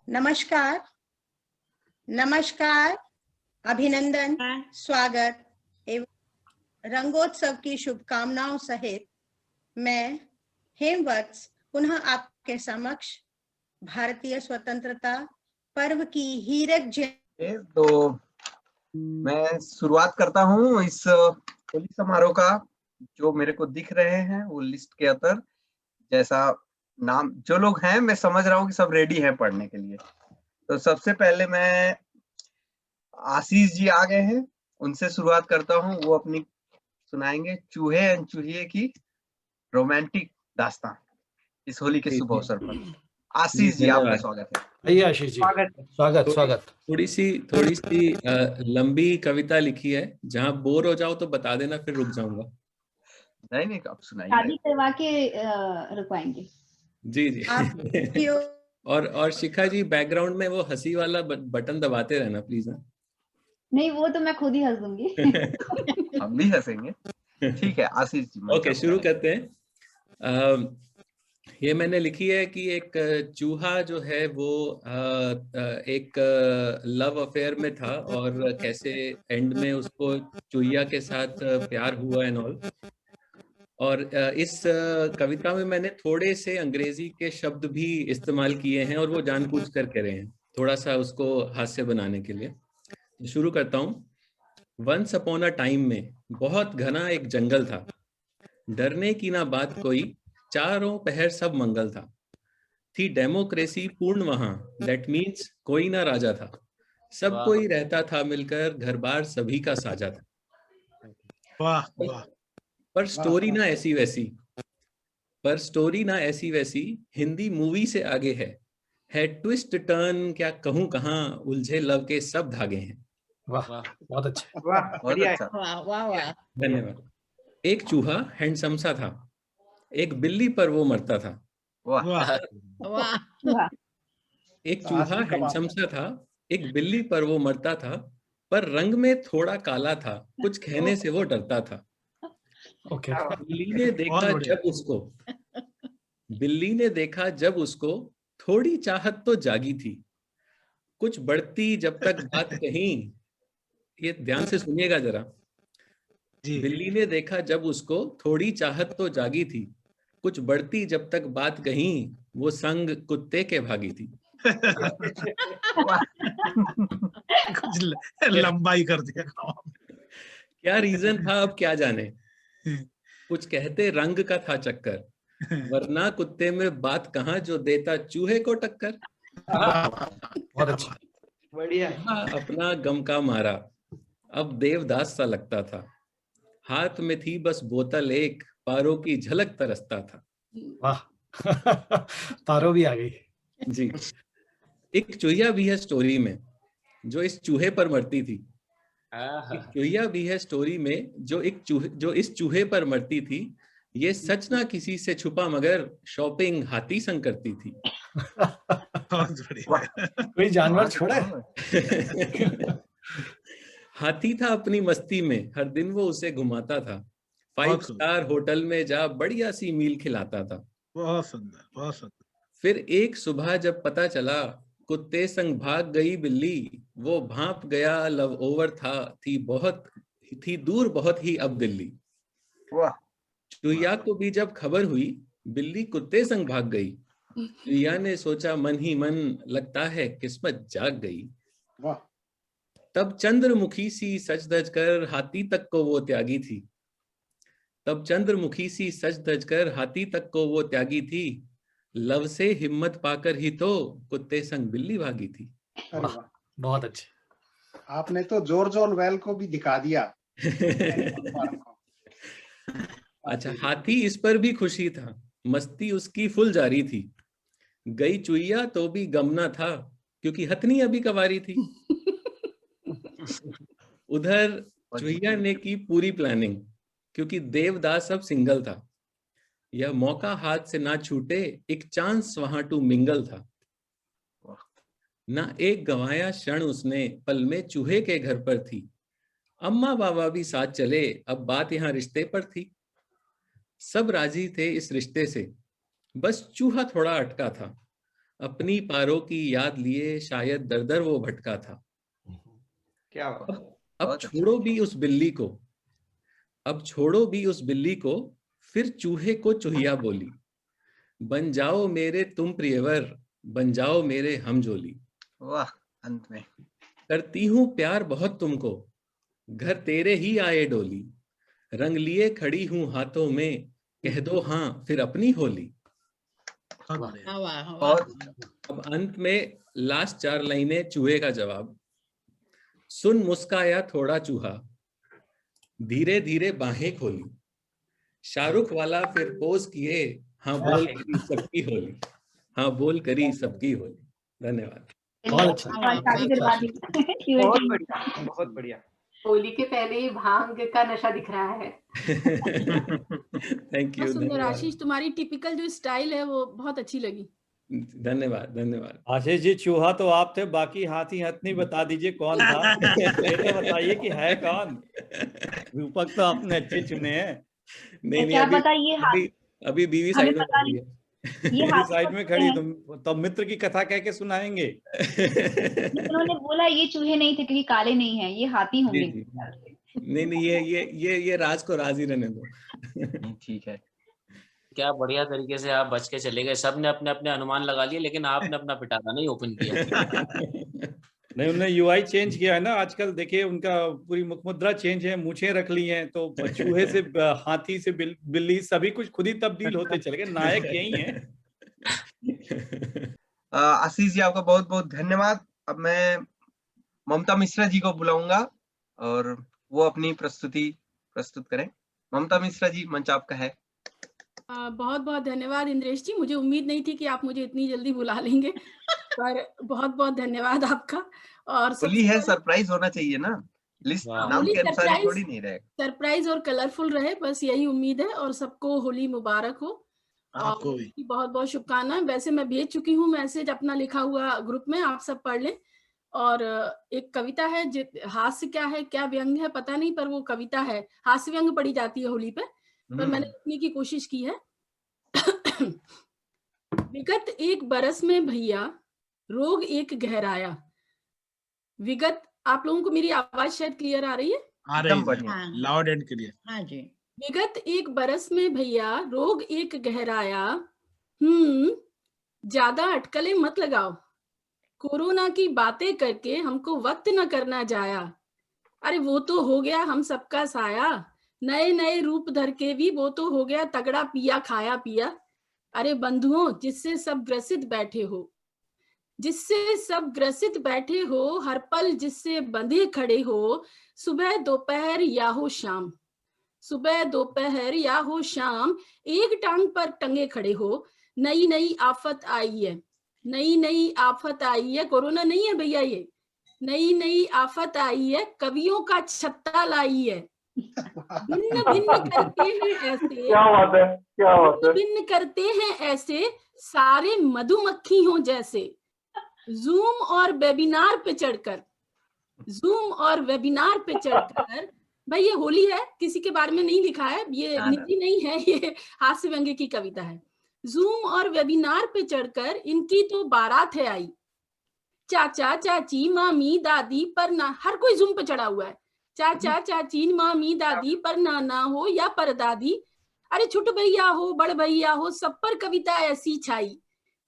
नमस्कार, नमस्कार, अभिनंदन, स्वागत एवं रंगोत्सव की शुभकामनाओं सहित मैं हेमवत्स पुनः आपके समक्ष भारतीय स्वतंत्रता पर्व की हीरक जयंती। तो मैं शुरुआत करता हूँ इस होली समारोह का। जो मेरे को दिख रहे हैं वो लिस्ट के अंदर जैसा नाम जो लोग हैं, मैं समझ रहा हूँ कि सब रेडी हैं पढ़ने के लिए। तो सबसे पहले मैं आशीष जी आ गए हैं, उनसे शुरुआत करता हूँ। वो अपनी सुनाएंगे चूहे एंड चूहिए की रोमांटिक दास्तान इस होली के शुभ अवसर पर। आशीष जी, आपका स्वागत है। भैया आशीष जी, स्वागत स्वागत। थोड़ी सी लंबी कविता लिखी है, जहाँ बोर हो जाओ तो बता देना, फिर रुक जाऊंगा। नहीं, आप सुनाइए। शादी करवा के रुकवाएंगे। जी और शिखा जी बैकग्राउंड में वो हंसी वाला बटन दबाते रहना प्लीज ना। नहीं, वो तो मैं खुद ही हंस दूंगी। हम भी हंसेंगे। ठीक है आशीष जी। ओके, शुरू करते हैं। ये मैंने लिखी है कि एक चूहा जो है वो एक लव अफेयर में था और कैसे एंड में उसको चूहिया के साथ प्यार हुआ एंड ऑल। और इस कविता में मैंने थोड़े से अंग्रेजी के शब्द भी इस्तेमाल किए हैं और वो जानबूझ कर रहे हैं, थोड़ा सा उसको हास्य बनाने के लिए। शुरू करता हूँ। वंस अपॉन अ टाइम में बहुत घना एक जंगल था, डरने की ना बात कोई, चारों पहर सब मंगल था। थी डेमोक्रेसी पूर्ण वहां, दैट मीन्स कोई ना राजा था, सब कोई रहता था मिलकर, घर बार सभी का साझा था। वाह वाह। पर स्टोरी ना ऐसी वैसी हिंदी मूवी से आगे है ट्विस्ट टर्न क्या कहूं कहां, उलझे लव के सब धागे हैं। वाह, बहुत अच्छा। वाह, धन्यवाद। एक चूहा हैंडसम सा था, एक बिल्ली पर वो मरता था। एक चूहा हैंडसम सा था, एक बिल्ली पर वो मरता था, पर रंग में थोड़ा काला था, कुछ कहने से वो डरता था। बिल्ली ने देखा जब उसको थोड़ी चाहत तो जागी थी, कुछ बढ़ती जब तक बात कहीं। ये ध्यान से सुनिएगा जरा। बिल्ली ने देखा जब उसको थोड़ी चाहत तो जागी थी, कुछ बढ़ती जब तक बात कहीं, वो संग कुत्ते के भागी थी। कुछ लंबाई कर दिया। क्या रीजन था अब क्या जाने, कुछ कहते रंग का था चक्कर, वरना कुत्ते में बात कहाँ जो देता चूहे को टक्कर। बहुत अच्छा, बढ़िया। अपना गम का मारा, अब देवदास सा लगता था, हाथ में थी बस बोतल एक, पारों की झलक तरसता था। वाह। पारो भी आ गई जी। एक चूहिया भी है स्टोरी में जो इस चूहे पर मरती थी। एक चूहिया भी है स्टोरी में जो इस चूहे पर मरती थी। ये सच ना किसी से छुपा, मगर शॉपिंग हाथी संग करती थी। कोई जानवर छोड़ा है? हाथी था अपनी मस्ती में, हर दिन वो उसे घुमाता था, 5 स्टार होटल में जा बढ़िया सी मील खिलाता था। बहुत सुंदर, बहुत सुंदर। फिर एक सुबह जब पता चला कुत्ते संग भाग गई बिल्ली, वो भांप गया लव ओवर थी दूर बहुत ही अब दिल्ली। वाह। चुहिया को भी जब खबर हुई बिल्ली कुत्ते संग भाग गई, चुहिया ने सोचा मन ही मन, लगता है किस्मत जाग गई। वाह। तब चंद्रमुखी सी सच धज कर हाथी तक को वो त्यागी थी। लव से हिम्मत पाकर ही तो कुत्ते संग बिल्ली भागी थी। बहुत अच्छे। आपने तो जॉर्ज ऑरवेल को भी दिखा दिया। अच्छा, हाथी इस पर भी खुशी था, मस्ती उसकी फुल जारी थी। गई चुईया तो भी गम ना था, क्योंकि हथनी अभी कवारी थी। उधर चुईया ने की पूरी प्लानिंग, क्योंकि देवदास अब सिंगल था। यह मौका हाथ से ना छूटे, एक चांस वहां टू मिंगल था। ना एक गंवाया क्षण उसने, पल में चूहे के घर पर थी। अम्मा बाबा भी साथ चले, अब बात यहाँ रिश्ते पर थी। सब राजी थे इस रिश्ते से, बस चूहा थोड़ा अटका था। अपनी पारों की याद लिए शायद दर दर वो भटका था। क्या बात। अब छोड़ो भी उस बिल्ली को, अब छोड़ो भी उस बिल्ली को, फिर चूहे को चूहिया बोली, बन जाओ मेरे तुम प्रियवर, बन जाओ मेरे हमजोली। वाह, अंत में करती हूँ प्यार बहुत तुमको, घर तेरे ही आए डोली, रंग लिए खड़ी हूँ हाथों में, कह दो हाँ फिर अपनी होली। अब अंत में लास्ट 4 लाइनें चूहे का जवाब। सुन मुस्काया थोड़ा चूहा, धीरे धीरे बाहें खोली, शाहरुख वाला फिर पोज किए, हाँ बोल करी सबकी होली, हाँ बोल करी सबकी होली। धन्यवाद। बहुत अच्छा। बहुत बढ़िया, बहुत बढ़िया। होली के पहले ही भांग का नशा दिख रहा है। Thank you. सुंदर आशीष, तुम्हारी टिपिकल जो स्टाइल है वो बहुत अच्छी लगी। धन्यवाद धन्यवाद। आशीष जी, चूहा तो आप थे, बाकी हाथी हथनी बता दीजिए कौन था। ये तो बताइए कि है कौन। रूपक तो आपने अच्छे चुने हैं। नहीं क्या अभी, पता ये अभी बीवी साइड में खड़ी है। ये साइड में खड़ी, तो मित्र की कथा कह के सुनाएंगे। उन्होंने बोला ये चूहे नहीं थे क्योंकि काले नहीं है, ये हाथी होंगे। नहीं ये राज को राज ही रहने दो। ठीक है। क्या बढ़िया तरीके से आप बच के चले गए। सबने अपने अपने अनुमान लगा लिए, लेकिन आपने अपना पिटारा नहीं ओपन किया। नहीं, उन्होंने यूआई चेंज किया है ना आजकल। देखिए उनका पूरी मुख मुद्रा चेंज है, मूछें रख ली हैं, तो चूहे से हाथी से बिल्ली सभी कुछ खुद ही तब्दील होते चले गए। नायक यही है। आशीष जी, आपका बहुत बहुत धन्यवाद। अब मैं ममता मिश्रा जी को बुलाऊंगा और वो अपनी प्रस्तुति प्रस्तुत करें। ममता मिश्रा जी, मंच आपका है। बहुत बहुत धन्यवाद इंद्रेश जी, मुझे उम्मीद नहीं थी कि आप मुझे इतनी जल्दी बुला लेंगे, पर बहुत बहुत धन्यवाद आपका। और होली है, सरप्राइज होना चाहिए ना, लिस्ट नाम के अनुसार ही थोड़ी नहीं रहेगा। सरप्राइज और कलरफुल रहे, बस यही उम्मीद है। और सबको होली मुबारक हो, आपको भी बहुत बहुत शुभकामनाएं। वैसे मैं भेज चुकी हूँ मैसेज अपना लिखा हुआ ग्रुप में, आप सब पढ़ लें। और एक कविता है, हास्य क्या है क्या व्यंग है पता नहीं, पर वो कविता है, हास्य व्यंग पढ़ी जाती है होली पे, पर मैंने लिखने की कोशिश की है। विगत 1 बरस में भैया रोग एक गहराया। विगत, आप लोगों को मेरी आवाज शायद क्लियर आ रही है? आ रही है, लाउड एंड क्लियर। हाँ जी। विगत 1 बरस में भैया रोग एक गहराया। ज्यादा अटकलें मत लगाओ, कोरोना की बातें करके हमको वक्त न करना जाया। अरे वो तो हो गया हम सबका साया, नए नए रूप धर के भी वो तो हो गया तगड़ा पिया खाया पिया। अरे बंधुओं, जिससे सब ग्रसित बैठे हो, जिससे सब ग्रसित बैठे हो, हर पल जिससे बंधे खड़े हो, सुबह दोपहर या हो शाम, सुबह दोपहर या हो शाम, एक टांग पर टंगे खड़े हो। नई नई आफत आई है, नई नई आफत आई है, कोरोना नहीं है भैया, ये नई नई आफत आई है, कवियों का छत्ता लाई है। भिन्न भिन्न करते हैं ऐसे, क्या बात है, क्या बात है। भिन्न करते हैं ऐसे, सारे मधुमक्खी हों जैसे। जूम और वेबिनार पे चढ़कर, जूम और वेबिनार पे चढ़कर, भाई ये होली है, किसी के बारे में नहीं लिखा है, ये निजी नहीं है, ये हास्य व्यंग्य की कविता है। जूम और वेबिनार पे चढ़कर इनकी तो बारात है आई। चाचा चाची मामी दादी पर ना, हर कोई जूम पे चढ़ा हुआ है। चाचा चाची मामी दादी पर नाना हो या पर दादी, अरे छोटे भैया हो बड़ भैया हो, सब पर कविता ऐसी छाई।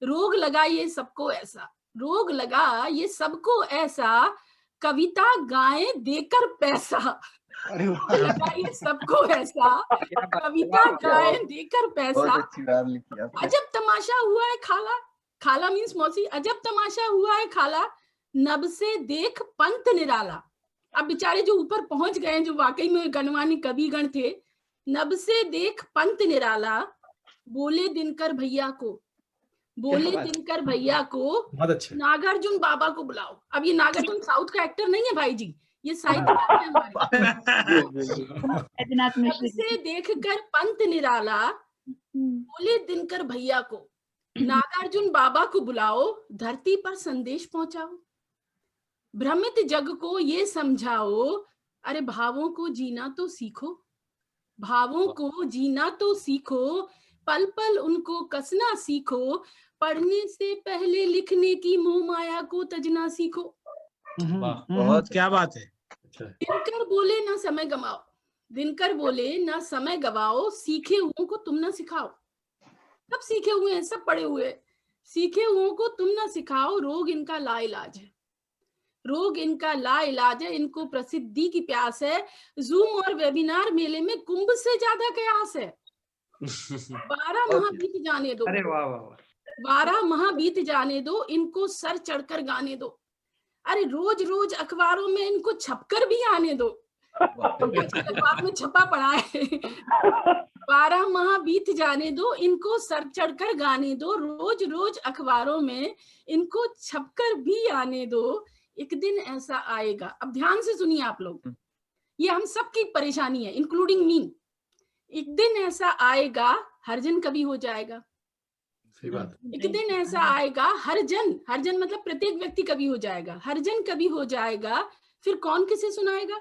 रोग लगा ये सबको ऐसा, रोग लगा ये सबको ऐसा, कविता गाएं देकर पैसा। लगा ये सबको ऐसा, कविता गाएं देकर पैसा। अजब तमाशा हुआ है खाला, खाला मीन्स मौसी, अजब तमाशा हुआ है खाला, नब से देख पंत निराला। अब बेचारे जो ऊपर पहुंच गए, जो वाकई में गणमान्य कवि गण थे, नब से देख पंत निराला, बोले दिनकर भैया को, बोले दिनकर भैया को, नागार्जुन बाबा को बुलाओ। अब ये नागार्जुन साउथ का एक्टर नहीं है भाई जी, ये साहित्यकार है हमारे। नब से देखकर पंत निराला, बोले दिनकर भैया को, नागार्जुन बाबा को बुलाओ, धरती पर संदेश पहुंचाओ, भ्रमित जग को ये समझाओ, अरे भावों को जीना तो सीखो, भावों को जीना तो सीखो, पल पल उनको कसना सीखो, पढ़ने से पहले लिखने की मोह माया को तजना सीखो। बहुत क्या बात है। दिनकर बोले ना समय गवाओ, दिनकर बोले ना समय गवाओ, सीखे हुओं को तुम ना सिखाओ। सब सीखे हुए हैं, सब पढ़े हुए, सीखे हुओं को तुम ना सिखाओ। रोग इनका लाइलाज है, रोग इनका लाइलाज है, इनको प्रसिद्धि की प्यास है। जूम और वेबिनार मेले में कुंभ से ज्यादा कयास है। 12 माह बीत जाने दो, अरे वाह वाह वाह, 12 माह बीत जाने दो, इनको सर चढ़कर गाने दो। अरे रोज रोज अखबारों में इनको छपकर भी आने दो, अखबार में छपा पड़ा है। 12 माह बीत जाने दो, इनको सर चढ़कर गाने दो। रोज रोज अखबारों में इनको छपकर भी आने दो। एक दिन ऐसा आएगा, अब ध्यान से सुनिए आप लोग, ये हम सबकी परेशानी है, इंक्लूडिंग मी। एक दिन ऐसा आएगा, हरजन कभी हो जाएगा। एक दिन ऐसा आएगा, हरजन, हरजन मतलब प्रत्येक व्यक्ति कभी हो जाएगा, हरजन कभी हो जाएगा। फिर कौन किसे सुनाएगा,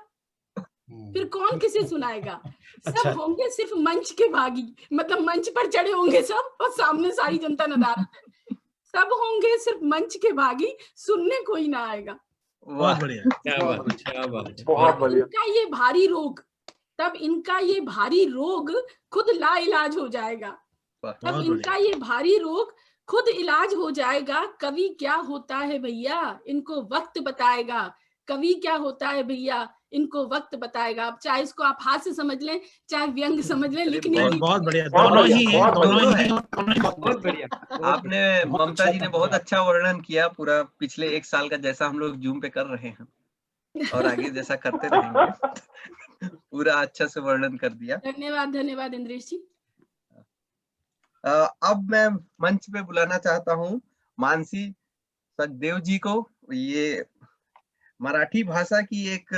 फिर कौन किसे सुनाएगा? सब होंगे सिर्फ मंच के भागी, मतलब मंच पर चढ़े होंगे सब और सामने सारी जनता नदारत है। सब होंगे सिर्फ मंच के भागी, सुनने कोई ना आएगा। बहुत बढ़िया, क्या बात, क्या बात। बहुत बढ़िया। इनका ये भारी रोग, तब इनका ये भारी रोग खुद ला इलाज हो जाएगा। तब इनका ये भारी रोग खुद इलाज हो जाएगा। कवि क्या होता है भैया, इनको वक्त बताएगा। कवि क्या होता है भैया, इनको वक्त बताएगा। अब चाहे इसको आप हाथ से समझ लें, चाहे व्यंग समझ लें, लिखने की बहुत बढ़िया, दोनों ही है, दोनों ही है। बहुत बढ़िया। आपने, ममता जी ने बहुत अच्छा वर्णन किया पूरा पिछले 1 साल का, जैसा हम लोग जूम पे कर रहे हैं और आगे जैसा करते रहेंगे। पूरा अच्छा से वर्णन कर दिया। धन्यवाद, धन्यवाद इंद्रेश जी। अब मैं मंच पे बुलाना चाहता हूँ मानसी सखदेव जी को। ये मराठी भाषा की एक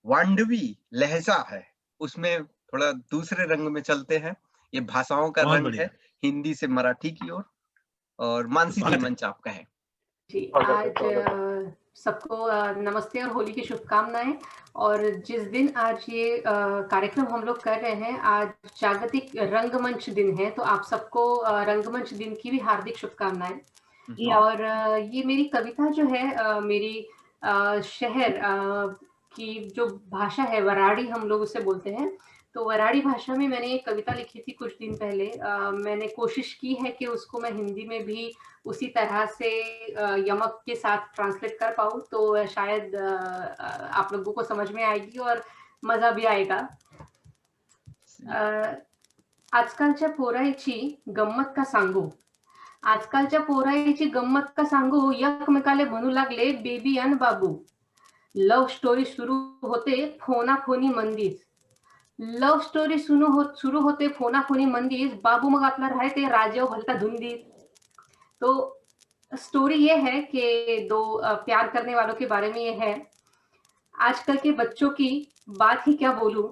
वांडवी लहजा है, उसमें थोड़ा दूसरे रंग में चलते हैं। ये भाषाओं का रंग है, हिंदी से मराठी की ओर। और मानसी जी, मंच आपका है जी। आज सबको नमस्ते और होली की शुभकामनाएं। और जिस दिन आज ये कार्यक्रम हम लोग कर रहे हैं, आज जागतिक रंगमंच दिन है, तो आप सबको रंगमंच दिन की भी हार्दिक शुभकामनाएं। और ये मेरी कविता जो है, मेरी शहर की जो भाषा है, वराड़ी हम लोग उसे बोलते हैं, तो वराड़ी भाषा में मैंने एक कविता लिखी थी कुछ दिन पहले। मैंने कोशिश की है कि उसको मैं हिंदी में भी उसी तरह से यमक के साथ ट्रांसलेट कर पाऊँ, तो शायद आप लोगों को समझ में आएगी और मजा भी आएगा। आजकालच्या पोराईची गंमत का सांगू, आजकालच्या पोराईची गंमत का सांगू, एकमेकाले म्हणू लागले बेबी अन बाबू। लव स्टोरी सुरू होते फोनाफोनी मंदीच, लव स्टोरी सुरू होते फोनाफोनी मंदीच, बाबू मग आपला राहते राजेव भलता धुंदीत। तो स्टोरी ये है कि दो प्यार करने वालों के बारे में ये है। आजकल के बच्चों की बात ही क्या बोलूं,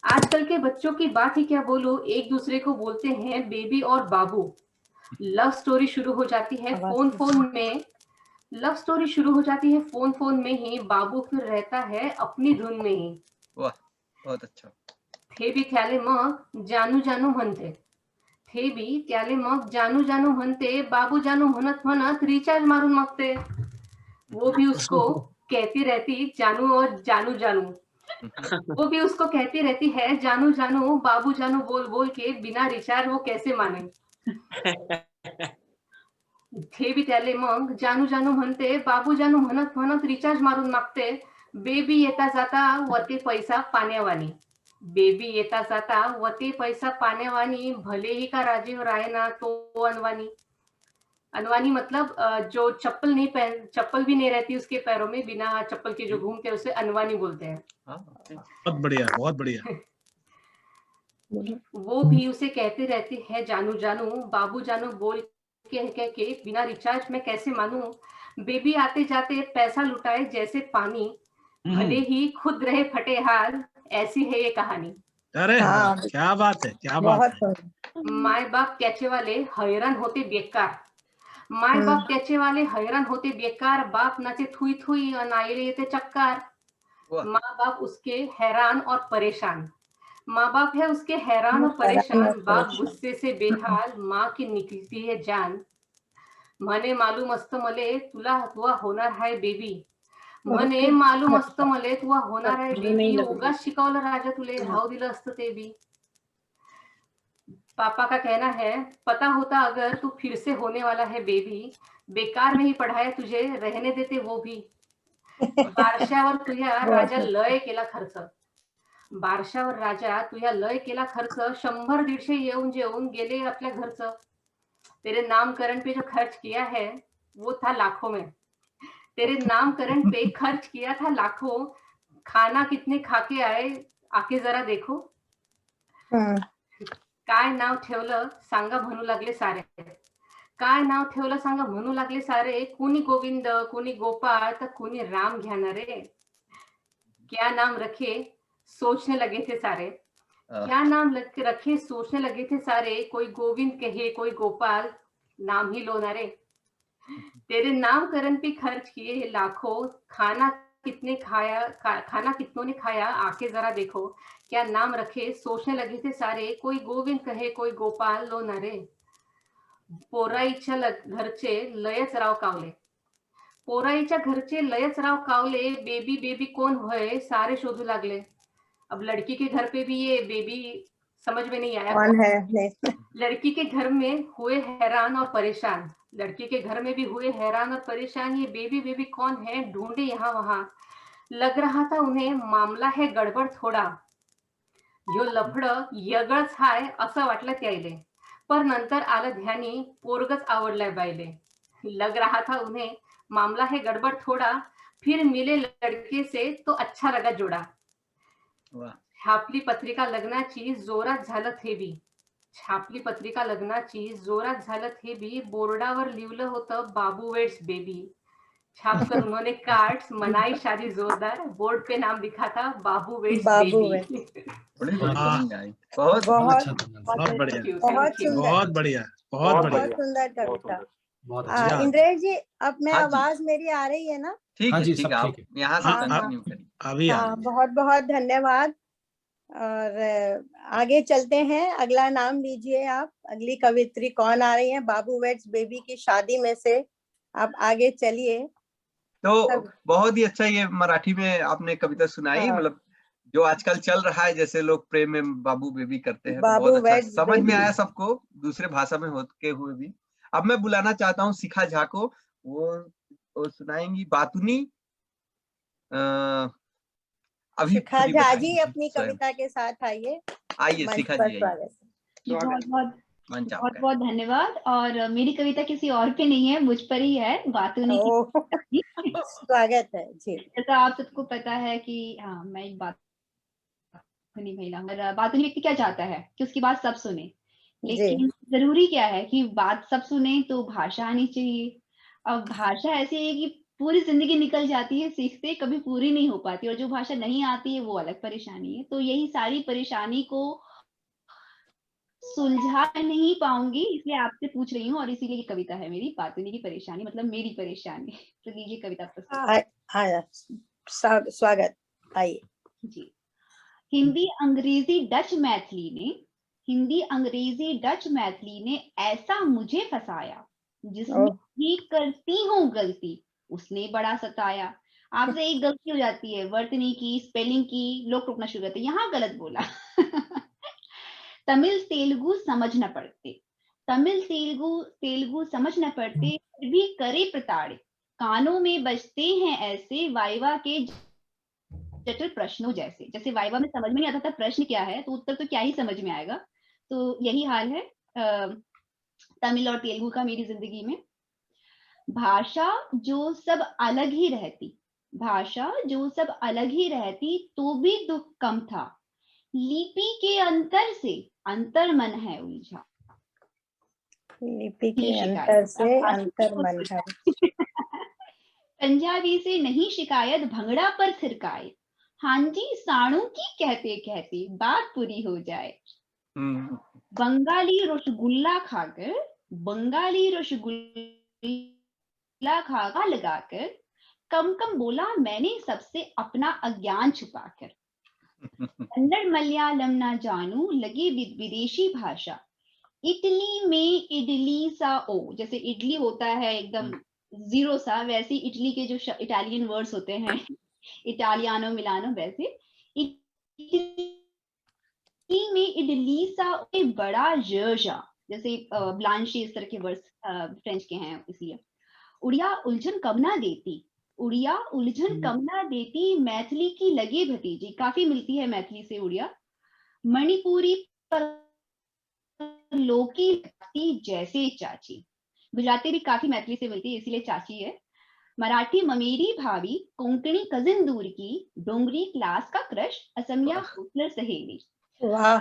आजकल के बच्चों की बात ही क्या बोलूं, एक दूसरे को बोलते हैं बेबी और बाबू। लव स्टोरी शुरू हो जाती है फोन में, लव स्टोरी शुरू हो जाती है फोन में ही, बाबू फिर रहता है अपनी धुन में ही। वाह, बहुत अच्छा। थे भी त्याले मग जानू जानू म्हणते, थे भी त्याले मग जानू जानू म्हणते, बाबू जानू म्हणत म्हणत रिचार्ज मारून मागते। वो भी उसको कहती रहती जानू और जानू जानू, वो भी उसको कहती रहती है जानू जानू, बाबू जानू बोल बोल के बिना रिचार्ज वो कैसे माने। थे भी त्याले मग जानू जानू म्हणते, बाबू जानू म्हणत म्हणत रिचार्ज मारून मागते। बेबी येता जाता वते पैसा पाण्यावानी, बेबी येता जाता वते पैसा पाण्यावानी, भले ही का राजीव राय ना तो अनवानी। अनवानी मतलब जो चप्पल भी नहीं रहती उसके पैरों में, बिना चप्पल के जो घूमते हैं उसे अनवानी बोलते हैं। बहुत बढ़िया, बहुत बढ़िया। वो भी उसे कहती रहती है जानू जानू, बाबू जानू बोल कह के बिना रिचार्ज में कैसे मानूं। बेबी आते जाते पैसा लुटाए जैसे पानी, भले ही खुद रहे फटे हाल, ऐसी है ये कहानी। अरे क्या बात है, क्या बात है। माय बाप त्याचे वाले हैरान होते बेकार, माय बाप त्याचे वाले हैरान होते बेकार, बाप नाचे थुई थुई नायले येते चक्कर। माँ बाप उसके हैरान और परेशान, माँ बाप है उसके हैरान और परेशान, बाप गुस्से से बेहाल, माँ की निकलती है जान। म्हणे मालूम असतं मले तुला होणार आहे बेबी. म्हणे मालूम असतं मले तुला होणार आहे बेबी. उगाच शिकवलं राजा तुले, राहू दिलं असतं ते बी. पापा का कहना है पता होता अगर तू फिर से होने वाला है बेबी, बेकार में ही पढ़ाया तुझे, रहने देते वो भी. बारशावर तुझ्या राजा लय केला खर्च. बारशावर राजा तुझ्या लय केला खर्च. 100-150 येऊन जेऊन गेले आपल्या घरचं. तेरे नामकरण पे जो खर्च किया है वो था लाखों में. तेरे नामकरण पे खर्च किया था लाखों. खाना कितने खाके आए आके जरा देखो. काय नाव ठेवलं सांगा म्हणू लागले सारे. काय नाव ठेवलं सांगा म्हणू लागले सारे. कोणी गोविंद, कोणी गोपाळ तर कोणी राम घेणारे. क्या नाम रखे सोचने लगे थे सारे. क्या नाम रखे सोचने लगे थे सारे. कोई गोविंद कहे कोई गोपाल, नाम ही लोनारे. तेरे नामकरण पे खर्च किए लाखों. खाना कितनों ने खाया आके जरा देखो. क्या नाम रखे सोचने लगे थे सारे. कोई गोविंद कहे कोई गोपाल लोनारे. पोराईच्या घरचे लयच राव कावले. पोराईच्या घरचे लयच राव कावले. बेबी बेबी कौन होय सारे शोधू लागले. अब लड़की के घर पे भी ये बेबी समझ में नहीं आया कौन है. लड़की के घर में हुए हैरान और परेशान. लड़की के घर में भी हुए हैरान और परेशान. ये बेबी बेबी कौन है ढूंढे यहाँ वहां. लग रहा था उन्हें मामला है गडबड थोडा. यो लफड यगळच हाय असं वाटलं त्याले. पर नंतर आलं ध्यानी पोरगच आवडलाय बायले. लग रहा था उन्हें मामला है गड़बड़ थोड़ा. फिर मिले लड़के से तो अच्छा लगा जोड़ा. छापली पत्रिका लग्नाची जोरात झालं थे बी. छापली पत्रिका लग्नाची जोरात झालं थे बी. बोर्डावर लिहिलं होतं बाबू वेड्स बेबी. छापकर उन्होंने कार्ड्स मनाई शादी जोरदार. बोर्ड पे नाम लिखा था बाबू वेड्स बेबी. बहुत बढ़िया, बहुत बढ़िया, बहुत सुंदर कविता. इंद्रेश जी अब मैं आवाज मेरी आ रही है ना? ठीक है, ठीक है. यहाँ से कंटिन्यू करिए. अभी बहुत बहुत धन्यवाद. और आगे चलते हैं. अगला नाम लीजिए आप. अगली कवित्री कौन आ रही है? बाबू वेड्स बेबी की शादी में से आप आगे चलिए. तो बहुत ही अच्छा ये मराठी में आपने कविता सुनाई. मतलब जो आजकल चल रहा है, जैसे लोग प्रेम में बाबू बेबी करते हैं, तो बहुत अच्छा समझ में आया सबको, दूसरे भाषा में होते हुए भी. अब मैं बुलाना चाहता हूँ शिखा झा को. वो सुनाएंगी बातुनी. अभी शिखा झा जी अपनी कविता के साथ आइए. शिखा जी बहुत बहुत धन्यवाद. और मेरी कविता किसी और पे नहीं है, मुझ पर ही है. बातुनी की स्वागत है जी. जैसा आप सबको पता है कि हाँ मैं एक बातुनी महिला हूँ. बातुनी व्यक्ति क्या चाहता है कि उसकी बात सब सुने, लेकिन जरूरी क्या है कि बात सब सुने तो भाषा आनी चाहिए. अब भाषा ऐसी है कि पूरी जिंदगी निकल जाती है सीखते, कभी पूरी नहीं हो पाती. और जो भाषा नहीं आती है वो अलग परेशानी है. तो यही सारी परेशानी को सुलझा नहीं पाऊंगी, इसलिए आपसे पूछ रही हूँ. और इसीलिए ये कविता है मेरी, बातुनी की परेशानी मतलब मेरी परेशानी. तो लीजिए कविता प्रस्तुत. स्वागत. आइए जी. हिंदी अंग्रेजी डच मैथिली ने ऐसा मुझे फंसाया, जिसमें भी करती हूँ गलती उसने बड़ा सताया. आपसे एक गलती हो जाती है, वर्तनी की, स्पेलिंग की, लोग टोकना शुरू करते हैं, यहाँ गलत बोला. तमिल तेलुगु समझ न पड़ते, फिर भी करे प्रताड़ित. कानों में बजते हैं ऐसे वाइवा के जटिल प्रश्नों जैसे. जैसे वाइवा में समझ में नहीं आता था प्रश्न क्या है, तो उत्तर तो क्या ही समझ में आएगा. तो यही हाल है तमिल और तेलुगु का मेरी जिंदगी में. भाषा जो सब अलग ही रहती तो भी दुख कम था. लिपि के अंतर से अंतर मन है उलझा. लिपि के अंतर से अंतर मन है. पंजाबी से नहीं शिकायत भंगड़ा पर थिरकाए. हांजी साणु की कहते कहते बात पूरी हो जाए. बंगाली रसगुल्ला खाकर लगाकर कम बोला मैंने सबसे अपना अज्ञान छुपाकर. कन्नड़ मलयालम ना जानू लगी विदेशी भाषा. इटली में इडली सा ओ, जैसे इडली होता है एकदम जीरो सा, वैसे इटली के जो इटालियन वर्ड्स होते हैं इटालियानो मिलानो, वैसे इटली में इडली सा एक बड़ा जर्जा, जैसे ब्लांशी इस तरह के वर्ड्स फ्रेंच के हैं, इसलिए उड़िया उलझन कब ना देती, उड़िया उलझन कब ना देती, मैथिली की लगे भतीजी, काफी मिलती है मैथिली से उड़िया। मणिपुरी पर लोकी लगती जैसे चाची, गुजराती भी काफी मैथिली से मिलती है, इसीलिए चाची है। मराठी ममेरी भाभी, कोंकणी कजिन दूर की, डोंगरी क्लास का क्रश, असमिया होटलर सहेली। वाह,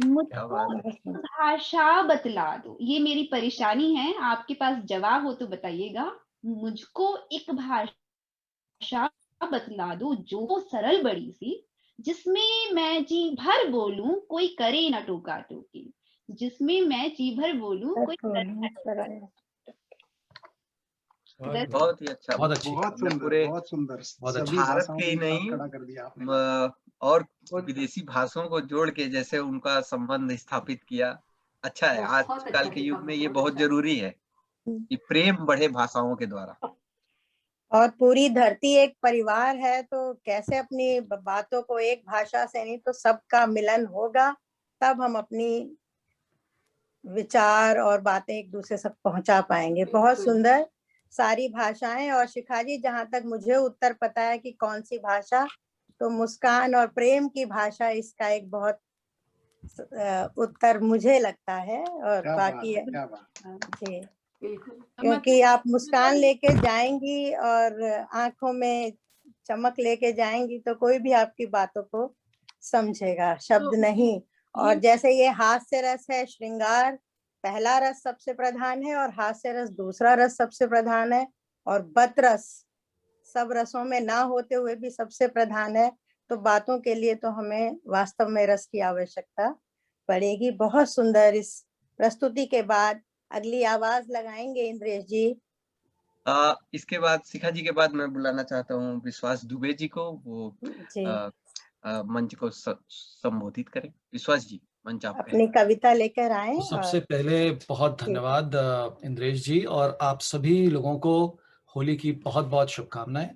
मुझको भाषा बतला दो, ये मेरी परेशानी है, आपके पास जवाब हो तो बताइएगा। मुझको एक भाषा बतला दो जो सरल बड़ी सी, जिसमें मैं जी भर बोलूं कोई करे ना टोका टोकी, जिसमें मैं जी भर बोलूं कोई करे ना टोका टोकी। बहुत ही अच्छा, बहुत अच्छी, बहुत सुंदर, पूरे बहुत सुंदर। बहुत सभी भारत भाषाओं के को ही एक साथ नहीं खड़ा कर दिया आपने। और विदेशी भाषाओं को जोड़ के जैसे उनका संबंध स्थापित किया। अच्छा है, आजकल के युग में ये बहुत जरूरी है कि प्रेम बढ़े भाषाओं के द्वारा। और पूरी धरती एक परिवार है, तो कैसे अपनी बातों को एक भाषा से नहीं तो सबका मिलन होगा, तब हम अपनी विचार और बातें एक दूसरे तक पहुंचा पाएंगे। बहुत सुंदर सारी भाषाएं। और शिखा जी, जहां तक मुझे उत्तर पता है कि कौन सी भाषा, तो मुस्कान और प्रेम की भाषा इसका एक बहुत उत्तर मुझे लगता है। और बाकी जी, क्योंकि आप मुस्कान लेके जाएंगी और आंखों में चमक लेके जाएंगी तो कोई भी आपकी बातों को समझेगा, शब्द नहीं। और जैसे ये हास्य रस है, श्रृंगार पहला रस सबसे प्रधान है और हास्य रस दूसरा रस सबसे प्रधान है, और बत रस सब रसों में ना होते हुए भी सबसे प्रधान है। तो बातों के लिए तो हमें वास्तव में रस की आवश्यकता पड़ेगी। बहुत सुंदर। इस प्रस्तुति के बाद अगली आवाज लगाएंगे इंद्रेश जी। इसके बाद शिखा जी के बाद मैं बुलाना चाहता हूँ विश्वास दुबे जी को, वो मंच को संबोधित करें। विश्वास जी, मंच आप अपनी कविता लेकर आए। तो सबसे पहले बहुत धन्यवाद इंद्रेश जी, और आप सभी लोगों को होली की बहुत बहुत शुभकामनाएं।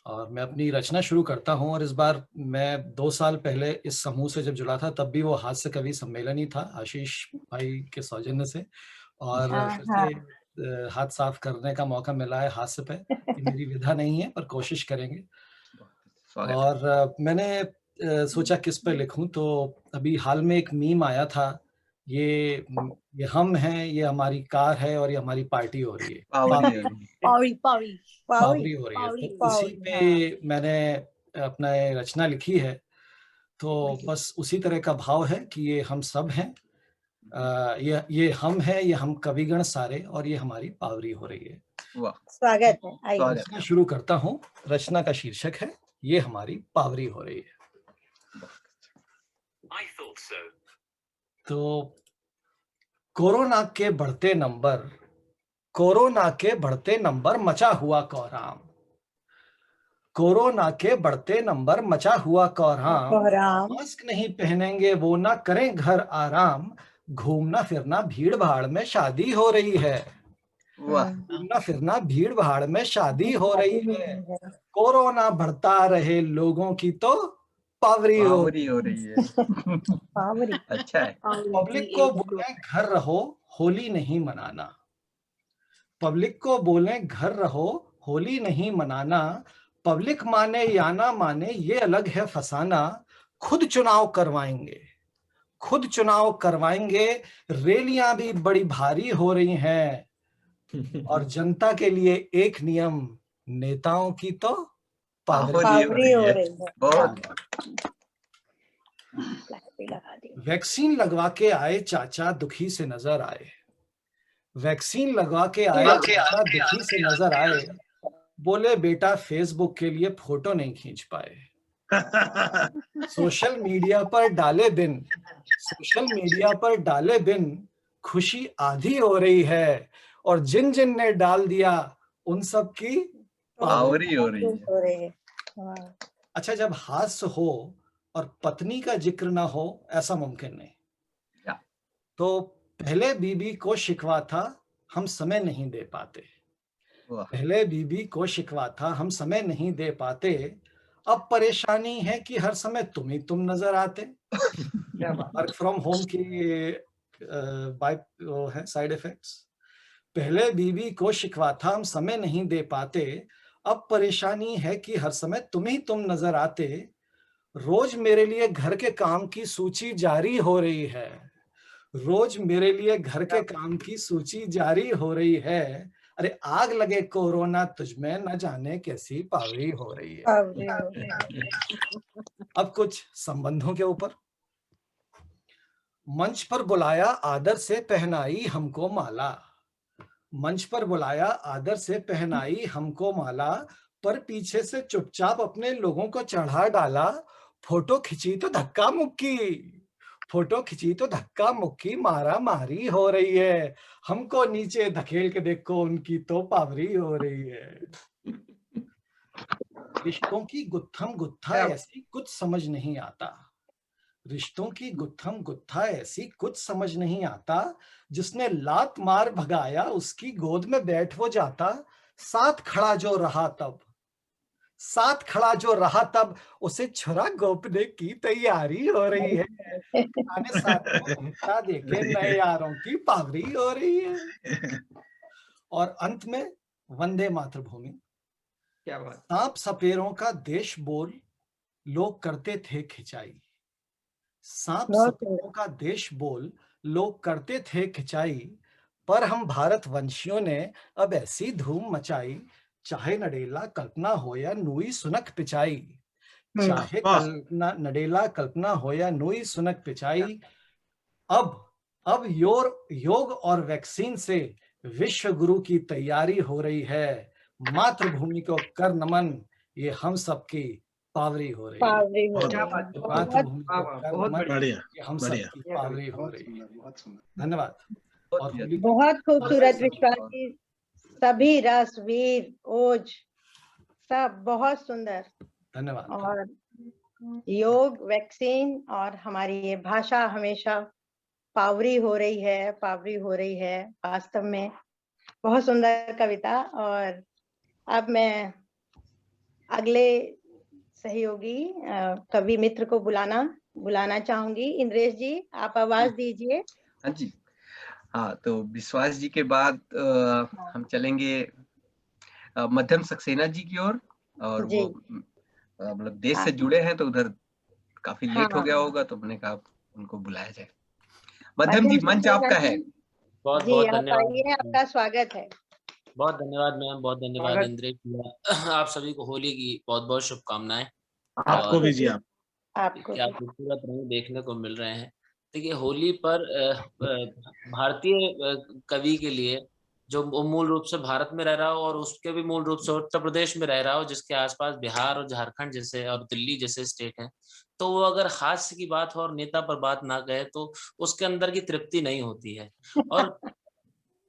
और मैं अपनी रचना शुरू करता हूं। और इस बार मैं 2 साल पहले इस समूह से जब जुड़ा था, तब भी वो हास्य कवि सम्मेलन ही था, आशीष भाई के सौजन्य से। और फिर हाथ साफ करने का मौका मिला है हास्य पे। ये मेरी विधा नहीं है, पर कोशिश करेंगे। और मैंने सोचा किस पे लिखूं, तो अभी हाल में एक मीम आया था, ये हम हैं, ये हमारी कार है और ये हमारी पार्टी हो रही है, पावरी हो रही है। तो उसी पे मैंने अपना रचना लिखी है। तो बस उसी तरह का भाव है कि ये हम सब हैं, ये हम हैं, ये हम कविगण सारे, और ये हमारी पावरी हो रही है। स्वागत है। रचना शुरू करता हूँ। रचना का शीर्षक है ये हमारी पावरी हो रही है। तो कोरोना के बढ़ते नंबर मचा हुआ कोहराम, कोरोना के बढ़ते नंबर मचा हुआ कोहराम, मास्क नहीं पहनेंगे वो ना करें घर आराम, घूमना फिरना भीड़ भाड़ में शादी हो रही है, घूमना फिरना भीड़ भाड़ में शादी हो रही है, कोरोना बढ़ता रहे लोगों की तो पावरी हो रही है। अच्छा है। पब्लिक को बोले घर रहो, होली नहीं मनाना, पब्लिक को बोले घर रहो, होली नहीं मनाना, पब्लिक माने या ना माने ये अलग है फसाना, खुद चुनाव करवाएंगे, रैलियां भी बड़ी भारी हो रही हैं, और जनता के लिए एक नियम, नेताओं की तो पावरी हो रही है। बहुत वैक्सीन लगवा के आए चाचा दुखी से नजर आए, वैक्सीन लगवा के आए चाचा दुखी से नजर आए, बोले बेटा फेसबुक के लिए फोटो नहीं खींच पाए, सोशल मीडिया पर डाले बिन खुशी आधी हो रही है, और जिन जिन ने डाल दिया उन सब की पावरी हो रही है। अच्छा, जब हास्य हो और पत्नी का जिक्र ना हो, ऐसा मुमकिन नहीं। तो पहले बीबी को शिकवा था हम समय नहीं दे पाते, पहले बीबी को शिकवा था हम समय नहीं दे पाते, अब परेशानी है कि हर समय तुम नजर आते। वर्क फ्रॉम होम की है साइड इफेक्ट्स। पहले बीबी को शिकवा था हम समय नहीं दे पाते, अब परेशानी है कि हर समय तुम नजर आते। रोज मेरे लिए घर के काम की सूची जारी हो रही है, रोज मेरे लिए घर के काम की सूची जारी हो रही है। अरे आग लगे कोरोना तुझमें, न जाने कैसी पावरी हो रही है। अब कुछ संबंधों के ऊपर। मंच पर बुलाया आदर से पहनाई हमको माला, मंच पर बुलाया आदर से पहनाई हमको माला, पर पीछे से चुपचाप अपने लोगों को चढ़ा डाला। फोटो खिंची तो धक्का मुक्की, फोटो खिंची तो धक्का मुक्की, मारा मारी हो रही है। हमको नीचे धकेल के देखो, उनकी तो पावरी हो रही है। रिश्तों की गुत्थम गुत्था ऐसी कुछ समझ नहीं आता, रिश्तों की गुत्थम गुत्था ऐसी कुछ समझ नहीं आता। जिसने लात मार भगाया उसकी गोद में बैठ वो जाता। साथ खड़ा जो रहा तब, साथ खड़ा जो रहा तब, उसे छुरा गोपने की तैयारी हो रही है। पुराने साथियों को धक्का देके नए यारों की पावरी हो रही है। और अंत में वंदे मातृभूमि। क्या बात। सांप सपेरों का देश बोल लोग करते थे खिंचाई, सांप सपेरों का देश बोल लोग करते थे खिंचाई, पर हम भारतवंशियों ने अब ऐसी धूम मचाई। चाहे नडेला कल्पना हो या नूई सुनक पिचाई, चाहे नडेला कल्पना हो या नूई सुनक पिचाई। अब योग और वैक्सीन से विश्व गुरु की तैयारी हो रही है। मातृभूमि को कर नमन, ये हम सबकी पावरी हो रही है। मातृभूमि को कर नमन, ये हम सबकी पावरी हो रही है। धन्यवाद। बहुत खूबसूरत विश्वास जी, सभी रस, वीर, ओज, सब बहुत सुंदर। धन्यवाद। और योग, वैक्सीन और हमारी ये भाषा हमेशा पावरी हो रही है, पावरी हो रही है। वास्तव में बहुत सुंदर कविता। और अब मैं अगले सहयोगी कवि मित्र को बुलाना चाहूंगी। इंद्रेश जी, आप आवाज दीजिए। हाँ जी। हाँ, तो विश्वास जी के बाद हम चलेंगे मध्यम सक्सेना जी की ओर। और वो मतलब देश से जुड़े हैं तो उधर काफी लेट हो गया होगा, तो मैंने कहा उनको बुलाया जाए। मध्यम जी, मंच आपका है। बहुत बहुत धन्यवाद, आपका स्वागत है। बहुत धन्यवाद मैम, बहुत धन्यवाद इंद्रेश। आप सभी को होली की बहुत बहुत शुभकामनाएं। आपको भी जी। आपको क्या खूबसूरत रंग देखने को मिल रहे हैं। देखिए, होली पर भारतीय कवि के लिए जो मूल रूप से भारत में रह रहा हो और उसके भी मूल रूप से उत्तर प्रदेश में रह रहा हो, जिसके आसपास बिहार और झारखंड जैसे और दिल्ली जैसे स्टेट हैं, तो वो अगर हास्य की बात हो और नेता पर बात ना कहे तो उसके अंदर की तृप्ति नहीं होती है। और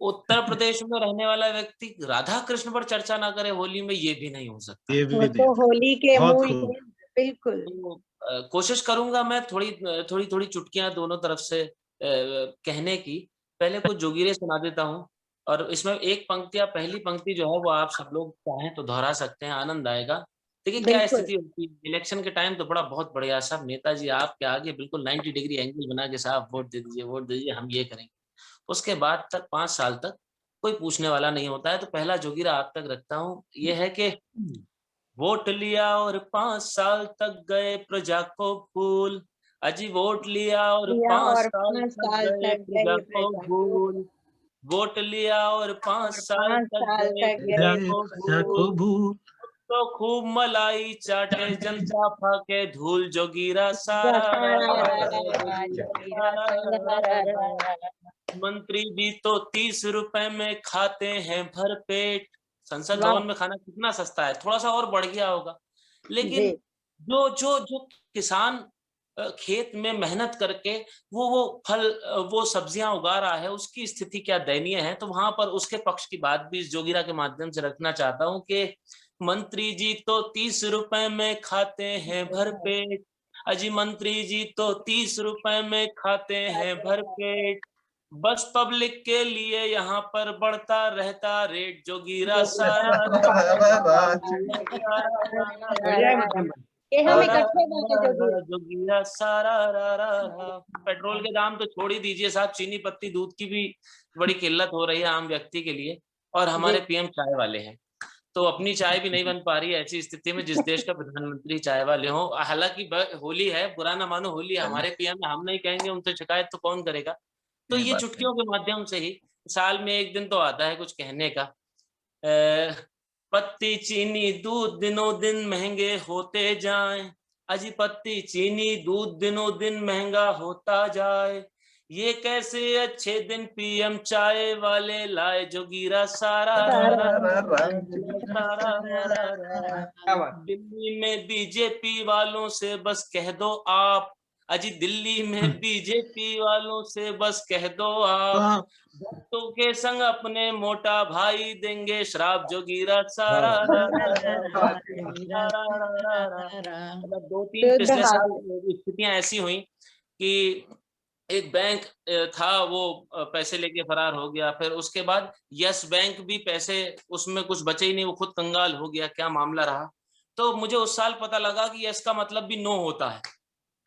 उत्तर प्रदेश में रहने वाला व्यक्ति राधा कृष्ण पर चर्चा ना करे होली में, ये भी नहीं हो सकता। ये भी तो होली के मूल, बिल्कुल। तो कोशिश करूंगा मैं थोड़ी चुटकियां दोनों तरफ से कहने की। पहले कुछ जोगीरे सुना देता हूँ, और इसमें एक पंक्ति या पहली पंक्ति जो है वो आप सब लोग चाहें तो दोहरा सकते हैं, आनंद आएगा। देखिए क्या स्थिति होती है इलेक्शन के टाइम, तो बहुत बढ़िया साहब नेताजी आपके आगे बिल्कुल 90 डिग्री एंगल बना के साहब वोट दे दीजिए, हम ये करेंगे। उसके बाद तक 5 साल तक कोई पूछने वाला नहीं होता है। तो पहला जोगीरा आप तक रखता हूँ, ये है कि वोट लिया और 5 साल तक गए प्रजा को भूल, अजी वोट लिया और 5 साल तक गए प्रजा को भूल, वोट लिया और 5 साल तक गए प्रजा को भूल, तो खूब मलाई चाटे जनता फाके धूल जोगीरा सारा, मंत्री भी तो 30 रुपए में खाते हैं भरपेट। संसद भवन में खाना कितना सस्ता है, थोड़ा सा और बढ़ गया होगा। लेकिन जो किसान खेत में मेहनत करके वो फल वो सब्जियां उगा रहा है, उसकी स्थिति क्या दयनीय है। तो वहां पर उसके पक्ष की बात भी इस जोगीरा के माध्यम से रखना चाहता हूँ कि मंत्री जी तो 30 रुपए में खाते हैं भरपेट, अजी मंत्री जी तो 30 रुपए में खाते हैं भरपेट, बस पब्लिक के लिए यहाँ पर बढ़ता रहता रेट, जोगीरा सारा जोगीरा सारा। पेट्रोल के दाम तो छोड़ ही दीजिए साहब, चीनी पत्ती दूध की भी बड़ी किल्लत हो रही है आम व्यक्ति के लिए, और हमारे पीएम चाय वाले हैं, तो अपनी चाय भी नहीं बन पा रही है ऐसी स्थिति में जिस देश का प्रधानमंत्री चाय वाले हो। हालांकि होली है, बुरा ना मानो, होली है, हमारे पीएम हम नहीं कहेंगे, उनसे शिकायत तो कौन करेगा। तो ये चुटकियों के माध्यम से ही साल में एक दिन तो आता है कुछ कहने का। पत्ती चीनी दूध दिनों दिन महंगे होते जाएं, अजी पत्ती चीनी दूध दिनों दिन महंगा होता जाए, ये कैसे अच्छे दिन पीएम चाय वाले लाए, जोगीरा सारा दिल्ली में बीजेपी वालों से बस कह दो आप, अजी दिल्ली में बीजेपी वालों से बस कह दो आप, भक्तों के संग अपने मोटा भाई देंगे श्राप, जोगीरा सारा। 2-3 पिछले साल स्थितियां ऐसी हुई कि एक बैंक था वो पैसे लेके फरार हो गया, फिर उसके बाद यस बैंक भी पैसे उसमें कुछ बचे ही नहीं, वो खुद कंगाल हो गया, क्या मामला रहा। तो मुझे उस साल पता लगा कि यस का मतलब भी नो होता है।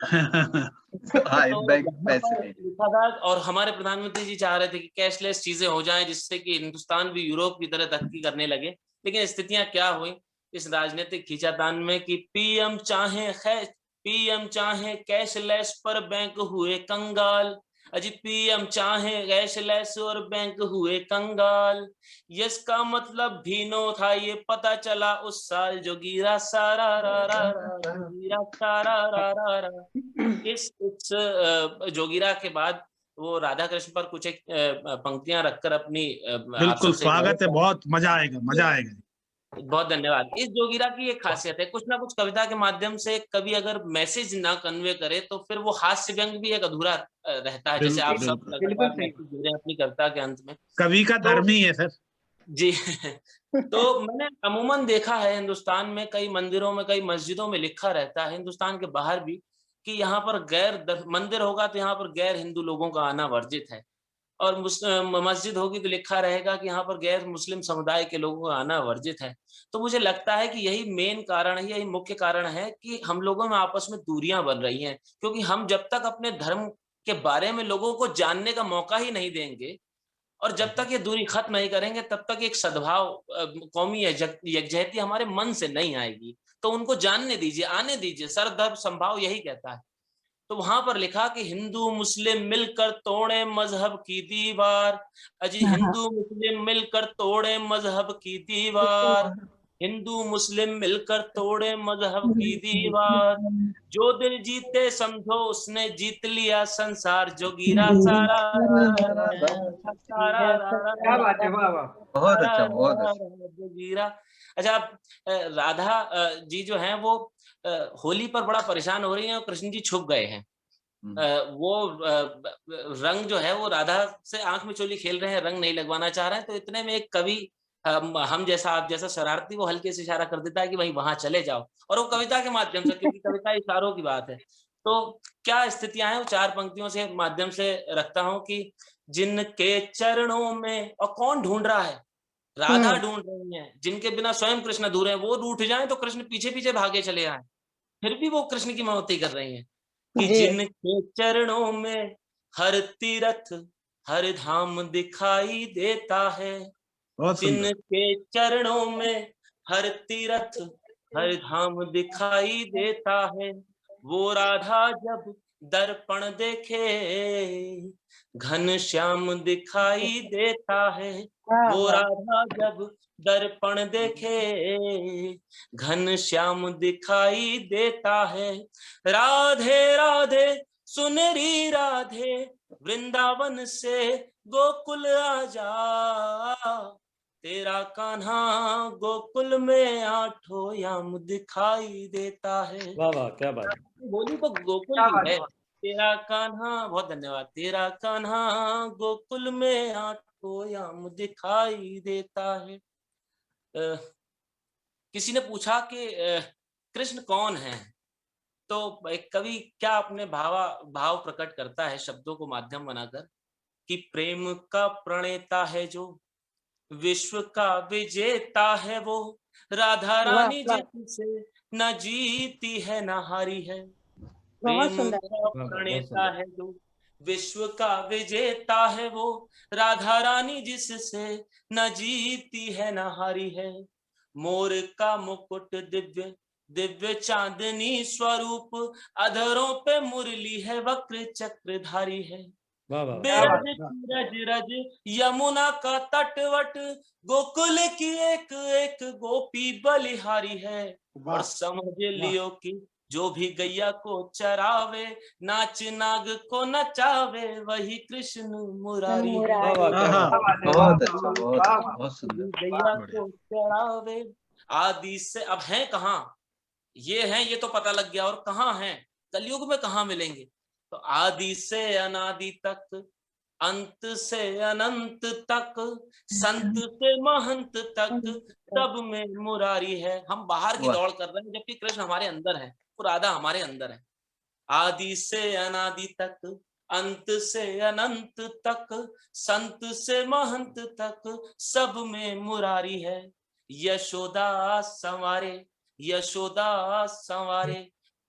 तो लिखा था, और हमारे प्रधानमंत्री जी चाह रहे थे कि कैशलेस चीजें हो जाएं जिससे कि हिंदुस्तान भी यूरोप की तरह तरक्की करने लगे, लेकिन स्थितियां क्या हुई इस राजनीतिक खींचातान में कि पीएम चाहे कैशलेस पर बैंक हुए कंगाल, अजी पीएम चाहे कैशलेस और बैंक हुए कंगाल, यस का मतलब भी नो था ये पता चला उस साल, जोगीरा सारा जोगीरा सारा। इस जोगीरा के बाद वो राधा कृष्ण पर कुछ एक पंक्तियां रखकर अपनी बिल्कुल स्वागत है, बहुत मजा आएगा। बहुत धन्यवाद। इस जोगीरा की एक खासियत है, कुछ ना कुछ कविता के माध्यम से कवि अगर मैसेज ना कन्वे करे तो फिर वो हास्य व्यंग भी एक अधूरा रहता है, जैसे आप सब लगातार मैसेज दे रहे हैं अपनी कविता के अंत में, कवि का धर्म ही है सर जी। तो मैंने अमूमन देखा है हिंदुस्तान में कई मंदिरों में, कई मस्जिदों में लिखा रहता है, हिंदुस्तान के बाहर भी, कि यहाँ पर मंदिर होगा तो यहाँ पर गैर हिंदू लोगों का आना वर्जित है, और मस्जिद होगी तो लिखा रहेगा कि यहाँ पर गैर मुस्लिम समुदाय के लोगों का आना वर्जित है। तो मुझे लगता है कि यही मेन कारण है, यही मुख्य कारण है कि हम लोगों में आपस में दूरियां बन रही हैं, क्योंकि हम जब तक अपने धर्म के बारे में लोगों को जानने का मौका ही नहीं देंगे और जब तक ये दूरी खत्म नहीं करेंगे तब तक एक सद्भाव, कौमी यकजहती हमारे मन से नहीं आएगी। तो उनको जानने दीजिए, आने दीजिए, सरधर्म संभाव यही कहता है। तो वहां पर लिखा कि हिंदू मुस्लिम मिलकर तोड़े मजहब की दीवार, अजी हिंदू मुस्लिम मिलकर तोड़े मजहब की दीवार, हिंदू मुस्लिम मिलकर तोड़े मजहब की दीवार, जो दिल जीते समझो उसने जीत लिया संसार, जोगीरा सारा बहुत अच्छा, बहुत अच्छा। जोगीरा। अच्छा, राधा जी जो हैं वो होली पर बड़ा परेशान हो रही हैं और कृष्ण जी छुप गए हैं। वो रंग जो है वो राधा से आंख में चोली खेल रहे हैं, रंग नहीं लगवाना चाह रहे हैं। तो इतने में एक कवि हम जैसा आप जैसा शरारती वो हल्के से इशारा कर देता है कि भाई वहां चले जाओ, और वो कविता के माध्यम से, क्योंकि कविता इशारों की बात है, तो क्या स्थितियां हैं वो 4 पंक्तियों से माध्यम से रखता हूं कि जिनके चरणों में, और कौन ढूंढ रहा है, राधा ढूंढ रही है, जिनके बिना स्वयं कृष्ण अधूरे हैं, वो रूठ जाएं तो कृष्ण पीछे पीछे भागे चले आए, फिर भी वो कृष्ण की ममता कर रही हैं कि जिनके चरणों में हर तीर्थ हर धाम दिखाई देता है, जिनके चरणों में हर तीर्थ हर धाम दिखाई देता है, वो राधा जब दर्पण देखे घन श्याम दिखाई देता है, वो राधा जब दर्पण देखे घन श्याम दिखाई देता है, राधे राधे सुनरी राधे वृंदावन से गोकुल आजा, तेरा कान्हा गोकुल में 8 याम दिखाई देता है। वाह वाह, क्या बात, होली तो गोकुल की है। तेरा कान्हा, बहुत धन्यवाद, तेरा कान्हा गोकुल में 8 याम दिखाई देता है। किसी ने पूछा कि कृष्ण कौन है, तो एक कवि क्या अपने भाव प्रकट करता है शब्दों को माध्यम बनाकर कि प्रेम का प्रणेता है जो विश्व का विजेता है वो, राधा रानी जिससे न जीती है न हारी है। बहुत प्रेम सुंदर, का प्रणेता है जो विश्व का विजेता है वो, राधा रानी जिससे न जीती है न हारी है। मोर का मुकुट दिव्य दिव्य चांदनी स्वरूप, अधरों पे मुरली है वक्र चक्रधारी है। बिरज रज रज यमुना का तटवट, गोकुल की एक एक गोपी बलिहारी है। और समझ लियो कि जो भी गैया को चरावे, नाच नाग को नचावे, वही कृष्ण मुरारी है। बहुत अच्छा, बहुत सुंदर। गैया को चरावे आदि से, अब हैं कहाँ ये हैं, ये तो पता लग गया, और कहाँ हैं कलयुग में कहाँ मिलेंगे। तो आदि से अनादि तक, अंत से अनंत तक, संत से महंत तक, सब में मुरारी है। हम बाहर की दौड़ कर रहे हैं जबकि कृष्ण हमारे अंदर है, राधा हमारे अंदर है। आदि से अनादि तक, अंत से अनंत तक, संत से महंत तक, सब में मुरारी है। यशोदा संवारे यशोदा संवारे,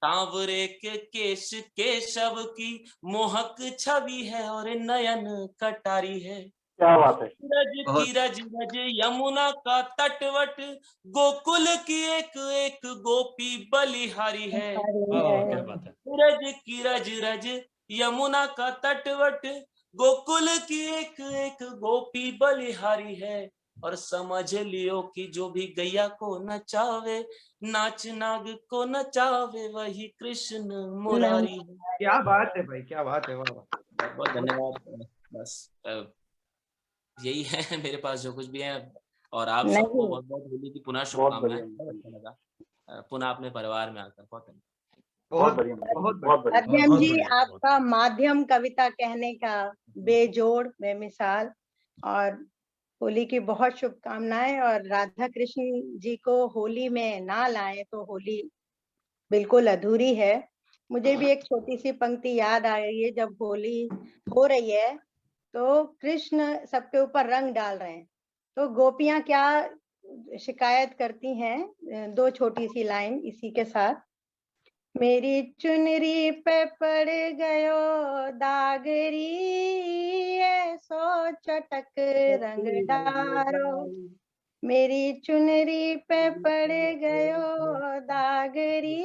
सांवरे के केश केशव की मोहक छवि है और नयन कटारी है। क्या बात है। की रज रज यमुना का तटवट, गोकुल की एक एक गोपी बलिहारी है। रज की रज रज यमुना का तटवट, गोकुल की एक एक गोपी बलिहारी है। और समझ लियो कि जो भी गैया को नचावे, नाच नाग को नचावे, वही कृष्ण मुरारी है। क्या बात है भाई, क्या बात है। बहुत बहुत धन्यवाद। बस यही है मेरे पास जो कुछ भी है। और आप सबको बहुत बहुत होली की पुनः शुभकामनाएं। बहुत अच्छा लगा पुनः अपने परिवार में आकर। बहुत मध्यम जी, आपका माध्यम कविता कहने का बेजोड़ बेमिसाल, और होली की बहुत शुभकामनाएं। और राधा कृष्ण जी को होली में ना लाए तो होली बिल्कुल अधूरी है। मुझे भी एक छोटी सी पंक्ति याद आ रही है। जब होली हो रही है तो कृष्ण सबके ऊपर रंग डाल रहे हैं, तो गोपियां क्या शिकायत करती हैं, दो छोटी सी लाइन इसी के साथ। मेरी चुनरी पे पड़ गयो दागरी, ऐसो चटक रंग डारो। मेरी चुनरी पे पड़ गयो दागरी,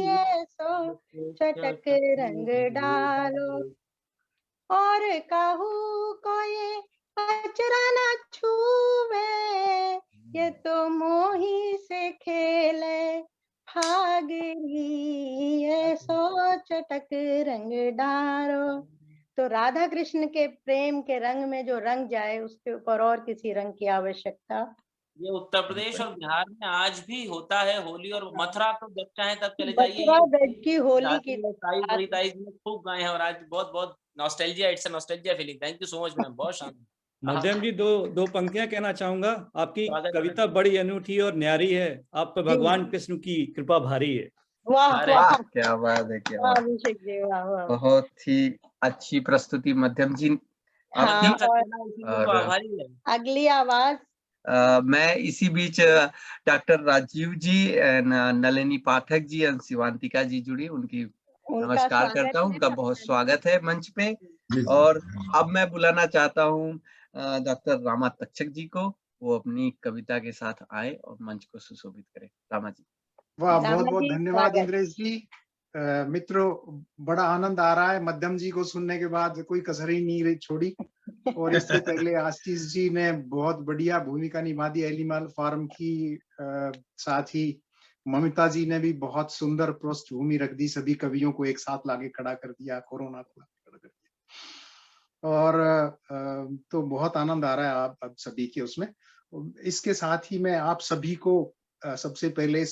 ऐसो चटक रंग डालो। और काहू को ये अचरा न छूवे, ये तो मोही से खेले फागरी, ऐसो चटक रंग डारो। तो राधा कृष्ण के प्रेम के रंग में जो रंग जाए, उसके ऊपर और किसी रंग की आवश्यकता। ये उत्तर प्रदेश और बिहार में आज भी होता है होली। और मथुरा तो जब चाहे तब चले जाइए, मथुरा ब्रज की होली की खूब गाए हैं। और आज बहुत बहुत nostalgia, it's a nostalgia feeling. Thank you so much ma'am, बहुत शानदार। मध्यम जी, दो पंक्तियां कहना चाहूंगा। आपकी कविता बड़ी अनूठी और न्यारी है। आप पर भगवान कृष्ण की कृपा भारी है। वाह, क्या बात है, क्या बात। बहुत ही अच्छी प्रस्तुति मध्यम जी आपकी। अगली आवाज मैं इसी बीच डॉक्टर राजीव जी, नलिनी पाठक जी, शिवांतिका जी जुड़ी, उनकी नमस्कार करता हूँ। उनका बहुत स्वागत है मंच पे। और अब मैं बुलाना चाहता हूँ डॉक्टर रामा तक्षक जी को, वो अपनी कविता के साथ आए और मंच को सुशोभित करें। रामा जी। वाह, बहुत बहुत धन्यवाद इंद्रेश जी। मित्रों, बड़ा आनंद आ रहा है मध्यम जी को सुनने के बाद, कोई कसर ही नहीं छोड़ी। और इससे पहले आशीष जी ने बहुत बढ़िया भूमिका निभा दी एनिमल फार्म की, साथ ही ममिता जी ने भी बहुत सुंदर पृष्ठभूमि रख दी, सभी कवियों को एक साथ लाके खड़ा कर दिया, कोरोना को खड़ा कर दिया। और तो बहुत आनंद आ रहा है आप सभी के उसमें। इसके साथ ही मैं आप सभी को सबसे पहले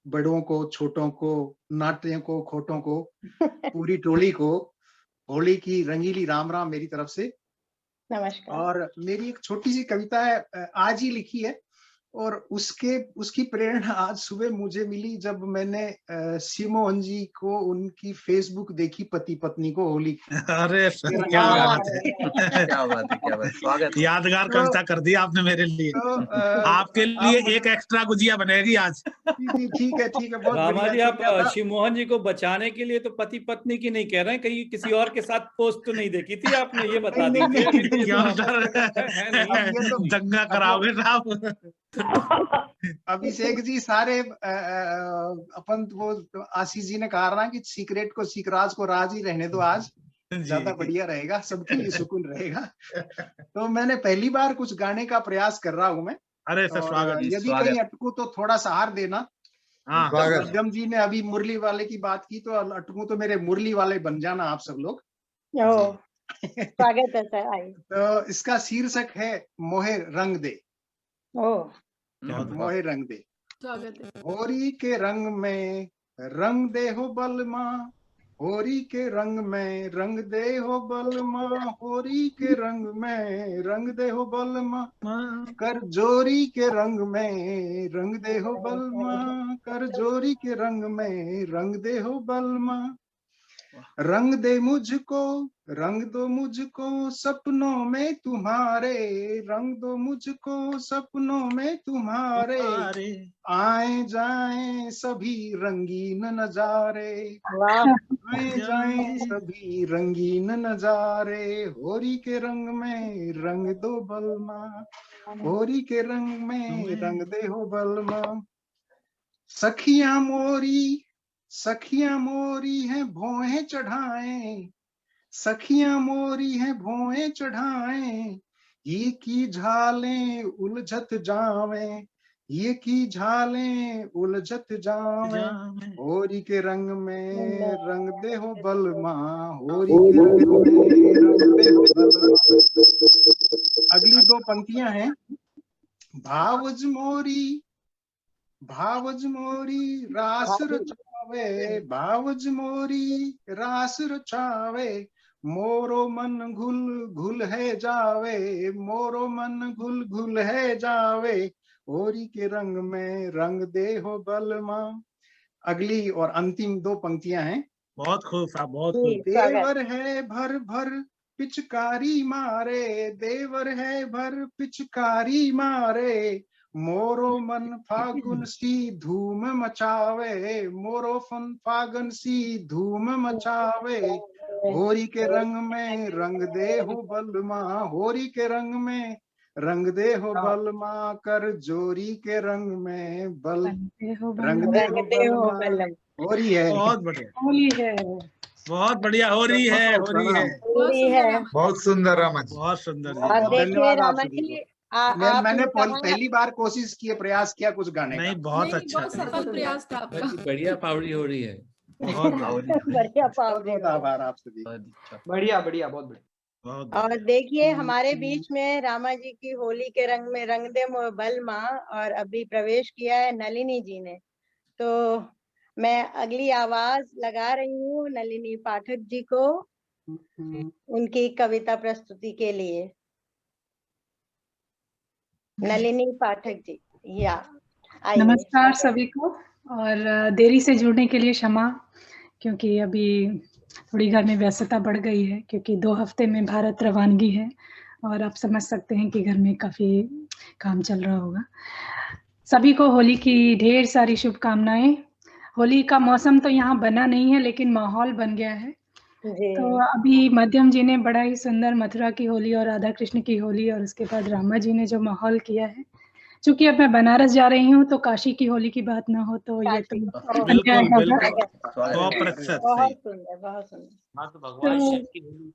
बड़ों को, छोटों को, नाट्यों को, खोटों को, पूरी टोली को होली की रंगीली राम राम मेरी तरफ से। नमस्कार। और मेरी एक छोटी सी कविता है, आज ही लिखी है, और उसकी प्रेरणा आज सुबह मुझे मिली जब मैंने सिमोन जी को उनकी फेसबुक देखी, पति पत्नी को होली। अरे क्या बात है, क्या बात है, क्या बात, स्वागत। यादगार कविता कर दी आपने मेरे लिए। आपके लिए एक एक्स्ट्रा गुजिया बनेगी आज। जी ठीक है, ठीक है, बहुत रामा जी, बढ़िया। आप शिव मोहन जी को बचाने के लिए तो पति पत्नी की नहीं कह रहे हैं, कहीं किसी और के साथ पोस्ट तो नहीं देखी थी आपने, ये बता दीजिए। दंगा कराओगे साहब। अभिषेक जी, सारे अपन वो आशीष जी ने कहा ना कि सीक्रेट को सीकराज को राज ही रहने दो, आज ज्यादा बढ़िया रहेगा, सबके लिए सुकून रहेगा। तो मैंने पहली बार कुछ गाने का प्रयास कर रहा हूँ मैं। अरे सर, स्वागत। यदि कहीं अटकू तो थोड़ा सहार देना। मध्यम जी ने अभी मुरली वाले की बात की, तो अटकू तो मेरे मुरली वाले बन जाना आप सब लोग। स्वागत है सर। तो इसका शीर्षक है मोहे रंग दे। मोहे रंग दे। होरी के रंग में रंग दे हो बलमा, होरी के रंग में रंग दे हो बलमा, होरी के रंग में रंग दे हो बलमा, कर जोरी के रंग में रंग दे हो बलमा, कर जोरी के रंग में रंग दे हो बलमा। रंग दे मुझको, रंग दो मुझको सपनों में तुम्हारे, रंग दो मुझको सपनों में तुम्हारे, आए जाएं सभी रंगीन नजारे, आए जाएं सभी रंगीन नजारे, होरी के रंग में रंग दो बलमा, होरी के रंग में रंग दे हो बलमा। सखियां मोरी हैं भौहें चढ़ाएं, सखियां मोरी हैं भौहें चढ़ाएं, ये की झालें उलझत जावें, ये की झालें उलझत जावें, होरी के रंग में रंग दे हो बलमा, होरी के रंग में रंग दे हो बलमा। अगली दो पंक्तियां हैं। भावज मोरी रास रचावे, भावज मोरी रास रचावे, मोरो मन घुल घुल है जावे, मोरो मन घुल घुल है जावे, होरी के रंग में रंग दे हो बलमा। अगली और अंतिम दो पंक्तियां हैं। बहुत खूब साहब, बहुत खूब। देवर है भर भर पिचकारी मारे, देवर है भर पिचकारी मारे, मोरो मन फागुन सी धूम मचावे, मोरो फन फागुन सी धूम मचावे, होरी के रंग में रंग दे हो बलमा, होरी के रंग में रंग दे हो बलमा, कर जोरी के रंग में बल रंग दे हो बलमा। होरी है। बहुत बढ़िया, होली है, बहुत बढ़िया। हो रही है, हो रही है, होली है। बहुत सुंदर रामा जी, बहुत सुंदर जी। धन्यवाद आप सभी को। मैंने पहली बार कोशिश की, प्रयास किया कुछ गाने नहीं, का। बहुत अच्छा, बहुत सफल प्रयास था आपका। बढ़िया पावड़ी हो रही है, बहुत बढ़िया पावड़ी। आभार आप सभी। बढ़िया बढ़िया, बहुत बढ़िया। और देखिए हमारे बीच में रामा जी की होली के रंग में रंग दे मोह बलमा और अभी प्रवेश किया है नलिनी जी ने। तो मैं अगली आवाज लगा रही हूँ नलिनी पाठक जी को उनकी कविता प्रस्तुति के लिए। नलिनी पाठक जी, या नमस्कार सभी को, और देरी से जुड़ने के लिए क्षमा, क्योंकि अभी थोड़ी घर में व्यस्तता बढ़ गई है, क्योंकि 2 हफ्ते में भारत रवानगी है और आप समझ सकते हैं कि घर में काफी काम चल रहा होगा। सभी को होली की ढेर सारी शुभकामनाएं। होली का मौसम तो यहाँ बना नहीं है, लेकिन माहौल बन गया है। तो अभी मध्यम जी ने बड़ा ही सुंदर मथुरा की होली और राधा कृष्ण की होली, और उसके बाद रामा जी ने जो माहौल किया है। चूंकि अब मैं बनारस जा रही हूँ तो काशी की होली की बात ना हो तो ये तो बिल्कुल बिल्कुल, 100% बहुत सुंदर, बहुत सुंदर। हाँ, तो भगवान शिव की होली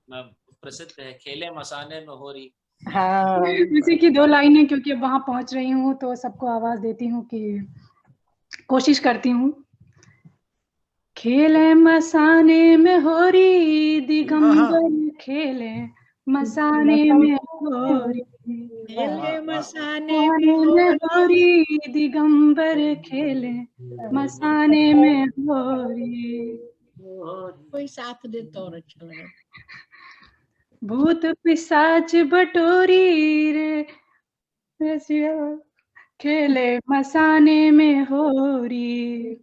प्रसिद्ध है, खेले मसाने में होरी। हाँ, इसी की 2 लाइनें, क्योंकि अब वहां पहुंच रही हूँ तो सबको आवाज देती हूँ कि कोशिश करती हूँ। खेले मसाने में होरी, दिगंबर खेले मसाने में होरी, खेले मसाने में होरी, दिगंबर खेले मसाने में होरी। कोई साथ दे तो और अच्छा लगे। भूत पिशाच बटोरी रे रसिया, खेले मसाने में होरी,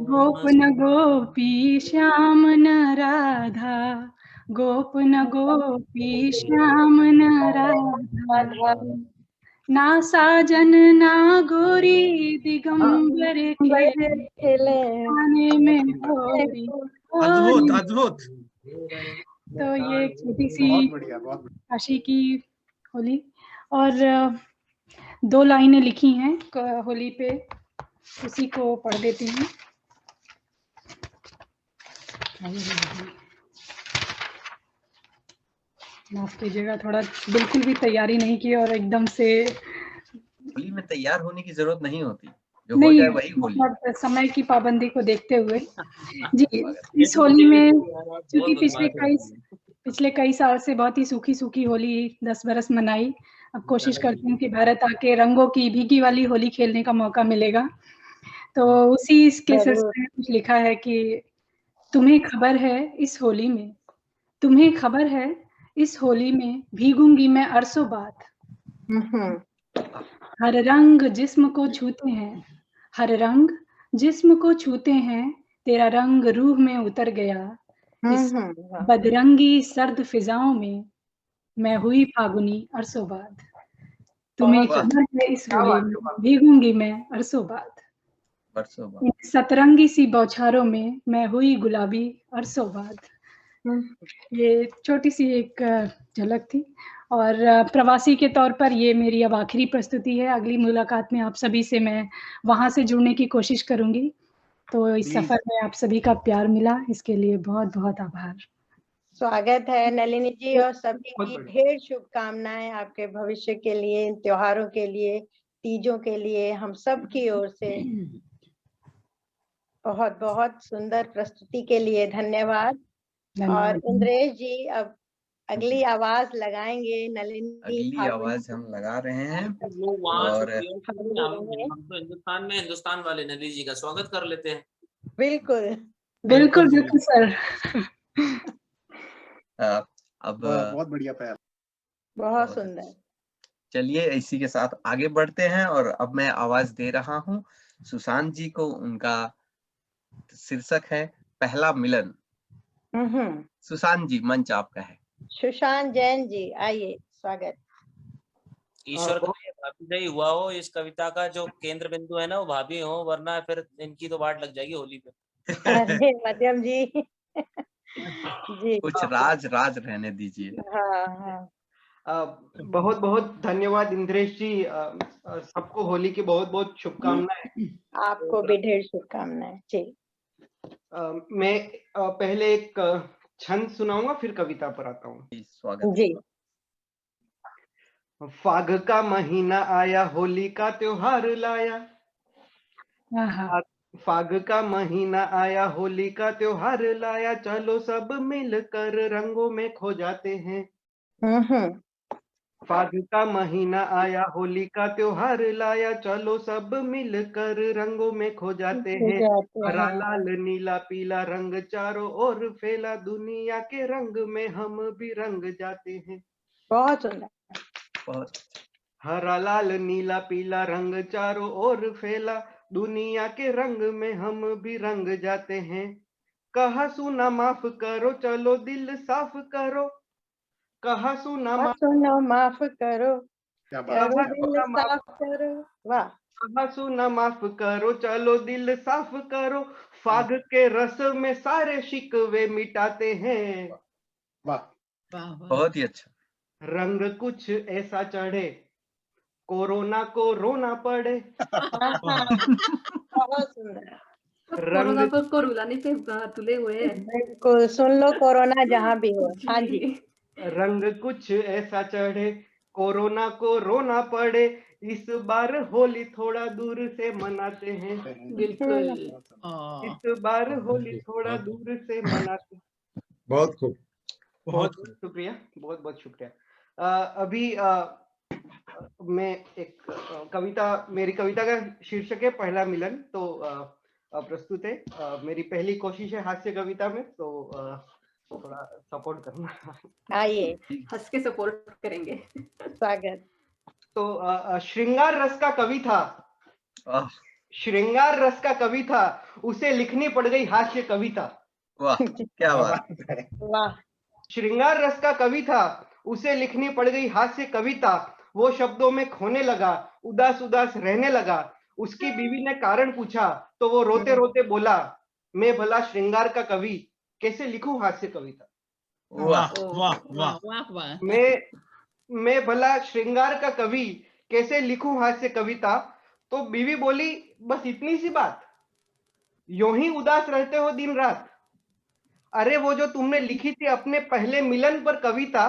गोप न गोपी श्याम न राधा, गोप न गोपी श्याम न राधा, ना साजन ना गोरी दिगंबर खेले मसाने में होरी। अद्भुत अद्भुत। तो ये एक छोटी सी बहुत बढ़िया, बहुत बढ़िया। काशी की होली, और 2 लाइनें लिखी हैं होली पे, उसी को पढ़ देती हूँ। माफ कीजिएगा, थोड़ा बिल्कुल भी तैयारी नहीं की और एकदम से। होली में तैयार होने की जरूरत नहीं होती, जो हो नहीं, जाए वही होली। मतलब समय की पाबंदी को देखते हुए जी, इस होली में क्योंकि पिछले कई साल से बहुत ही सूखी सूखी होली 10 बरस मनाई, अब कोशिश करती हूँ कि भारत आके रंगों की भीगी वाली होली खेलने का मौका मिलेगा। तो उसी के सिलसिले में कुछ लिखा है कि तुम्हें खबर है इस होली में, तुम्हें खबर है इस होली में भीगूंगी मैं अरसों बाद, हर रंग जिस्म को छूते हैं, हर रंग जिस्म को छूते हैं, तेरा रंग रूह में उतर गया, इस बदरंगी सर्द फिजाओं में मैं हुई फागुनी अरसों बाद, तुम्हें खबर है इस होली में भीगूंगी मैं अरसों बाद, सतरंगी सी बौछारों में मैं हुई गुलाबी अरसों बाद। ये छोटी सी एक झलक थी, और प्रवासी के तौर पर ये मेरी अब आखिरी प्रस्तुति है। अगली मुलाकात में आप सभी से मैं वहां से जुड़ने की कोशिश करूंगी। तो इस सफर में आप सभी का प्यार मिला, इसके लिए बहुत बहुत आभार। स्वागत है नलिनी जी, और सभी की ढेर शुभकामनाएं आपके भविष्य के लिए, इन त्योहारों के लिए, तीजों के लिए, हम सब की ओर से बहुत बहुत सुंदर प्रस्तुति के लिए धन्यवाद। और इंद्रेश जी अब अगली आवाज लगाएंगे। नलिनी अगली आवाज हम लगा रहे हैं, और हम तो हिंदुस्तान वाले नलिनी जी का स्वागत कर लेते हैं। बिल्कुल बिल्कुल बिल्कुल सर। अब बहुत बढ़िया प्यार, बहुत सुंदर। चलिए इसी के साथ आगे बढ़ते हैं, और अब मैं आवाज दे रहा हूँ सुशांत जी को। उनका शीर्षक है पहला मिलन। सुशांत जी, मंच आपका है। सुशांत जैन जी आइए, स्वागत। ईश्वर का भाभी ही हुआ हो इस कविता का जो केंद्र बिंदु है ना, वो भाभी हो, वरना फिर इनकी तो वाट लग जाएगी होली पे। अरे मध्यम जी जी कुछ राज रहने दीजिए। हाँ। बहुत बहुत धन्यवाद इंद्रेश जी, सबको होली की बहुत बहुत शुभकामनाएं। आपको भी ढेर शुभकामनाएं जी। मैं पहले एक छंद सुनाऊंगा, फिर कविता पर आता हूँ। स्वागत जी। फाग का महीना आया, होली का त्योहार लाया। फाग का महीना आया, होली का त्योहार लाया, चलो सब मिलकर रंगों में खो जाते हैं। फाग का महीना आया, होली का त्योहार लाया, चलो सब मिलकर रंगों में खो जाते हैं। हरा लाल नीला पीला रंग चारों ओर फैला, दुनिया के रंग में हम भी रंग जाते हैं। बहुत सुंदर। हरा लाल नीला पीला रंग चारों ओर फैला, दुनिया के रंग में हम भी रंग जाते हैं। कहा सुना माफ करो, चलो दिल साफ करो, कहा सुना माफ करो, चलो दिल साफ करो। वाह। कहा सुना माफ करो, चलो दिल साफ करो, फाग के रस में सारे शिकवे मिटाते हैं। वाह, बहुत ही अच्छा। रंग कुछ ऐसा चढ़े, कोरोना को रोना पड़े। बहुत सुंदर। कोरोना को रुलाने पे तुले हुए हैं। बिल्कुल, सुन लो कोरोना जहाँ भी हो। हाँ जी। रंग कुछ ऐसा चढ़े, कोरोना को रोना पड़े, इस बार होली थोड़ा दूर से मनाते हैं। बिल्कुल, इस बार होली थोड़ा दूर से मनाते। बहुत खूब, बहुत शुक्रिया, बहुत बहुत शुक्रिया। अभी मैं एक कविता, मेरी कविता का शीर्षक है पहला मिलन। तो प्रस्तुत है, मेरी पहली कोशिश है हास्य कविता में, तो थोड़ा सपोर्ट करना। आइए, हंस के सपोर्ट करेंगे। स्वागत। तो श्रृंगार रस का कवि था, श्रृंगार रस का कवि था, उसे लिखनी पड़ गई हास्य कविता। वाह क्या बात है। वाह। श्रृंगार रस का कवि था, उसे लिखनी पड़ गई हास्य कविता। वो शब्दों में खोने लगा, उदास उदास रहने लगा। उसकी बीवी ने कारण पूछा तो वो रोते रोते बोला, मैं भला श्रृंगार का कवि कैसे लिखूं हास्य कविता। वाह वाह वाह वाह वाह। मैं भला श्रृंगार का कवि कैसे लिखूं हास्य कविता। तो बीवी बोली, बस इतनी सी बात, यूं ही उदास रहते हो दिन रात। अरे वो जो तुमने लिखी थी अपने पहले मिलन पर कविता,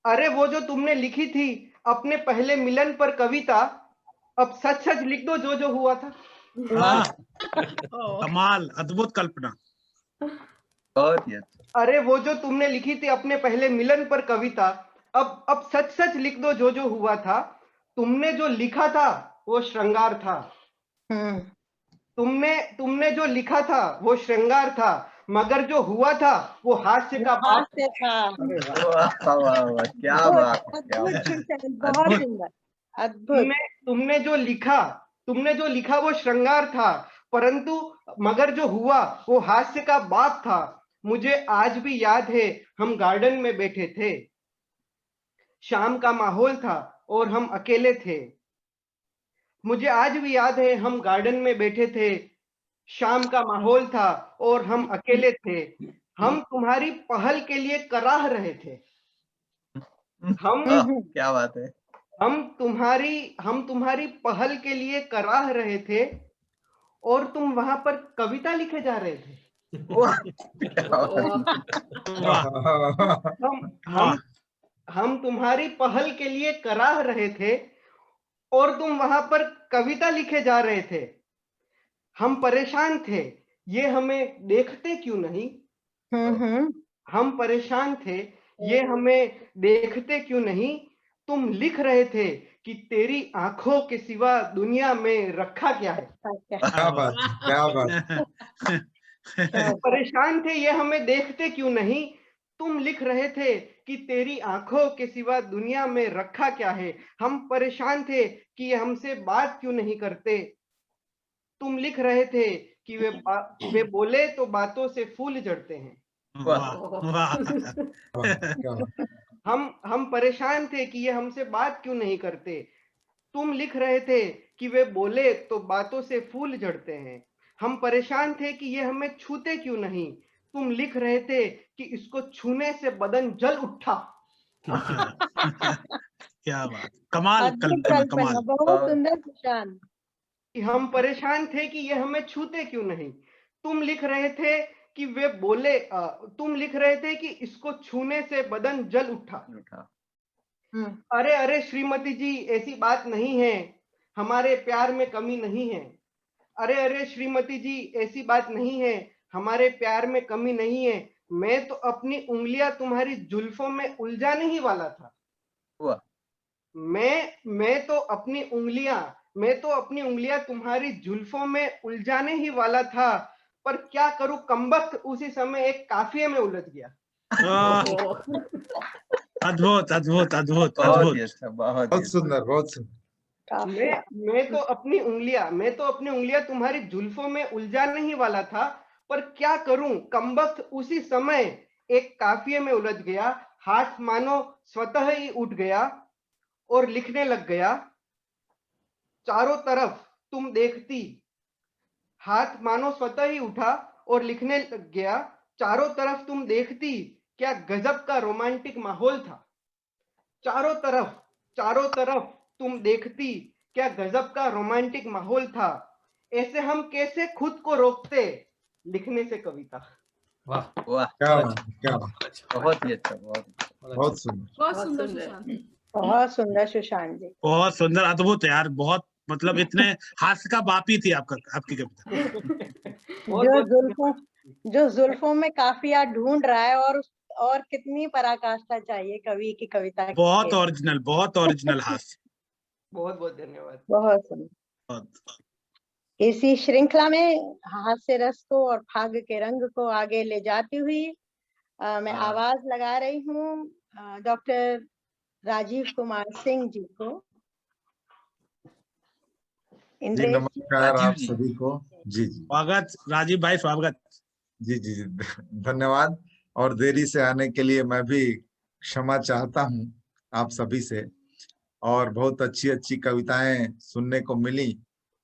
अरे वो जो तुमने लिखी थी अपने पहले मिलन पर कविता, अब सच सच लिख दो जो जो हुआ था। कमाल, अद्भुत कल्पना। अरे वो जो तुमने लिखी थी अपने पहले मिलन पर कविता, अब सच सच लिख दो जो जो हुआ था। तुमने जो लिखा था वो श्रृंगार था। तुमने जो लिखा था वो श्रृंगार था, मगर जो हुआ था वो हास्य का पाप था। क्या बात, बहुत सुंदर, अद्भुत। तुमने जो लिखा वो श्रृंगार था, परंतु मगर जो हुआ वो हास्य का बाप था। मुझे आज भी याद है हम गार्डन में बैठे थे, शाम का माहौल था और हम अकेले थे। मुझे आज भी याद है हम गार्डन में बैठे थे, शाम का माहौल था और हम अकेले थे। हम तुम्हारी पहल के लिए कराह रहे थे। क्या बात है। हम तुम्हारी पहल के लिए कराह रहे थे और तुम वहां पर कविता लिखे जा रहे थे। हम तुम्हारी पहल के लिए कराह रहे थे और तुम वहां पर कविता लिखे जा रहे थे। हम परेशान थे, ये हमें देखते क्यों नहीं। हम परेशान थे, ये हमें देखते क्यों नहीं। तुम लिख रहे थे कि तेरी आंखों के सिवा दुनिया में रखा क्या है। क्या बात, क्या बात। परेशान थे, ये हमें देखते क्यों नहीं। तुम लिख रहे थे कि तेरी आंखों के सिवा दुनिया में रखा क्या है। हम परेशान थे कि ये हमसे बात क्यों नहीं करते। तुम लिख रहे थे कि वे बोले तो बातों से फूल झड़ते हैं। हम परेशान थे कि ये हमसे बात क्यों नहीं करते। तुम लिख रहे थे कि वे बोले तो बातों से फूल झड़ते हैं। हम परेशान थे कि ये हमें छूते क्यों नहीं। तुम लिख रहे थे कि इसको छूने से बदन जल उठा। क्या बात, कमाल कल्पना, कमाल। बहुत सुंदर सुशांत। हम परेशान थे कि ये हमें छूते क्यों नहीं। तुम लिख रहे थे कि वे बोले, तुम लिख रहे थे कि इसको छूने से बदन जल उठा। अरे अरे श्रीमती जी, ऐसी बात नहीं है, हमारे प्यार में कमी नहीं है। अरे अरे श्रीमती जी, ऐसी बात नहीं है, हमारे प्यार में कमी नहीं है। मैं तो अपनी उंगलियां तुम्हारी जुल्फों में उलझाने ही वाला था। मैं तो अपनी उंगलियां तुम्हारी जुल्फों में उलझाने ही वाला था, पर क्या करूं कमबख्त उसी समय एक काफिये में उलझ गया। अद्भुत अद्भुत अद्भुत अद्भुत, बहुत सुंदर, बहुत सुंदर। मैं तो अपनी उंगलियां तुम्हारी जुल्फों में उलझाने ही वाला था, पर क्या करूं कमबख्त उसी समय एक काफिये में उलझ गया। हाथ मानो स्वतः ही उठ गया और लिखने लग गया। चारों तरफ तुम देखती, हाथ मानो स्वतः ही उठा और लिखने लग गया। चारों तरफ तुम देखती, क्या गजब का रोमांटिक माहौल था। चारों तरफ तुम देखती, क्या गजब का रोमांटिक माहौल था। ऐसे हम कैसे खुद को रोकते लिखने से कविता। वाह वाह, क्या बात, क्या बात। बहुत ही अच्छा, बहुत सुंदर, बहुत सुंदर सुशांत। बहुत सुंदर सुशांत जी, बहुत सुंदर, अद्भुत यार, बहुत मतलब इतने हास्य का बाप ही थी आपकी कविता। जो जुल्फों में काफिया ढूंढ रहा है, और कितनी पराकाष्ठा चाहिए कवि की कविता की। बहुत ओरिजिनल हास्य। बहुत बहुत धन्यवाद। बहुत सुंदर। इसी श्रृंखला में हास्य रस को और फाग के रंग को आगे ले जाती हुई मैं आवाज लगा रही हूँ डॉक्टर राजीव कुमार सिंह जी को। जी इंद्रेश जी, नमस्कार आप सभी को। जी जी स्वागत राजीव भाई, स्वागत। जी जी जी, धन्यवाद। और देरी से आने के लिए मैं भी क्षमा चाहता हूँ आप सभी से। और बहुत अच्छी अच्छी कविताएं सुनने को मिली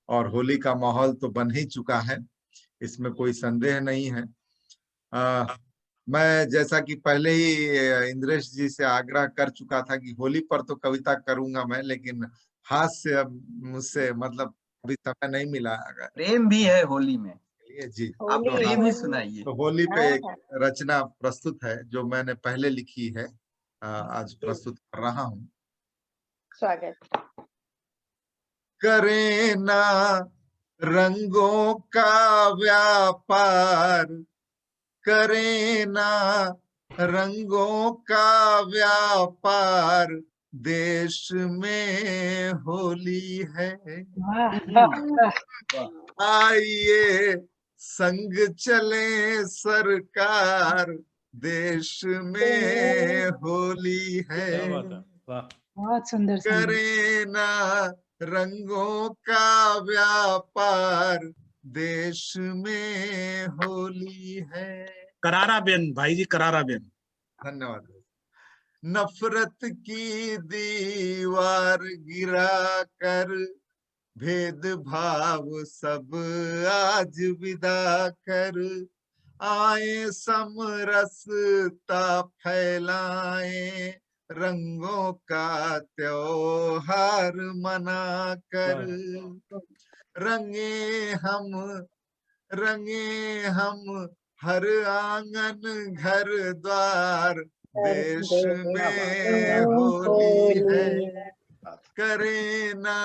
और होली का माहौल तो बन ही चुका है, इसमें कोई संदेह नहीं है। मैं जैसा कि पहले ही इंद्रेश जी से आग्रह कर चुका था कि होली पर तो कविता करूंगा मैं, लेकिन हाथ से अब मुझसे मतलब अभी समय नहीं मिला। प्रेम भी है होली में जी, आप प्रेम ही सुनाइए। तो होली पे एक रचना प्रस्तुत है जो मैंने पहले लिखी है, आज प्रस्तुत कर रहा हूँ। स्वागत। करे ना रंगों का व्यापार, करे ना रंगों का व्यापार, देश में होली है। आइए संग चले सरकार, देश में होली है। बहुत सुंदर। करे ना रंगों का व्यापार, देश में होली है। करारा बेन भाई जी, करारा बेन। धन्यवाद। नफरत की दीवार गिरा कर, भेदभाव सब आज विदा कर, आए समरसता फैलाए, रंगों का त्योहार मना कर, रंगे हम हर आंगन घर द्वार, देश में होली है। करे ना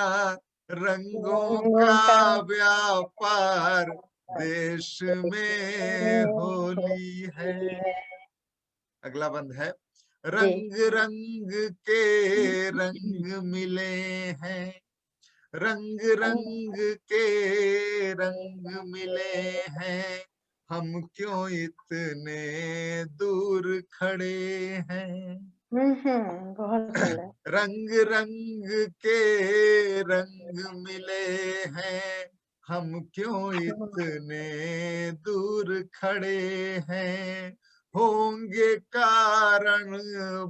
रंगों का व्यापार, देश में होली है। अगला बंद है। रंग रंग के रंग मिले हैं, रंग रंग के रंग मिले हैं, हम क्यों इतने दूर खड़े हैं। बहुत सुंदर। रंग रंग के रंग मिले हैं, हम क्यों इतने दूर खड़े हैं। होंगे कारण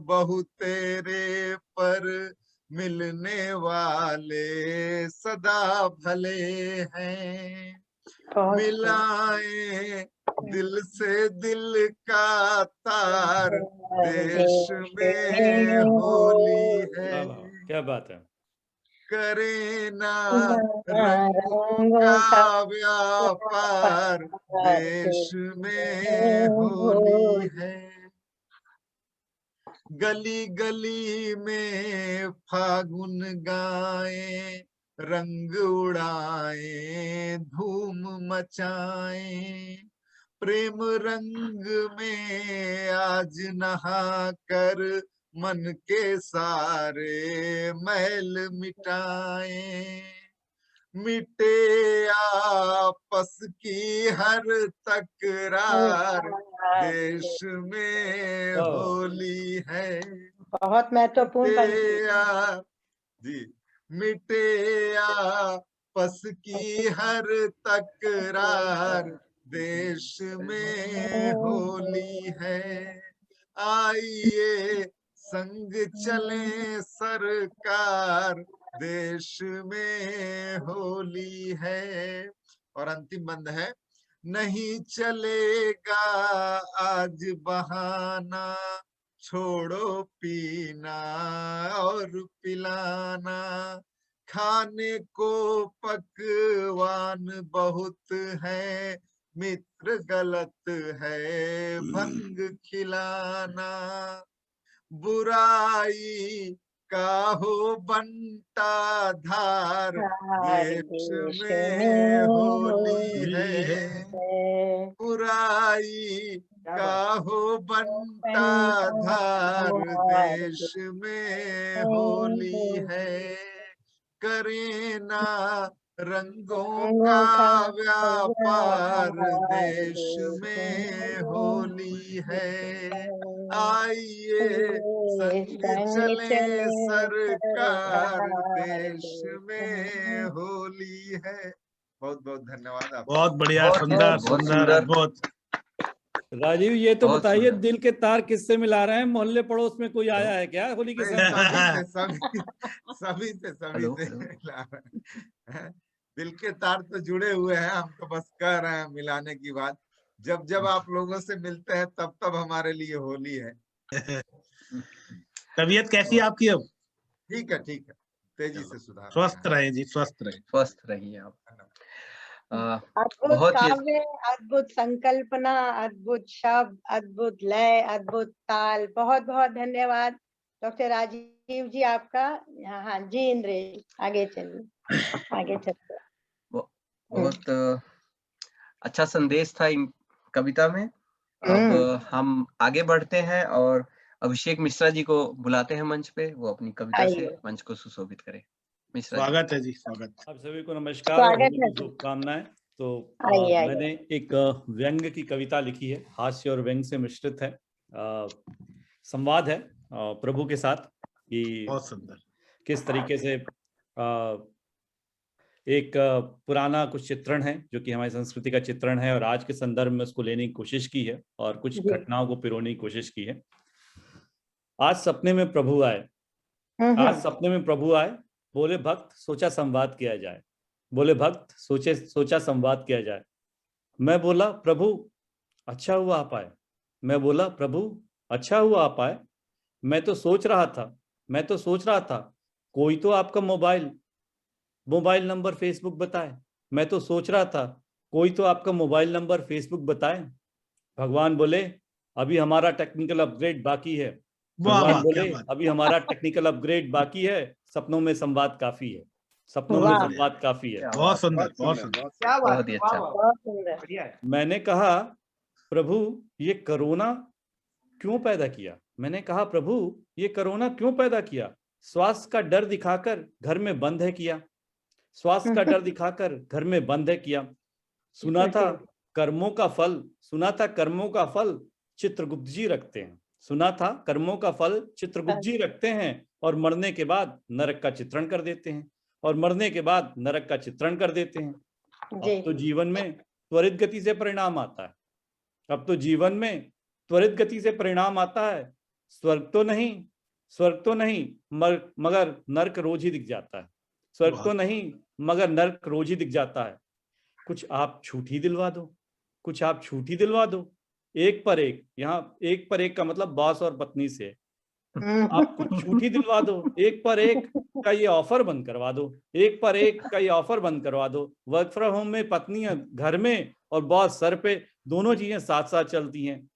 बहुत तेरे पर, मिलने वाले सदा भले हैं। मिलाए दिल से दिल का तार, देश में होली है। क्या बात है। करे ना रंगों का व्यापार, देश में होली है। गली गली में फागुन गाए, रंग उड़ाए धूम मचाए, प्रेम रंग में आज नहा कर, मन के सारे मैल मिटाए। मिटे आपस की हर तकरार, देश में होली है। बहुत महत्वपूर्ण जी, मिटे आपस की हर तकरार, देश में होली है। आइए संग चले सरकार, देश में होली है। और अंतिम बंद है। नहीं चलेगा आज बहाना, छोड़ो पीना और पिलाना, खाने को पकवान बहुत है, मित्र गलत है भंग खिलाना। बुराई का हो बंटा धार, देश में होली है। बुराई का हो बंटा धार, देश में होली है। करे ना रंगों का व्यापार देश में होली है, आइए संग चले सरकार, देश में होली है। बहुत बहुत धन्यवाद आपका। बहुत बढ़िया, सुंदर सुंदर, अद्भुत। राजीव, ये तो बताइए, दिल के तार किससे मिला रहे हैं? मोहल्ले पड़ोस में कोई आया है क्या होली के समय? सभी से मिला रहे हैं। दिल के तार तो जुड़े हुए हैं, हम तो बस कह रहे हैं मिलाने की बात। जब जब आप लोगों से मिलते हैं तब तब हमारे लिए होली है। तबीयत कैसी है आपकी अब? ठीक है, ठीक है, तेजी से सुधार। स्वस्थ रहे जी, स्वस्थ रहे। स्वस्थ रहिए आप। अद्भुत बहुत ही काव्य, अद्भुत संकल्पना, अद्भुत शब्द, अद्भुत लय, अद्भुत ताल। बहुत बहुत धन्यवाद डॉक्टर राजीव जी आपका। हाँ जी इंद्रेश, आगे चलिए, आगे चलिए। बहुत अच्छा संदेश था इन कविता में। अब हम आगे बढ़ते हैं और अभिषेक मिश्रा जी को बुलाते हैं मंच पे, वो अपनी कविता से मंच को सुशोभित करें। मिश्रा जी। स्वागत है जी, स्वागत। आप सभी को नमस्कार और होली की शुभकामनाएं। तो मैंने एक व्यंग की कविता लिखी है, हास्य और व्यंग से मिश्रित है। संवाद है प्रभु के साथ कि बहुत सुंदर किस तरीके से एक पुराना कुछ चित्रण है जो कि हमारी संस्कृति का चित्रण है और आज के संदर्भ में उसको लेने की कोशिश की है और कुछ घटनाओं को पिरोने की कोशिश की है। आज सपने में प्रभु आए, आज सपने में प्रभु आए, बोले भक्त सोचा संवाद किया जाए, बोले भक्त सोचा संवाद किया जाए। मैं बोला प्रभु अच्छा हुआ आप आए, मैं बोला प्रभु अच्छा हुआ आप आए। मैं तो सोच रहा था कोई तो आपका मोबाइल नंबर फेसबुक बताए। मैं तो सोच रहा था कोई तो आपका मोबाइल नंबर फेसबुक बताए। भगवान बोले अभी हमारा टेक्निकल अपग्रेड बाकी है। भगवान बोले अभी हमारा टेक्निकल अपग्रेड बाकी है, सपनों में संवाद काफी है, सपनों में संवाद काफी है। बहुत सुंदर, बहुत सुंदर, बहुत ही अच्छा। मैंने कहा प्रभु ये कोरोना क्यों पैदा किया? मैंने कहा प्रभु ये कोरोना क्यों पैदा किया? स्वास्थ्य का डर दिखाकर घर में बंद है किया, स्वास्थ्य का डर दिखाकर घर में बंद है किया। सुना था कर्मों का फल चित्रगुप्त जी रखते हैं, सुना था कर्मों का फल चित्रगुप्त जी रखते हैं और मरने के बाद नरक का चित्रण कर देते हैं, और मरने के बाद नरक का चित्रण कर देते हैं। अब तो जीवन में त्वरित गति से परिणाम आता है, अब तो जीवन में त्वरित गति से परिणाम आता है। स्वर्ग तो नहीं मगर नरक रोज ही दिख जाता है, स्वर्ग तो नहीं मगर नरक रोज ही दिख जाता है। कुछ आप छूटी दिलवा दो, कुछ आप छूटी दिलवा दो, एक पर एक, यहाँ एक पर एक का मतलब बॉस और पत्नी से। आप कुछ छूटी दिलवा दो, एक पर एक का ये ऑफर बंद करवा दो, एक पर एक का ये ऑफर बंद करवा दो। वर्क फ्रॉम होम में पत्नी घर में और बॉस सर पे, दोनों चीजें साथ साथ चलती हैं।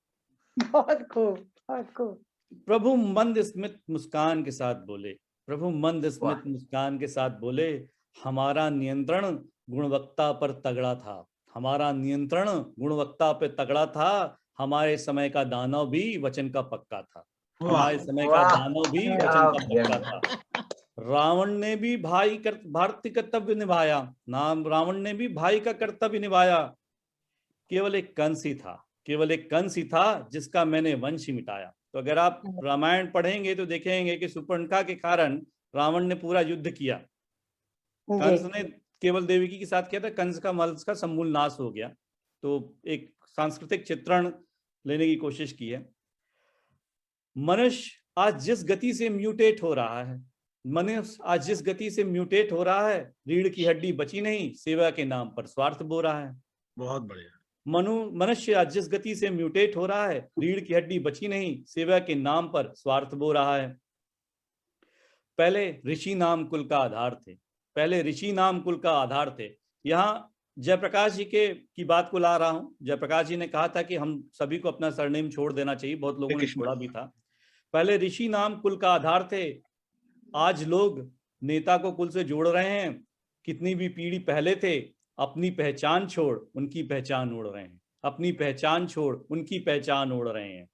बहुत खूब, बहुत खूब। प्रभु मंद स्मित मुस्कान के साथ बोले, प्रभु मंद स्मित मुस्कान के साथ बोले, हमारा नियंत्रण गुणवत्ता पर तगड़ा था, हमारा नियंत्रण गुणवत्ता पे तगड़ा था। हमारे समय का दानव भी वचन का पक्का था, हमारे समय का दानव भी वचन का पक्का था। रावण ने भी भारतीय कर्तव्य निभाया, रावण ने भी भाई का कर्तव्य निभाया। केवल एक कंस ही था जिसका मैंने वंश ही मिटाया। तो अगर आप रामायण पढ़ेंगे तो देखेंगे कि शूर्पणखा के कारण रावण ने पूरा युद्ध किया, कंस ने केवल देवकी के साथ किया था, कंस का मल्स का समूल नाश हो गया। तो एक सांस्कृतिक चित्रण लेने की कोशिश की है। मनुष्य आज जिस गति से म्यूटेट हो रहा है, रीढ़ की हड्डी बची नहीं, सेवा के नाम पर स्वार्थ बो रहा है। बहुत बढ़िया। मनुष्य आज जिस गति से म्यूटेट हो रहा है, रीढ़ की हड्डी बची नहीं, सेवा के नाम पर स्वार्थ बो रहा है। पहले ऋषि नाम कुल का आधार थे, यहाँ जयप्रकाश जी की बात को ला रहा हूं। जयप्रकाश जी ने कहा था कि हम सभी को अपना सरनेम छोड़ देना चाहिए, बहुत लोगों ने छोड़ा भी था। पहले ऋषि नाम कुल का आधार थे, आज लोग नेता को कुल से जोड़ रहे हैं। कितनी भी पीढ़ी पहले थे, अपनी पहचान छोड़ उनकी पहचान ओढ़ रहे हैं, अपनी पहचान छोड़ उनकी पहचान ओढ़ रहे हैं।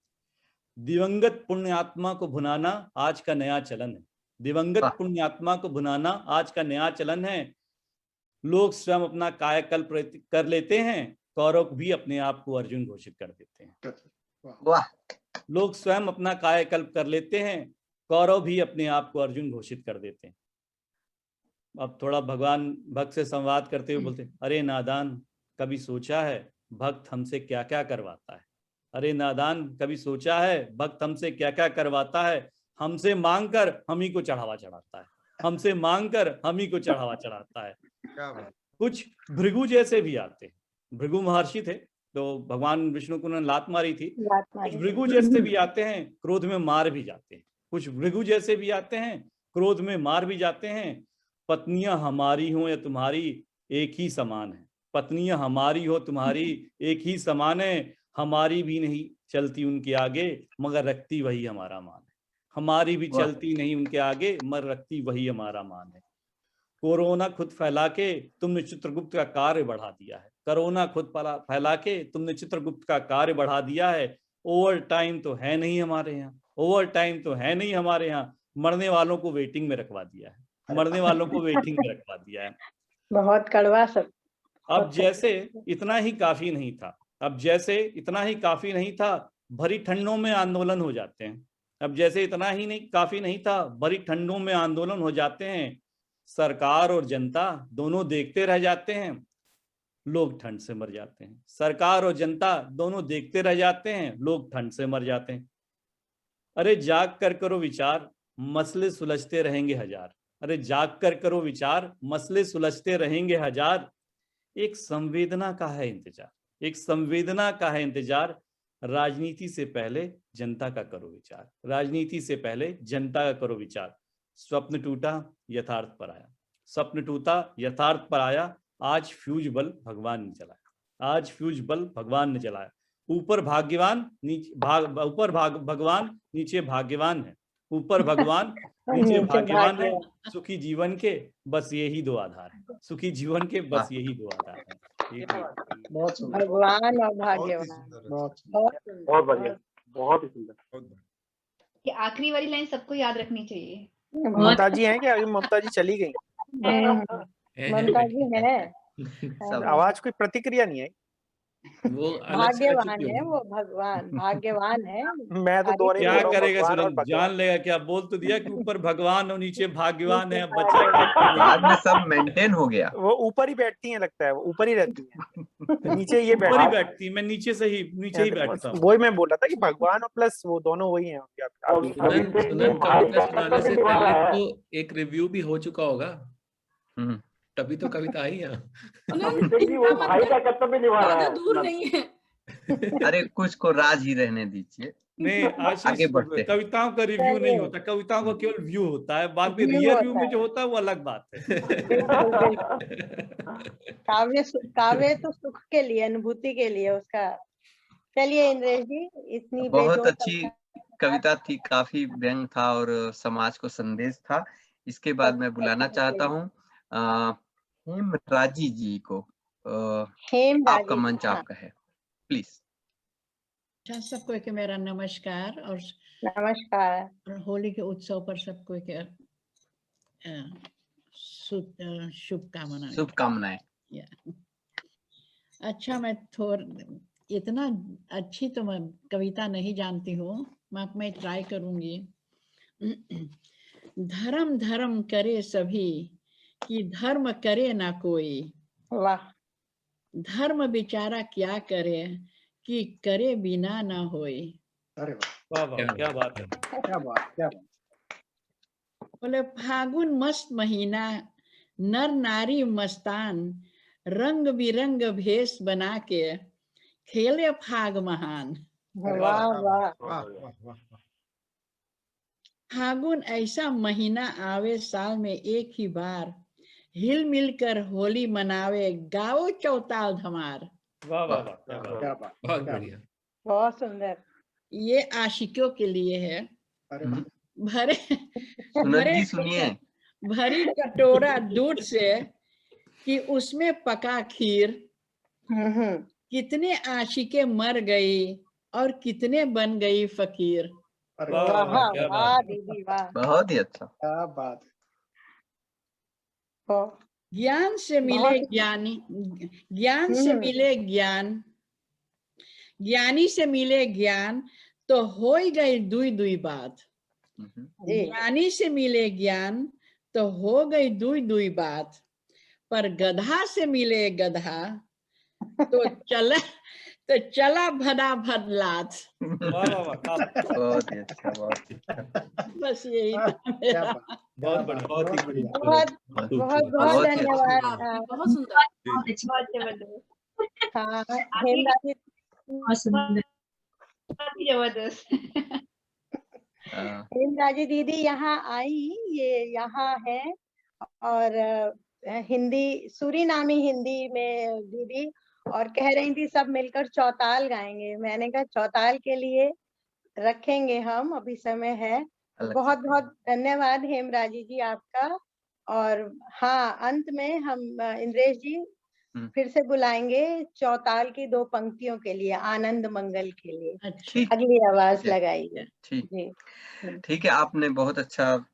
दिवंगत पुण्यात्मा को भुनाना आज का नया चलन है, दिवंगत पुण्यात्मा को भुनाना आज का नया चलन है। लोग स्वयं अपना कायाकल्प कर लेते हैं, कौरव भी अपने आप को अर्जुन घोषित कर देते हैं। वाह। लोग स्वयं अपना कायाकल्प कर लेते हैं, कौरव भी अपने आप को अर्जुन घोषित कर देते हैं। अब थोड़ा भगवान भक्त से संवाद करते हुए बोलते, अरे नादान, कभी सोचा है भक्त हमसे क्या क्या करवाता है? अरे नादान, कभी सोचा है भक्त हमसे क्या क्या करवाता है? हमसे मांग कर हम ही को चढ़ावा चढ़ाता है, हमसे मांग कर हम ही को चढ़ावा चढ़ाता है। कुछ भृगु जैसे भी आते हैं। भृगु महर्षि थे तो भगवान विष्णु को उन्होंने लात मारी थी। कुछ भृगु जैसे भी आते हैं, क्रोध में मार भी जाते हैं। कुछ भृगु जैसे भी आते हैं, क्रोध में मार भी जाते हैं। पत्नियां हमारी हो या तुम्हारी एक ही समान है। पत्नियां हमारी हो तुम्हारी एक ही समान है। हमारी भी नहीं चलती उनके आगे, मगर रखती वही हमारा मान है। हमारी भी चलती नहीं उनके आगे, मगर रखती वही हमारा मान है। कोरोना खुद फैला के तुमने चित्रगुप्त का कार्य बढ़ा दिया है। कोरोना खुद फैला के तुमने चित्रगुप्त का कार्य बढ़ा दिया है। ओवर टाइम तो है नहीं हमारे यहाँ, ओवर टाइम तो है नहीं हमारे यहाँ। मरने वालों को वेटिंग में रखवा दिया है, मरने वालों को वेटिंग में रखवा दिया है। बहुत कड़वा सब। अब जैसे इतना ही काफी नहीं था, अब जैसे इतना ही काफी नहीं था, भरी ठंडों में आंदोलन हो जाते हैं। अब जैसे इतना ही नहीं काफी नहीं था, भरी ठंडों में आंदोलन हो जाते हैं। सरकार और जनता दोनों देखते रह जाते हैं, लोग ठंड से मर जाते हैं। सरकार और जनता दोनों देखते रह जाते हैं, लोग ठंड से मर जाते हैं। अरे जाग कर करो विचार, मसले सुलझते रहेंगे हजार। अरे जाग कर करो विचार, मसले सुलझते रहेंगे हजार। एक संवेदना का है इंतजार, एक संवेदना का है इंतजार। राजनीति से पहले जनता का करो विचार, राजनीति से पहले जनता का करो विचार। स्वप्न टूटा यथार्थ पर आया, स्वप्न टूटा यथार्थ पर आया। आज फ्यूज बल्ब भगवान ने जलाया, आज फ्यूज बल्ब भगवान ने जलाया। ऊपर भाग्यवान नीचे ऊपर भगवान नीचे भाग्यवान है, ऊपर भगवान नीचे भाग्यवान है। सुखी जीवन के बस यही दो आधार है, सुखी जीवन के बस यही दो आधार है। भगवान और भाग्यवान। बहुत बढ़िया, बहुत ही सुंदर। ये आखिरी वाली लाइन सबको याद रखनी चाहिए। ममता जी हैं क्या? अभी ममता जी चली गई। ममता जी है। आवाज कोई प्रतिक्रिया नहीं है। वो भाग्यवान है वो, भगवान भाग्यवान है। मैं तो दोनों क्या करेगा सूरज, जान लेगा क्या? बोल तो दिया कि ऊपर भगवान और नीचे भाग्यवान है। बच्चा बाद में सब मेंटेन हो गया। वो ऊपर ही बैठती हैं, लगता है वो ऊपर ही रहती हैं। नीचे ये ऊपर ही बैठती, मैं नीचे ही बैठता हूँ। वही मैं बोल रहा था कि भगवान और प्लस वो दोनों वही हैं। कविता सुनाने से पहले तो एक रिव्यू भी हो चुका होगा, तभी तो कविता आई है। भाई का कर्तव्य निभा रहा है, दूर नहीं है। अरे कुछ को राज ही रहने दीजिए। नहीं आशीष, आगे बढ़ते हैं। कविताओं का रिव्यू नहीं होता, कविताओं का केवल व्यू होता है। बाद में रियल व्यू में जो होता है वो अलग बात है। काव्य तो सुख के लिए, अनुभूति के लिए उसका। चलिए इंद्रेश जी, इतनी बहुत अच्छी कविता थी, काफी व्यंग था और समाज को संदेश था। इसके बाद मैं बुलाना चाहता हूँ हेमराजी जी को। आपका मंच आपका है, प्लीज। सबको के मेरा नमस्कार और नमस्कार। होली के उत्सव पर सबको के शुभकामनाएं। अच्छा, मैं इतना अच्छी तो मैं कविता नहीं जानती हूँ, मैं ट्राई करूंगी। धर्म धर्म करे सभी कि धर्म करे ना कोई। वाह। धर्म बेचारा क्या करे कि करे बिना ना होए। अरे वाह वाह, क्या बात है, क्या बात, क्या बात। बोले फागुन मस्त महीना, नर नारी मस्तान, रंग बिरंग भेष बना के खेले फाग महान। वाह वाह। फागुन ऐसा महीना आवे साल में एक ही बार, हिल मिलकर होली मनावे गाओ चौताल धमार। वाह वाह वाह, क्या बात, बहुत बढ़िया, बहुत सुंदर। ये आशिकों के लिए है। भरे भरी कटोरा दूध से कि उसमें पका खीर, कितने आशिके मर गई और कितने बन गई फकीर। वाह दीदी वाह, बहुत ही अच्छा। क्या बात है। ज्ञान से मिले ज्ञानी, ज्ञान से मिले ज्ञान, ज्ञानी से मिले ज्ञान तो हो ही गई दुई दुई बात। ज्ञानी से मिले ज्ञान तो हो गई दुई दुई बात, पर गधा से मिले गधा तो चला भदा भदलात। बहुत ही अच्छा, बहुत ही अच्छा। बस यही था मेरा। बहुत बढ़िया, बहुत ही बढ़िया, बहुत बहुत बहुत धन्यवाद। बहुत सुंदर, बहुत जबरदस्त। हाँ हेमराज जबरदस्त। हेमराजी दीदी यहाँ आई, ये यहाँ है और हिंदी, सूरीनामी हिंदी में दीदी, और कह रही थी सब मिलकर चौताल गाएंगे। मैंने कहा चौताल के लिए रखेंगे हम, अभी समय है। बहुत बहुत धन्यवाद हेमराजी जी आपका। और हाँ, अंत में हम इंद्रेश जी फिर से बुलाएंगे चौताल की 2 पंक्तियों के लिए, आनंद मंगल के लिए। अगली आवाज लगाइए। ठीक है, आपने बहुत अच्छा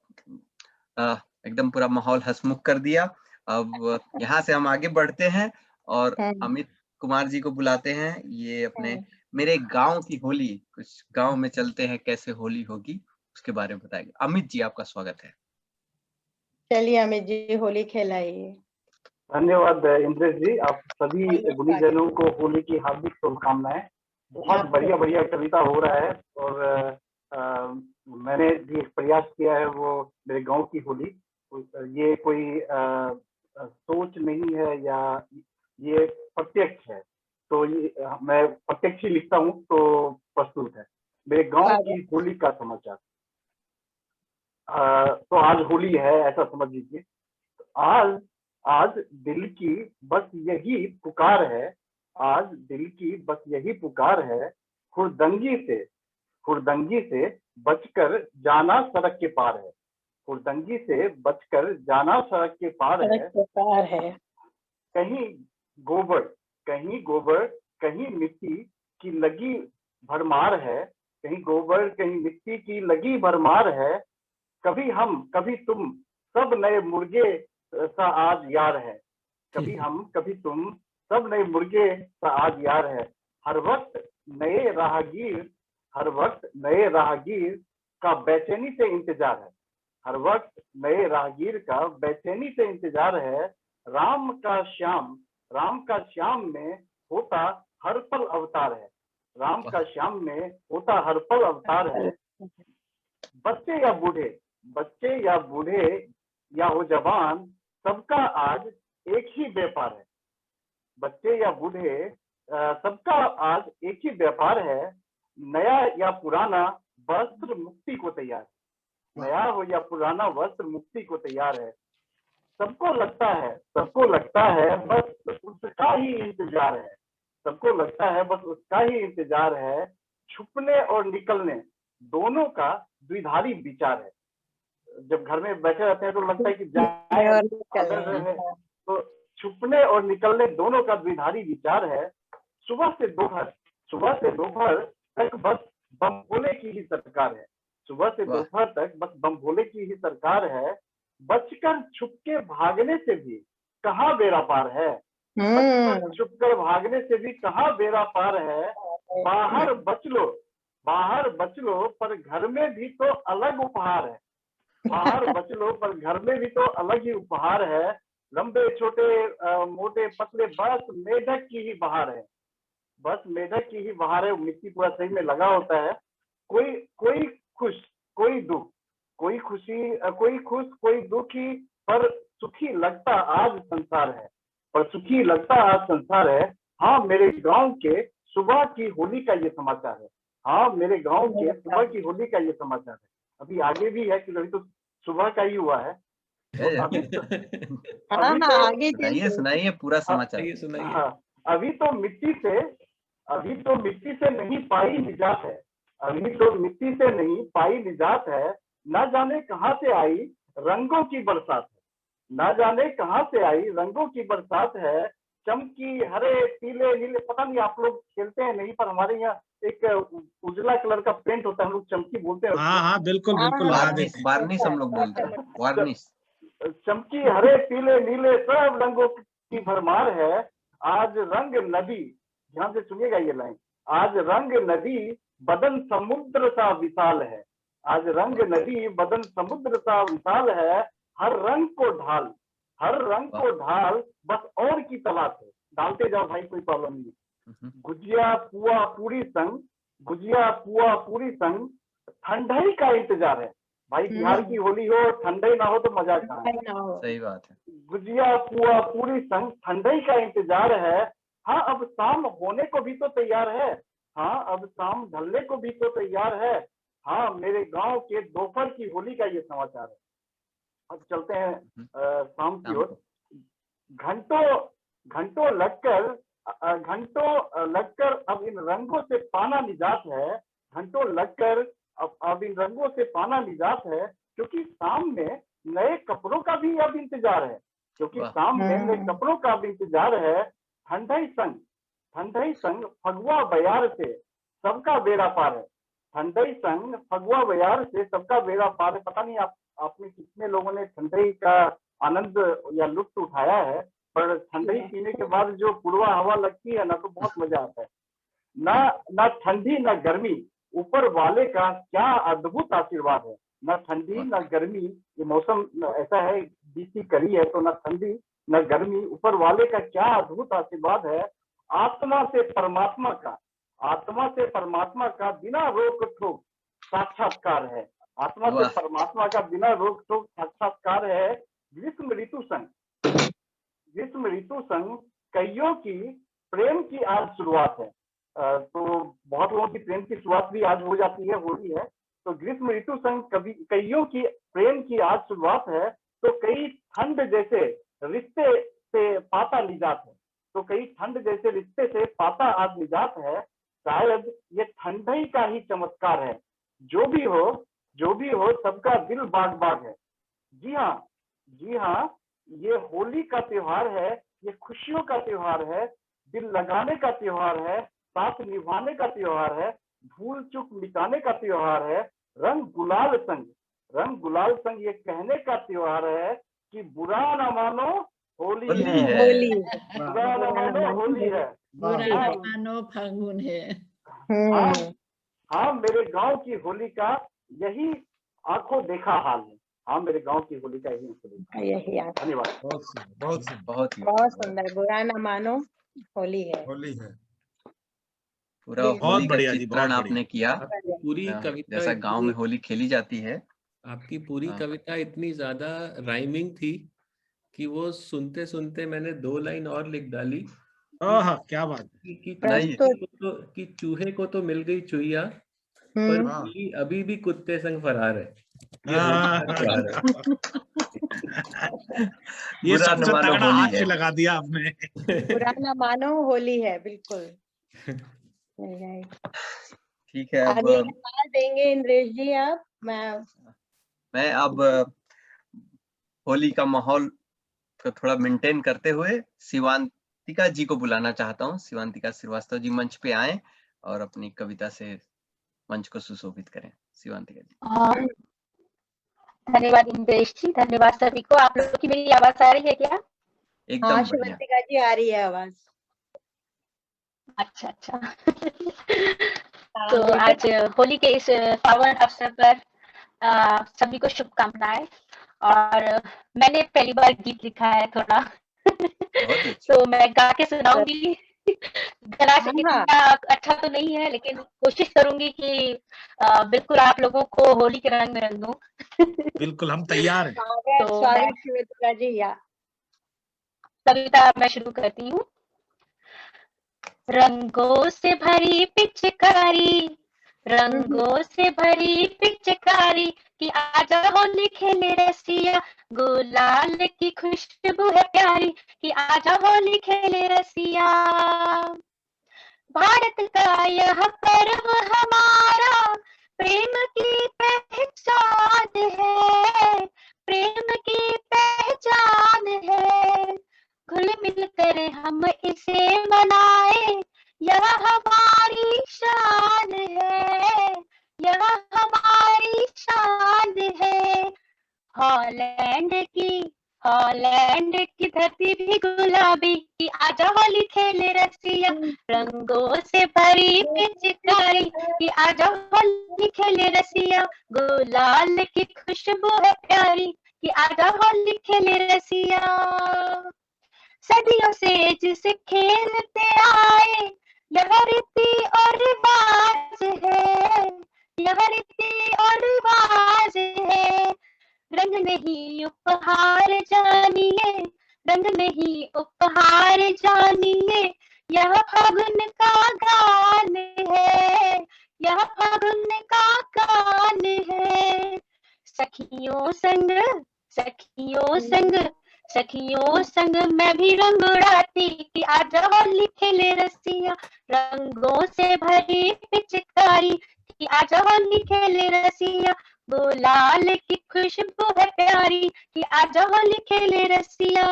एकदम पूरा माहौल हंसमुख कर दिया। अब यहाँ से हम आगे बढ़ते हैं और अमित कुमार जी को बुलाते हैं। ये अपने मेरे गांव की होली, कुछ गांव में चलते हैं कैसे होली होगी, उसके बारे में बताएंगे। अमित जी, आपका स्वागत है। चलिए अमित जी, होली खेलाइए। धन्यवाद इंद्रेश जी, आप सभी गुणीजनों को होली की हार्दिक शुभकामनाएं। बहुत बढ़िया बढ़िया कविता हो रहा है और मैंने भी एक प्रयास किया है, वो मेरे गांव की होली। ये कोई सोच नहीं है या ये प्रत्यक्ष है, तो ये मैं प्रत्यक्ष ही लिखता हूँ तो प्रस्तुत है मेरे गांव की होली का समाचार। तो आज होली है ऐसा समझ लीजिए। आज दिल की बस यही पुकार है, आज दिल की बस यही पुकार है, हुरदंगी से बचकर जाना सड़क के पार है, हुरदंगी से बचकर जाना सड़क के पार है। कहीं गोबर कहीं मिट्टी की लगी भरमार है, कहीं गोबर कहीं मिट्टी की लगी भरमार है। कभी हम कभी तुम सब नए मुर्गे सा आज यार है, कभी हम कभी तुम सब नए मुर्गे सा आज यार है। हर वक्त नए राहगीर का बेचैनी से इंतजार है, हर वक्त नए राहगीर का बेचैनी से इंतजार है। राम का श्याम में होता हर पल अवतार है, राम का श्याम में होता हर पल अवतार है। बच्चे या बूढ़े या हो जवान, सबका आज एक ही व्यापार है, बच्चे या बूढ़े सबका आज एक ही व्यापार है। नया या पुराना वस्त्र मुक्ति को तैयार, नया हो या पुराना वस्त्र मुक्ति को तैयार है। सबको लगता है बस उसका ही इंतजार है, सबको लगता है बस उसका ही इंतजार है। छुपने और निकलने दोनों का द्विधारी विचार है। जब घर में बैठे रहते हैं तो लगता है कि जाए, तो छुपने और निकलने दोनों का द्विधारी विचार है। सुबह से दोपहर तक बस बम भोले की ही सरकार है, सुबह से दोपहर तक बस बम भोले की ही सरकार है। बचकर छुपके भागने से भी कहाँ बेड़ा पार है, बचकर छुपकर भागने से भी कहाँ बेड़ा पार है। बाहर बच लो पर घर में भी तो अलग उपहार है, बाहर बच लो पर घर में भी तो अलग ही उपहार है। लंबे छोटे मोटे पतले बस मेढक की ही बहार है, बस मेढक की ही बहार है। मिट्टी पूरा सही में लगा होता है। कोई खुश कोई दुख, कोई खुश कोई दुखी, पर सुखी लगता आज संसार है, पर सुखी लगता आज संसार है। हाँ मेरे गांव के सुबह की होली का ये समाचार है, हाँ मेरे गांव के सुबह की होली का ये समाचार है। अभी आगे भी है कि अभी तो सुबह का ही हुआ है। सुनाइए पूरा समाचार। अभी तो मिट्टी से नहीं पाई निजात है, अभी तो मिट्टी से नहीं पाई निजात है। ना जाने कहाँ से आई रंगों की बरसात है, ना जाने कहाँ से आई रंगों की बरसात है। चमकी हरे पीले नीले, पता नहीं आप लोग खेलते हैं नहीं, पर हमारे यहाँ एक उजला कलर का पेंट होता है, हम लोग चमकी बोलते हैं। हाँ बिल्कुल वार्निश हम लोग बोलते हैं, वार्निश। चमकी हरे पीले नीले सब रंगों की भरमार है। आज रंग नदी, ध्यान से सुनिएगा ये लाइन, आज रंग नदी बदन समुद्र सा विशाल है। आज रंग नदी बदन समुद्र सा विशाल है। हर रंग को ढाल, हर रंग को ढाल, बस और की तलाश है। डालते जाओ भाई, कोई प्रॉब्लम नहीं। गुजिया पुआ पूरी संग, गुजिया पुआ पूरी संग, ठंडाई का इंतजार है। भाई बिहार की होली हो, ठंडाई ना हो तो मजा कहाँ है। सही बात है। गुजिया पुआ पूरी संग, ठंडाई का इंतजार है। हाँ अब शाम होने को भी तो तैयार है, हाँ अब शाम ढलने को भी तो तैयार है। हाँ मेरे गांव के दोपहर की होली का ये समाचार है। अब चलते हैं शाम की ओर। घंटों घंटों लगकर अब इन रंगों से पाना निजात है। घंटों लगकर अब इन रंगों से पाना निजात है, क्योंकि शाम में नए कपड़ों का भी अब इंतजार है, क्योंकि शाम में नए कपड़ों का भी इंतजार है। ठंडाई संग फगुआ बयार से सबका बेड़ा पार है। ठंडाई संग फगुआ बयार से सबका बेड़ा पार है। पता नहीं आपने कितने लोगों ने ठंडाई का आनंद या लुत्फ उठाया है, पर ठंडाई पीने के बाद जो पूर्वा हवा लगती है ना, तो बहुत मजा आता है। ना ठंडी ना गर्मी, ऊपर वाले का क्या अद्भुत आशीर्वाद है। ना ठंडी ना गर्मी, ये मौसम ऐसा है, बीती करी है, तो ना ठंडी ना गर्मी, ऊपर वाले का क्या अद्भुत आशीर्वाद है। आत्मा से परमात्मा का बिना रोक टोक साक्षात्कार है। आत्मा से परमात्मा का बिना रोक टोक साक्षात्कार है। ग्रीष्म ऋतु संग कईयों की प्रेम की आज शुरुआत है। तो बहुत लोगों की प्रेम की शुरुआत भी आज हो जाती है, होली है। तो ग्रीष्म ऋतु संग कईयों की प्रेम की आज शुरुआत है। तो कई ठंड जैसे रिश्ते से पाता निजात है, तो कई ठंड जैसे रिश्ते से पाता आज निजात है। शायद ये ठंडाई का ही चमत्कार है। जो भी हो सबका दिल बाग बाग है। जी हाँ, ये होली का त्योहार है, ये खुशियों का त्योहार है, दिल लगाने का त्योहार है, साथ निभाने का त्योहार है, भूल चूक मिटाने का त्योहार है। रंग गुलाल संग ये कहने का त्योहार है कि बुरा न मानो होली है। बुरा न मानो होली है, बुरा न मानो फागुन है। हाँ मेरे गांव की होली का यही आंखों देखा हाल है। हाँ मेरे गांव की होली का यही धन्यवाद। बहुत सुंदर। बुरा न मानो होली है। पूरा होली का चित्रण आपने किया। पूरी कविता जैसा गांव में होली खेली जाती है। आपकी पूरी कविता इतनी ज्यादा राइमिंग थी कि वो सुनते सुनते मैंने 2 लाइन और लिख डाली। क्या बात कि चूहे को तो मिल गई चुईया, पर बिल्ली अभी भी कुत्ते संग फरार है। ये सबसे तगड़ा हास्य लगा दिया आपने। बुरा न मानो होली है, बिल्कुल। ठीक है, अब देंगे इंद्रेश जी आप। मैं अब होली का माहौल को थोड़ा मेंटेन करते हुए शिवांतिका जी को बुलाना चाहता हूँ। शिवांतिका श्रीवास्तव जी मंच पे आए और अपनी कविता से मंच को सुशोभित करें। शिवांतिका जी। धन्यवाद इंद्रेश जी, धन्यवाद सभी को। आप लोगों की मेरी आवाज आ रही है क्या? एकदम शिवांतिका जी आ रही है आवाज। अच्छा। तो आज होली के इस पावन अवसर पर सभी को शुभकामनाएं। और मैंने पहली बार गीत लिखा है थोड़ा तो मैं गा के सुनाऊंगी। गला इतना अच्छा तो नहीं है, लेकिन कोशिश करूंगी कि बिल्कुल आप लोगों को होली के रंग में रंग दूं। बिल्कुल, हम तैयार हैं। तो शिवांतिका जी या कविता मैं शुरू करती हूँ। रंगों से भरी पिचकारी, रंगों से भरी पिचकारी कि आजा होली खेले रसिया, गुलाल की खुशबू है प्यारी कि आजा होली खेले रसिया। भारत का यह पर्व हमारा प्रेम की पहचान है, प्रेम की पहचान है। घुल मिल कर हम इसे मनाए, यह हमारी शान है, यह हमारी शान है। हॉलैंड की हॉलैंड की धरती भी गुलाबी की आजा होली खेले रसिया, रंगों से भरी पिचकारी की आजा होली खेले रसिया, गुलाल की खुशबू है प्यारी कि आजा होली खेले रसिया। सदियों से जिसे खेलते आए यह रीति और रिवाज है, यह रीति और रिवाज है। रंग नहीं उपहार जानिए, रंग नहीं उपहार जानिए, यह फागुन का गान है, यह फागुन का गान है। सखियों संग, सखियों संग, सखियों संग मैं भी रंग उड़ाती कि आजा होली खेले रसिया, रंगों से भरी पिचकारी कि आजा होली खेले रसिया, गुलाल की खुशबू है प्यारी कि आजा होली खेले रसिया।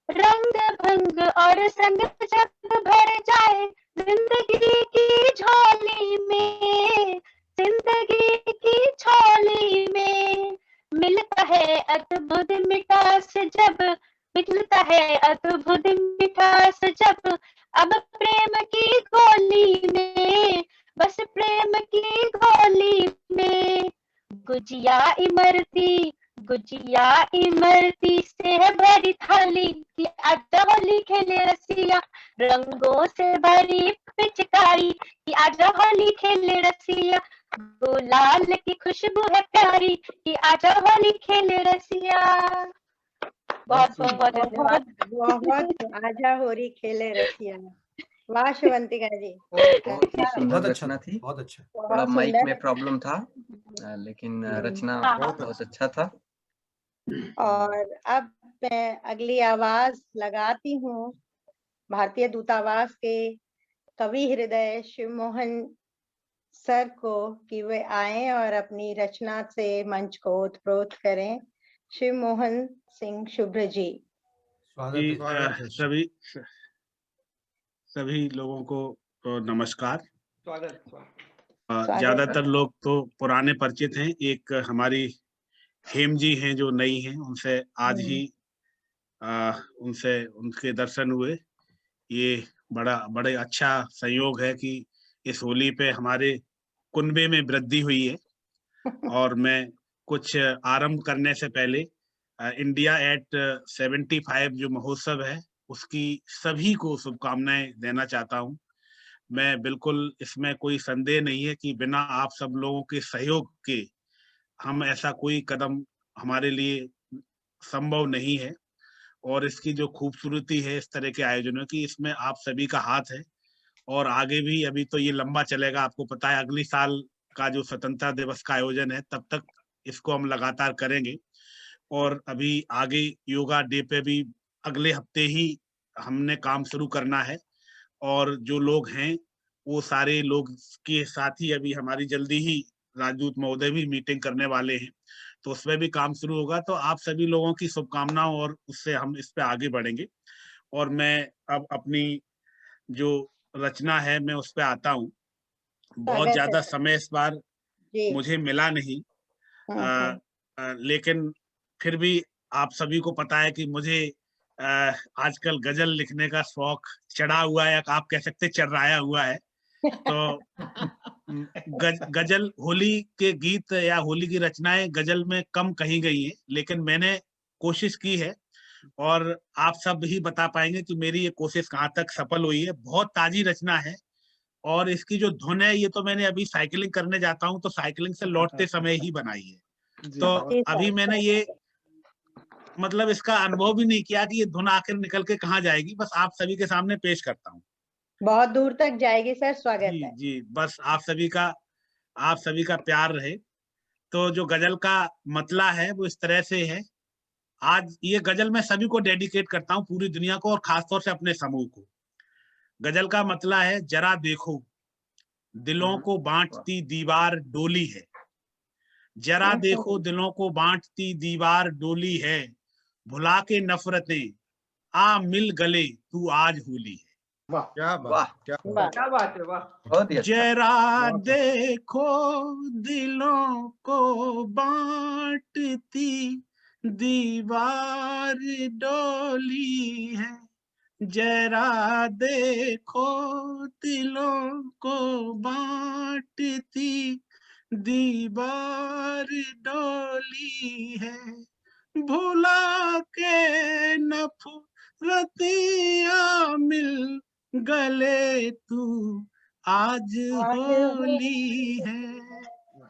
रंग भंग और संग जब भर जाए जिंदगी की झोली में, जिंदगी की झोली में मिलता है अद्भुत मिठास जब, मिलता है अद्भुत मिठास जब, अब प्रेम की गोली में, बस प्रेम की गोली में। गुजिया इमरती, गुजिया इमरती से भरी थाली कि आजा होली खेले रसिया, रंगों से भरी पिचकारी कि आजा होली खेले रसिया, गुलाल की खुशबू है प्यारी कि आजा होली खेले रसिया। बहुत बहुत धन्यवाद। बहुत आजा होली खेले रसिया। वाह शिवंतिका जी, बहुत ही सुंदर रचना थी। बहुत अच्छा। थोड़ा माइक में प्रॉब्लम था, लेकिन रचना बहुत अच्छा था। और अब मैं अगली आवाज लगाती हूँ भारतीय दूतावास के कवि हृदय शिव मोहन सर को कि वे आए और अपनी रचना से मंच को ओतप्रोत करें। शिव मोहन सिंह शुभ्र जी। सभी लोगों को नमस्कार। स्वागत। ज्यादातर लोग तो पुराने परिचित हैं, एक हमारी हेम जी हैं जो नई हैं, उनसे आज ही उनसे उनके दर्शन हुए। ये बड़े अच्छा संयोग है कि इस होली पे हमारे कुनबे में वृद्धि हुई है। और मैं कुछ आरंभ करने से पहले इंडिया एट 75 जो महोत्सव है उसकी सभी को शुभकामनाएं देना चाहता हूं। मैं बिल्कुल, इसमें कोई संदेह नहीं है कि बिना आप सब लोगों के सहयोग के हम ऐसा कोई कदम हमारे लिए संभव नहीं है। और इसकी जो खूबसूरती है इस तरह के आयोजनों की, इसमें आप सभी का हाथ है। और आगे भी, अभी तो ये लंबा चलेगा, आपको पता है अगली साल का जो स्वतंत्रता दिवस का आयोजन है तब तक इसको हम लगातार करेंगे। और अभी आगे योगा डे पे भी अगले हफ्ते ही हमने काम शुरू करना है। और जो लोग हैं वो सारे लोग के साथ ही अभी हमारी जल्दी ही राजदूत महोदय भी मीटिंग करने वाले हैं, तो उसमें भी काम शुरू होगा। तो आप सभी लोगों की शुभकामनाओं और उससे हम इस पे आगे बढ़ेंगे। और मैं अब अपनी जो रचना है मैं उस पे आता हूँ। बहुत ज्यादा समय इस बार मुझे मिला नहीं, लेकिन फिर भी आप सभी को पता है कि मुझे आजकल गजल लिखने का शौक चढ़ा हुआ है, आप कह सकते चर्राया हुआ है। तो गजल, होली के गीत या होली की रचनाएं गजल में कम कही गई है, लेकिन मैंने कोशिश की है और आप सब ही बता पाएंगे कि मेरी ये कोशिश कहाँ तक सफल हुई है। बहुत ताजी रचना है और इसकी जो धुन है ये तो मैंने अभी साइकिलिंग करने जाता हूँ तो साइकिलिंग से लौटते समय ही बनाई है। तो अभी मैंने ये मतलब इसका अनुभव भी नहीं किया कि ये धुन आखिर निकल के कहाँ जाएगी, बस आप सभी के सामने पेश करता हूँ। बहुत दूर तक जाएगी सर, स्वागत है। जी, बस आप सभी का प्यार रहे। तो जो गजल का मतला है वो इस तरह से है। आज ये गजल मैं सभी को डेडिकेट करता हूँ, पूरी दुनिया को और खासतौर से अपने समूह को। गजल का मतला है, जरा देखो दिलों को बांटती दीवार डोली है, जरा देखो दिलों को बांटती दीवार डोली है, भुला के नफरतें आ मिल गले तू आज होली है। वाह, क्या बात, क्या बात है, वाह। जरा देखो दिलों को बांटती दीवार डोली है, जरा देखो दिलों को बांटती दीवार डोली है, भुला के नफरतियाँ मिल गले तू आज होली है,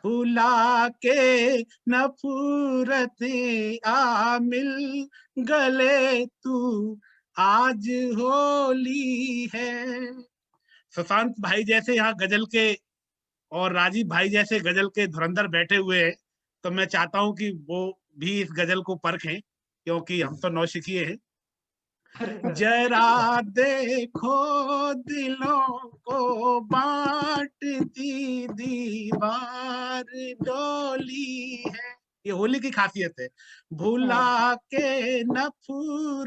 भुला के नफरतियाँ मिल गले तू आज होली है। सुशांत भाई जैसे यहाँ गजल के और राजीव भाई जैसे गजल के धुरंधर बैठे हुए हैं, तो मैं चाहता हूं कि वो भी इस गजल को परखें, क्योंकि हम तो नौसिखिए हैं। जरा देखो दिलों को बांटती दीवार डोली है, ये होली की खासियत है, भुला के नफरतियाँ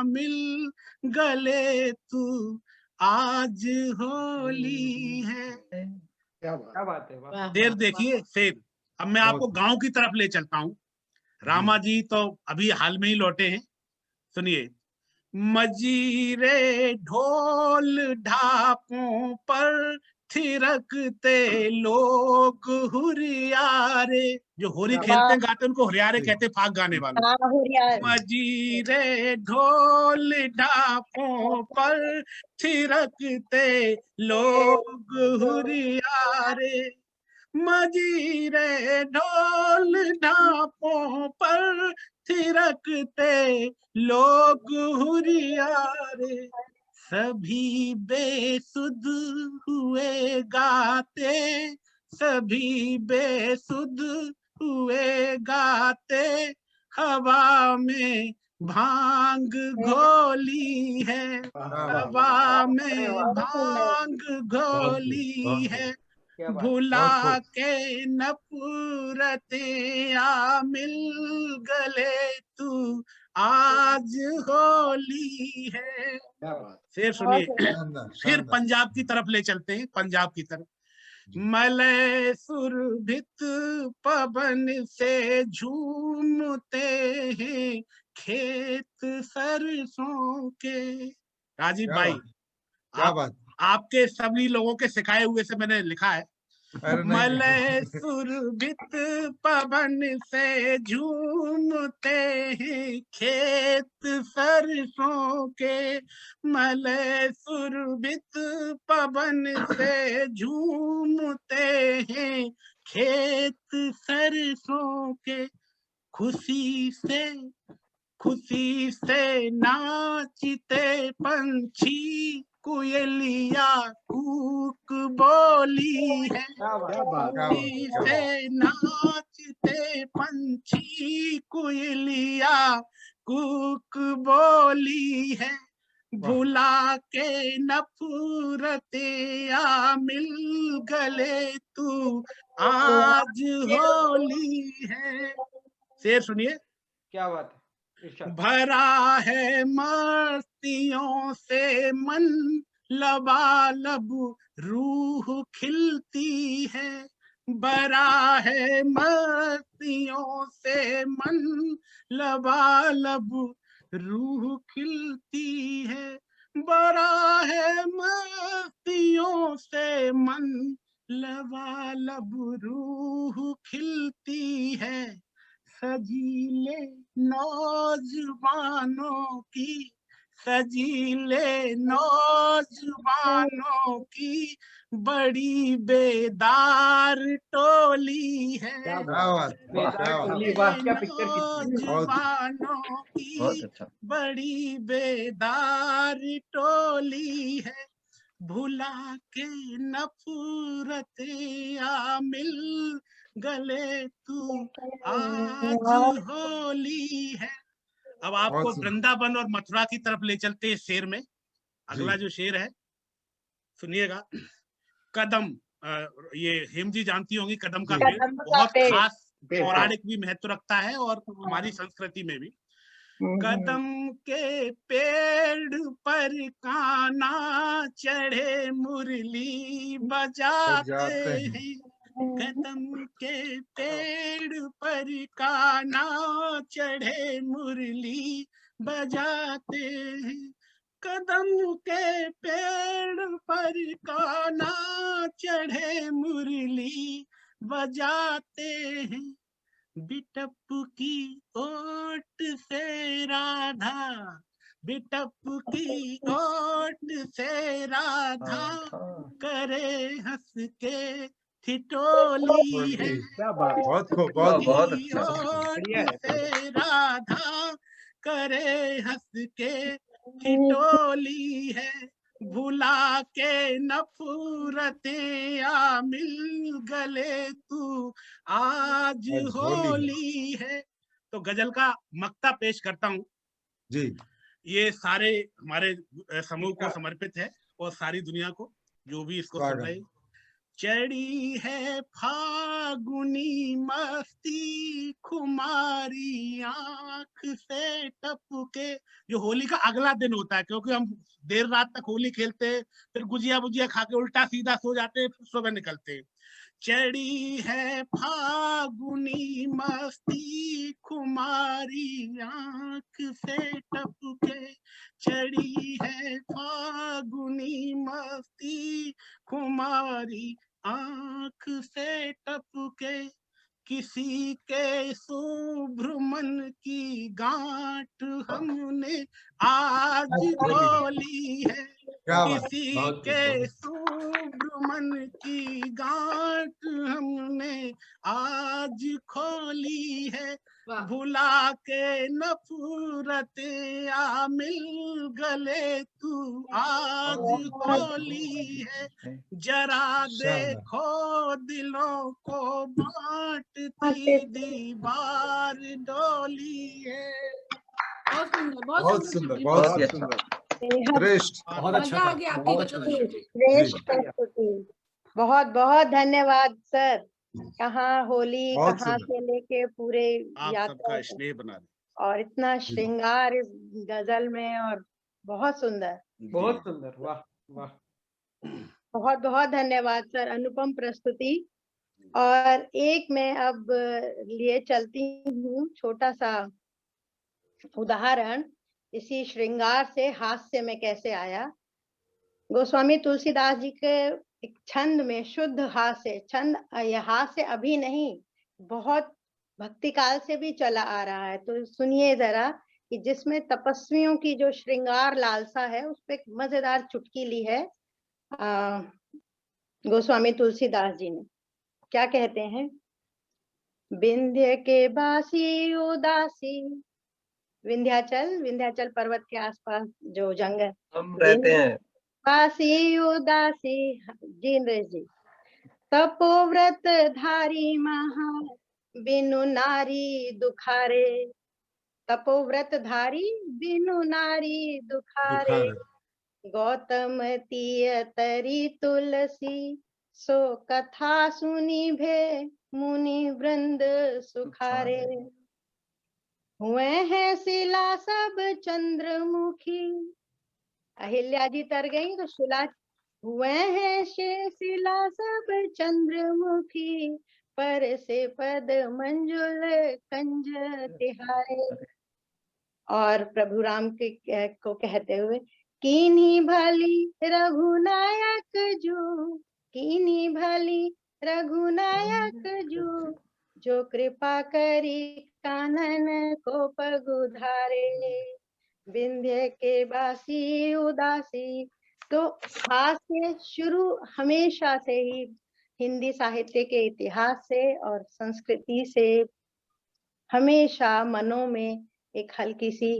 मिल गले तू आज होली है। क्या बात है, वाह। शेर देखिए शेर। अब मैं आपको गांव की तरफ ले चलता हूँ। रामा जी तो अभी हाल में ही लौटे हैं, सुनिए। मजीरे ढोल ढाकों पर थिरकते लोग हुरियारे, जो होली खेलते गाते उनको हुरियारे कहते, फाग गाने वाले। मजीरे ढोल ढाकों पर थिरकते लोग हुरियारे, मजीरे ढोल ढाकों पर थिरकते लोग हुरियारे, सभी बेसुध हुए गाते, सभी बेसुध हुए गाते, हवा में भांग घोली है, हवा में भांग घोली है, भुला के नफरतियाँ मिल गले तू आज होली है। फिर सुनिए, फिर पंजाब की तरफ ले चलते हैं, पंजाब की तरफ। मलय सुरभित पवन से झूमते हैं खेत सरसों के। राजीव भाई, क्या बात, आपके सभी लोगों के सिखाए हुए से मैंने लिखा है। मलय सुरभित पवन से झूमते हैं खेत सरसों के, मलय सुरभित पवन से झूमते हैं खेत सरसों के, खुशी से नाचते पंछी, कोयलिया कूक बोली है, खुशी से नाचते पंछी, कोयलिया कूक बोली है, भुला के नफरतियाँ मिल गले तू आज होली है। शेर सुनिए, क्या बात है। भरा है मस्तियों से मन, लबालब रूह खिलती है, भरा है मस्तियों से मन, लबालब रूह खिलती है, भरा है मस्तियों से मन, लबालब रूह खिलती है, सजीले नौजवानों की, सजीले नौजवानों की बड़ी बेदार टोली है, नौजवानों की बड़ी बेदार टोली है, भुला के नफरतियाँ मिल गले तू आज होली है। अब आपको वृंदावन और मथुरा की तरफ ले चलते हैं शेर में। अगला जो शेर है सुनिएगा। कदम, ये हेम जी जानती होंगी, कदम का पेड़ बहुत खास पौराणिक भी महत्व रखता है और हमारी संस्कृति में भी। कदम के पेड़ पर कान्हा चढ़े मुरली बजाते हैं, कदम के पेड़ पर कान्हा चढ़े मुरली बजाते हैं, कदम के पेड़ पर कान्हा चढ़े मुरली बजाते हैं, बिटप की ओट से राधा, बिटप की ओट से राधा करे हंस के ठिठोली है, क्या बात, बहुत खूब, बहुत अच्छा, ओट से राधा करे हंस के ठिठोली है, भुला के नफरतें आ मिल गले तू आज होली है। तो गजल का मक्ता पेश करता हूँ जी। ये सारे हमारे समूह को समर्पित है और सारी दुनिया को जो भी इसको सुन रहे। चढ़ी है फागुनी मस्ती खुमारी आंख से टपके, जो होली का अगला दिन होता है, क्योंकि हम देर रात तक होली खेलते हैं, फिर गुजिया बुजिया खा के उल्टा सीधा सो जाते हैं, फिर सुबह निकलते हैं। चढ़ी है फागुनी मस्ती खुमारी आंख से टपके, चढ़ी है फागुनी मस्ती खुमारी आंख से टपके, किसी के शुभ्र मन की गांठ हमने आज खोली है, किसी के शुभ्र मन की गांठ हमने आज खोली है, भुला के नफरतें आ मिल गले तू आज खोली है, जरा देखो दिलों को बांटती दीवार डोली है। बहुत सुंदर, बहुत सुंदर, श्रेष्ठ, बहुत अच्छा, श्रेष्ठ प्रस्तुति। बहुत बहुत धन्यवाद सर। कहाँ होली, कहाँ से लेके पूरे यात्रा स्नेह बना और इतना श्रृंगार इस गजल में, और बहुत सुंदर, बहुत सुंदर, वाह वाह, बहुत बहुत धन्यवाद सर, अनुपम प्रस्तुति। और एक मैं अब लिए चलती हूँ छोटा सा उदाहरण, इसी श्रृंगार से हास्य में कैसे आया। गोस्वामी तुलसीदास जी के एक छंद में शुद्ध हास्य, छंद यह हास्य अभी नहीं, बहुत भक्ति काल से भी चला आ रहा है। तो सुनिए जरा कि जिसमें तपस्वियों की जो श्रृंगार लालसा है, उस पे एक मजेदार चुटकी ली है गोस्वामी तुलसीदास जी ने। क्या कहते हैं? विंध्य के बासी उदासी, विंध्याचल पर्वत के आसपास जो जंगल हम रहते हैं, बासी उदासी, जी नरेश जी, तपोव्रत धारी महा बिनु नारी दुखारे, तपोव्रत धारी बिनु नारी दुखारे, गौतम तीय तरी तुलसी सो कथा सुनी भे मुनि वृंद सुखारे, हुए हैं शिला सब चंद्रमुखी, अहिल्या जी तर गई तो शिला, हुए हैं शिला सब चंद्रमुखी, पर से पद मंजुल कंज तिहारे। और प्रभु राम के को कहते हुए, कीन्ही भली रघुनायक जो, कीन्ही भली रघुनायक जो कृपा करी कानन को पगुधारे, विंध्य के बासी उदासी। तो हास्य शुरू हमेशा से ही हिंदी साहित्य के इतिहास से और संस्कृति से हमेशा मनों में एक हल्की सी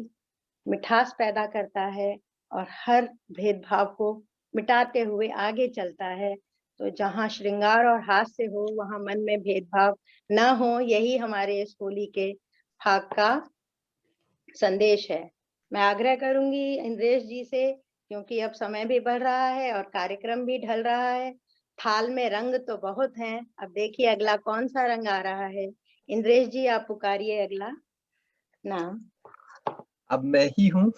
मिठास पैदा करता है और हर भेदभाव को मिटाते हुए आगे चलता है। तो जहाँ श्रृंगार और हास्य हो, वहाँ मन में भेदभाव न हो, यही हमारे इस होली के भाग का संदेश है। मैं आग्रह करूंगी इंद्रेश जी से, क्योंकि अब समय भी बढ़ रहा है और कार्यक्रम भी ढल रहा है, थाल में रंग तो बहुत हैं, अब देखिए अगला कौन सा रंग आ रहा है। इंद्रेश जी आप पुकारिए अगला नाम। अब मैं ही हूँ।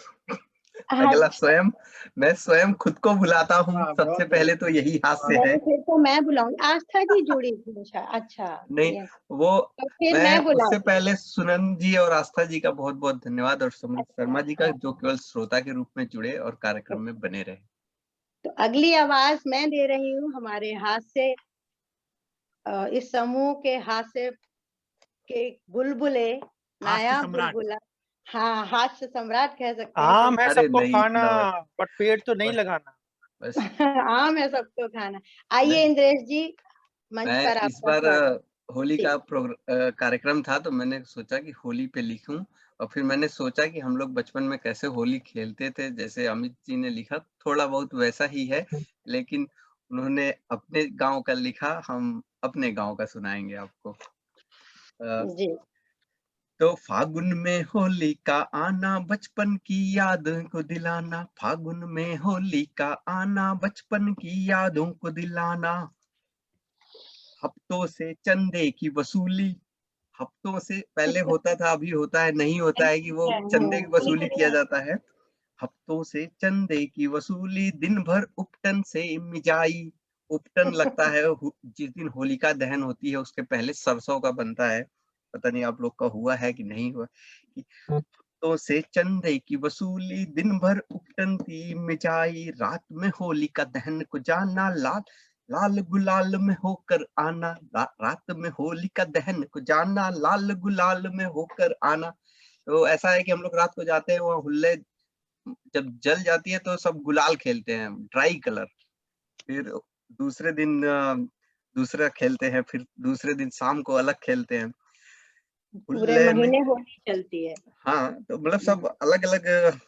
अगला स्वयं, मैं स्वयं खुद को बुलाता हूँ सबसे पहले, तो यही हास्य है। फिर तो मैं बुलाऊंगी, आस्था जी जुड़ी थी। अच्छा नहीं, वो तो फिर मैं उससे बुलाऊंगी। पहले सुनन जी और आस्था जी का बहुत बहुत धन्यवाद, और समृद्ध शर्मा जी का, जो केवल श्रोता के रूप में जुड़े और कार्यक्रम में बने रहे। तो अगली आवाज मैं दे रही हूँ हमारे हास्य, इस समूह के हास्य के बुलबुले, नायाब बुलबुला, हाँ हास्य सम्राट कह सकते हैं। आम है सबको खाना, बट पेट तो नहीं लगाना। बस आम है सबको खाना। आइए इंद्रेश जी, मंच मैं पर इस आपका बार स्वागत। होली का कार्यक्रम था, तो मैंने सोचा कि होली पे लिखूं, और फिर मैंने सोचा कि हम लोग बचपन में कैसे होली खेलते थे, जैसे अमित जी ने लिखा थोड़ा बहुत वैसा ही है, लेकिन उन्होंने अपने गांव का लिखा, हम अपने गांव का सुनाएंगे आपको। जी। तो फागुन में होली का आना, बचपन की याद को दिलाना, फागुन में होली का आना, बचपन की यादों को दिलाना, हफ्तों से चंदे की वसूली, हफ्तों से पहले होता था, अभी होता है, नहीं होता है कि वो चंदे की वसूली किया जाता है। हफ्तों से चंदे की वसूली, दिन भर उपटन से मिजाई। उपटन लगता है जिस दिन होलिका दहन होती है, उसके पहले सरसों का बनता है, पता नहीं आप लोग का हुआ है कि नहीं हुआ। हफ्तों से चंदे की वसूली, दिन भर उपटन की मिजाई, रात में होलिका दहन को जाना, लाल गुलाल में होकर आना, रात में होलिका दहन को जाना, लाल गुलाल में होकर आना। तो ऐसा है कि हम लोग रात को जाते हैं, वहाँ हुल्ले जब जल जाती है तो सब गुलाल खेलते हैं, ड्राई कलर। फिर दूसरे दिन दूसरा खेलते हैं, फिर दूसरे दिन शाम को अलग खेलते हैं। पूरे महीने होली चलती है। हाँ, तो मतलब सब अलग अलग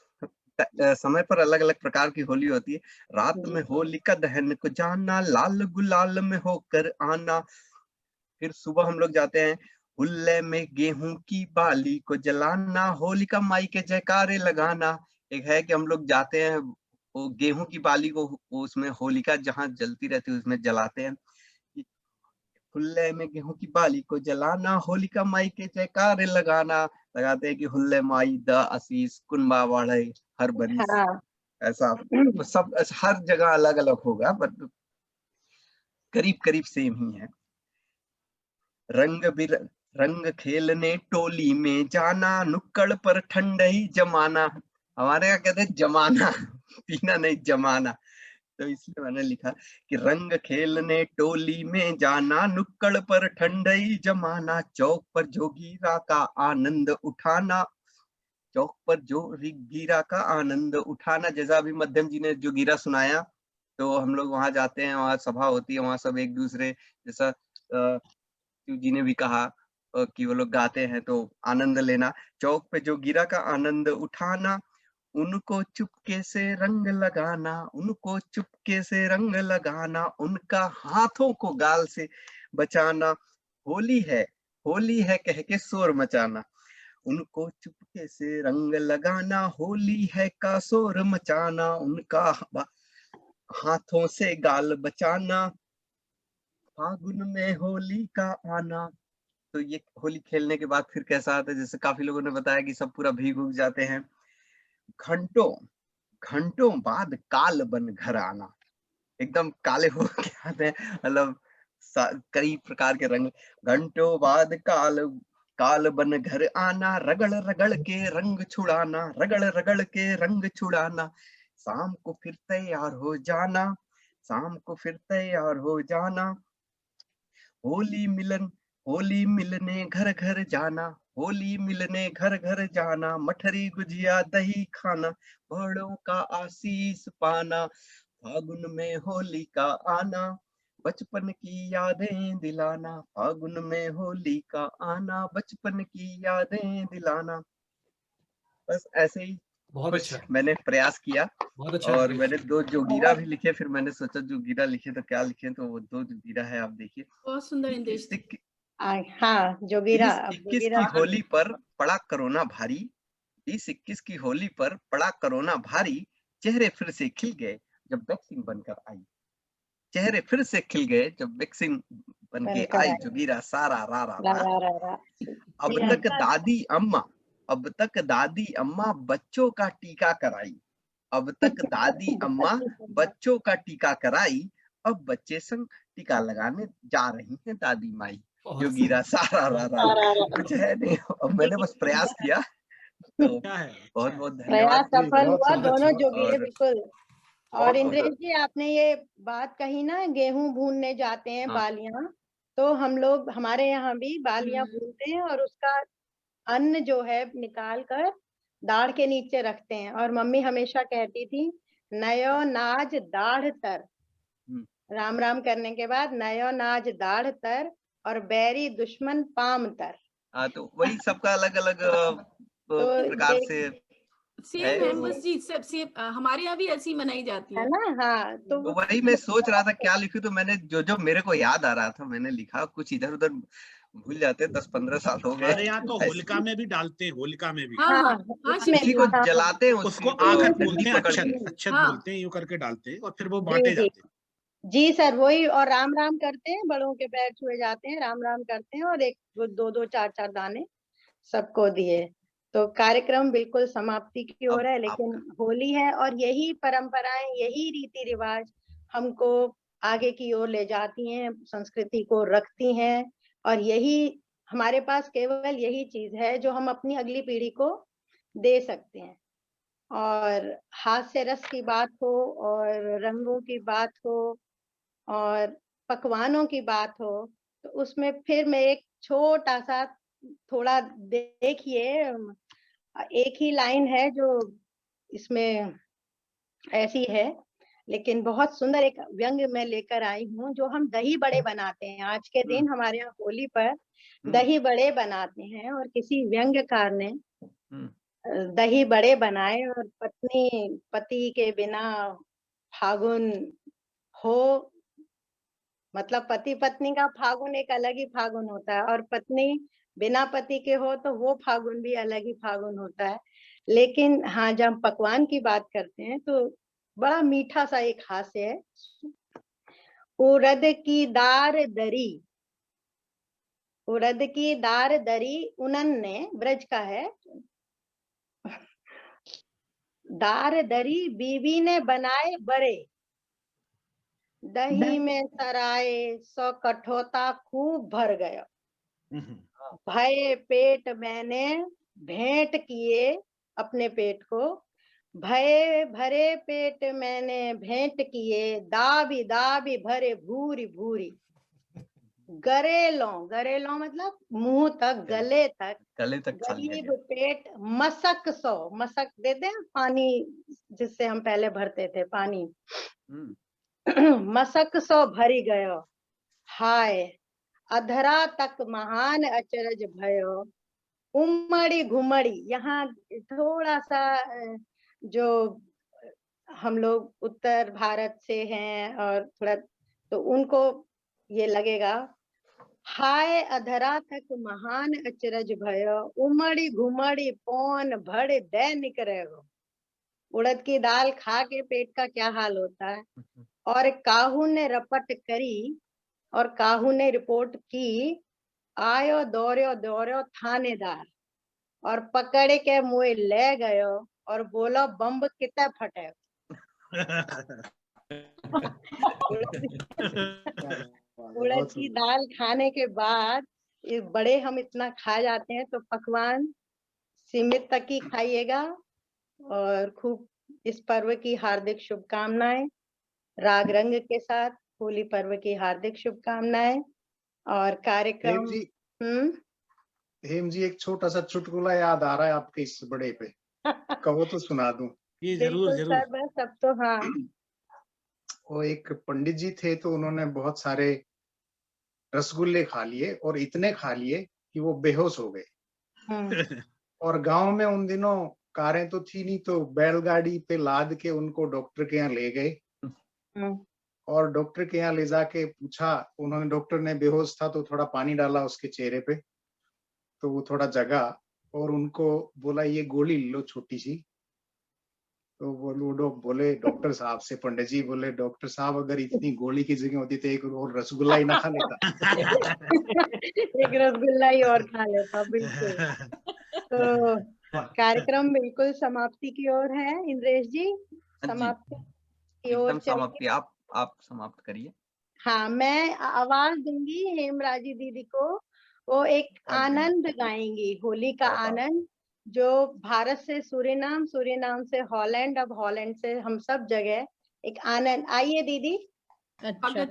समय पर अलग अलग प्रकार की होली होती है। रात में होलिका दहन को जाना, लाल गुलाल में होकर आना। फिर सुबह हम लोग जाते हैं, हुल्ले में गेहूं की बाली को जलाना, होलिका माई के जयकारे लगाना। एक है कि हम लोग जाते हैं, वो गेहूं की बाली को उसमें होलिका जहाँ जलती रहती है उसमें जलाते हैं। हुल्ले में गेहूं की बाली को जलाना, होलिका माई के जयकारे लगाते हैं कि हुल्ले माई द आशीष कुनबा बढ़े हर बरिस। ऐसा तो सब हर जगह अलग अलग होगा, बट करीब करीब सेम ही है। रंग खेलने टोली में जाना, नुक्कड़ पर ठंडई जमाना। हमारे यहाँ कहते हैं जमाना, पीना नहीं जमाना। तो इसलिए मैंने लिखा कि रंग खेलने टोली में जाना, नुक्कड़ पर ठंडई जमाना, चौक पर जोगीरा का आनंद उठाना, चौक पर जोगीरा का आनंद उठाना। जैसा अभी मध्यम जी ने जोगीरा सुनाया, तो हम लोग वहां जाते हैं, वहां सभा होती है, वहां सब एक दूसरे, जैसा शिव जी ने भी कहा कि वो लोग गाते हैं, तो आनंद लेना। चौक पे जोगीरा का आनंद उठाना, उनको चुपके से रंग लगाना, उनको चुपके से रंग लगाना, उनका हाथों को गाल से बचाना, होली है कह के शोर मचाना, उनको चुपके से रंग लगाना, होली है का शोर मचाना, उनका हाथों से गाल बचाना, फागुन में होली का आना। तो ये होली खेलने के बाद फिर कैसा आता है, जैसे काफी लोगों ने बताया कि सब पूरा भीग उग जाते हैं। घंटों बाद काल बन घर आना, एकदम काले हो के आते हैं, मतलब कई प्रकार के रंग। घंटों बाद काल बन घर आना, रगड़ रगड़ के रंग छुड़ाना, रगड़ रगड़ के रंग छुड़ाना, शाम को फिर तैयार हो जाना, शाम को फिर तैयार हो जाना, होली मिलने घर घर जाना, होली मिलने घर घर जाना, मठरी गुजिया दही खाना, बड़ों का आशीष पाना, फागुन में होली का आना, बचपन की यादें दिलाना, फागुन में होली का आना, बचपन की यादें दिलाना। बस ऐसे ही बहुत कुछ अच्छा मैंने प्रयास किया। बहुत अच्छा और इंद्रेश मैंने जी। 2 जोगीरा भी लिखे, फिर मैंने सोचा जोगीरा लिखे तो क्या लिखे, तो वो 2 जोगीरा है, आप देखिए। बहुत सुंदर इंद्रेश जी। हाँ जोगीरा। 20-21 की होली पर पड़ा कोरोना भारी, 20-21 की होली पर पड़ा कोरोना भारी, चेहरे फिर से खिल गए जब वैक्सीन बनकर आई, चेहरे फिर से खिल गए जब वैक्सीन बनके आई, जोगीरा सारा रा रा रा। अब तक दादी अम्मा बच्चों का टीका कराई, अब तक दादी अम्मा बच्चों का टीका कराई, अब बच्चे संग टीका लगाने जा रही हैं दादी माई। जोगीरा सारा रा कुछ है नहीं, अब मैंने बस प्रयास किया। तो बहुत बहुत प्रयास धन्यवाद। सफल हुआ, दोनों जोगीरे और बिल्कुल। और इंद्रेश जी, आपने ये बात कही ना, गेहूं भूनने जाते हैं बालियां, तो हम लोग हमारे यहाँ भी बालियां भूनते हैं और उसका अन्न जो है निकाल कर दाढ़ के नीचे रखते हैं। और मम्मी हमेशा कहती थी, नयो नाज दाढ़ तर, राम राम करने के बाद नयो नाज दाढ़ तर और बैरी दुश्मन पाम तर। हाँ, तो वही सबका अलग अलग प्रकार से सेम है बस जी, सब हमारे यहाँ भी ऐसी मनाई जाती है ना। हाँ, तो वही मैं सोच रहा था क्या लिखूं, तो मैंने जो मेरे को याद आ रहा था मैंने लिखा, कुछ इधर उधर भूल जाते, 10-15 साल हो गए। हमारे यहाँ तो होलिका में भी डालते हैं, होलिका में भी उसी को जलाते हैं, उसको आखत बोलते हैं, अच्छत बोलते हैं, यूं करके डालते हैं और फिर वो बांटे जाते हैं। जी सर, वही। और राम राम करते हैं, बड़ों के पैर छुए जाते हैं, राम राम करते हैं और एक दो 4 दाने सबको दिए। तो कार्यक्रम बिल्कुल समाप्ति की ओर है, लेकिन होली है और यही परंपराएं, यही रीति रिवाज हमको आगे की ओर ले जाती हैं, संस्कृति को रखती हैं। और यही हमारे पास केवल यही चीज है जो हम अपनी अगली पीढ़ी को दे सकते हैं। और हास्य रस की बात हो और रंगों की बात हो और पकवानों की बात हो, तो उसमें फिर मैं एक छोटा सा थोड़ा देखिए, एक ही लाइन है जो इसमें ऐसी है, लेकिन बहुत सुंदर एक व्यंग मैं लेकर आई हूँ। जो हम दही बड़े बनाते हैं आज के दिन, हमारे यहाँ होली पर दही बड़े बनाते हैं, और किसी व्यंग्यकार ने दही बड़े बनाए और पत्नी पति के बिना फागुन हो, मतलब पति पत्नी का फागुन एक अलग ही फागुन होता है, और पत्नी बिना पति के हो तो वो फागुन भी अलग ही फागुन होता है। लेकिन हाँ, जब हम पकवान की बात करते हैं तो बड़ा मीठा सा एक हास्य है। उड़द की दार दरी, उड़द की दार दरी उनन ने, ब्रज का है। दार दरी बीवी ने बनाए बड़े, दही में सराए सो कठोता खूब भर गया। भय पेट मैंने भेंट किए अपने पेट को, भय भरे पेट मैंने भेंट किए, दाबी दाबी भरे भूरी भूरी। गरेलों, गरेलों मतलब मुंह तक, गले तक गरीब पेट मसक सो, मसक देते हैं पानी जिससे हम पहले भरते थे पानी, मसक सो भरी गयो। हाय अधरा तक महान अचरज भयो, उमड़ी घुमड़ी। यहाँ थोड़ा सा जो हम लोग उत्तर भारत से हैं और थोड़ा, तो उनको ये लगेगा, हाय अधरा तक महान अचरज भयो, उमड़ी घुमड़ी पौन भड़ दैनिक रहो। उड़द की दाल खा के पेट का क्या हाल होता है। और काहू ने रपट करी और काहू ने रिपोर्ट की, आयो दौड़ो दौड़ो थानेदार और पकड़ के मुँह ले गयो और बोलो बम्ब कितना फटे। उड़द की दाल खाने के बाद बड़े हम इतना खा जाते हैं, तो पकवान सीमित तक ही खाइएगा। और खूब इस पर्व की हार्दिक शुभकामनाएं, राग रंग के साथ होली पर्व की हार्दिक शुभकामनाएं। और कार्यक्रम हेम जी एक छोटा सा चुटकुला याद आ रहा है आपके इस बड़े पे, कहो तो सुना दूं। ये जरूर जरूर। सब तो हाँ। वो एक पंडित जी थे, तो उन्होंने बहुत सारे रसगुल्ले खा लिए और इतने खा लिए कि वो बेहोश हो गए। और गांव में उन दिनों कारें तो थी नहीं, तो बैलगाड़ी पे लाद के उनको डॉक्टर के यहाँ ले गए। और डॉक्टर के यहाँ ले जाके पूछा उन्होंने, डॉक्टर ने बेहोश था तो थोड़ा पानी डाला उसके चेहरे पे, तो वो थोड़ा जगा और उनको बोला ये गोली लो छोटी सी। तो वो बोले डॉक्टर साहब से, पंडित जी बोले डॉक्टर साहब अगर इतनी गोली की जगह होती तो एक और रसगुल्ला ही ना खा लेता। एक रसगुल्ला ही और खा लेता, बिल्कुल। तो कार्यक्रम बिल्कुल समाप्ति की ओर है इंद्रेश जी। समाप्ति की ओर एकदम समाप्ति, आप समाप्त करिए। हाँ, मैं आवाज दूंगी हेमराजी दीदी को, वो एक आनंद गाएंगी, होली का आनंद, जो भारत से सूरीनाम, सूरीनाम से हॉलैंड, अब हॉलैंड से हम सब जगह एक आनंद। आइए दीदी। अच्छा।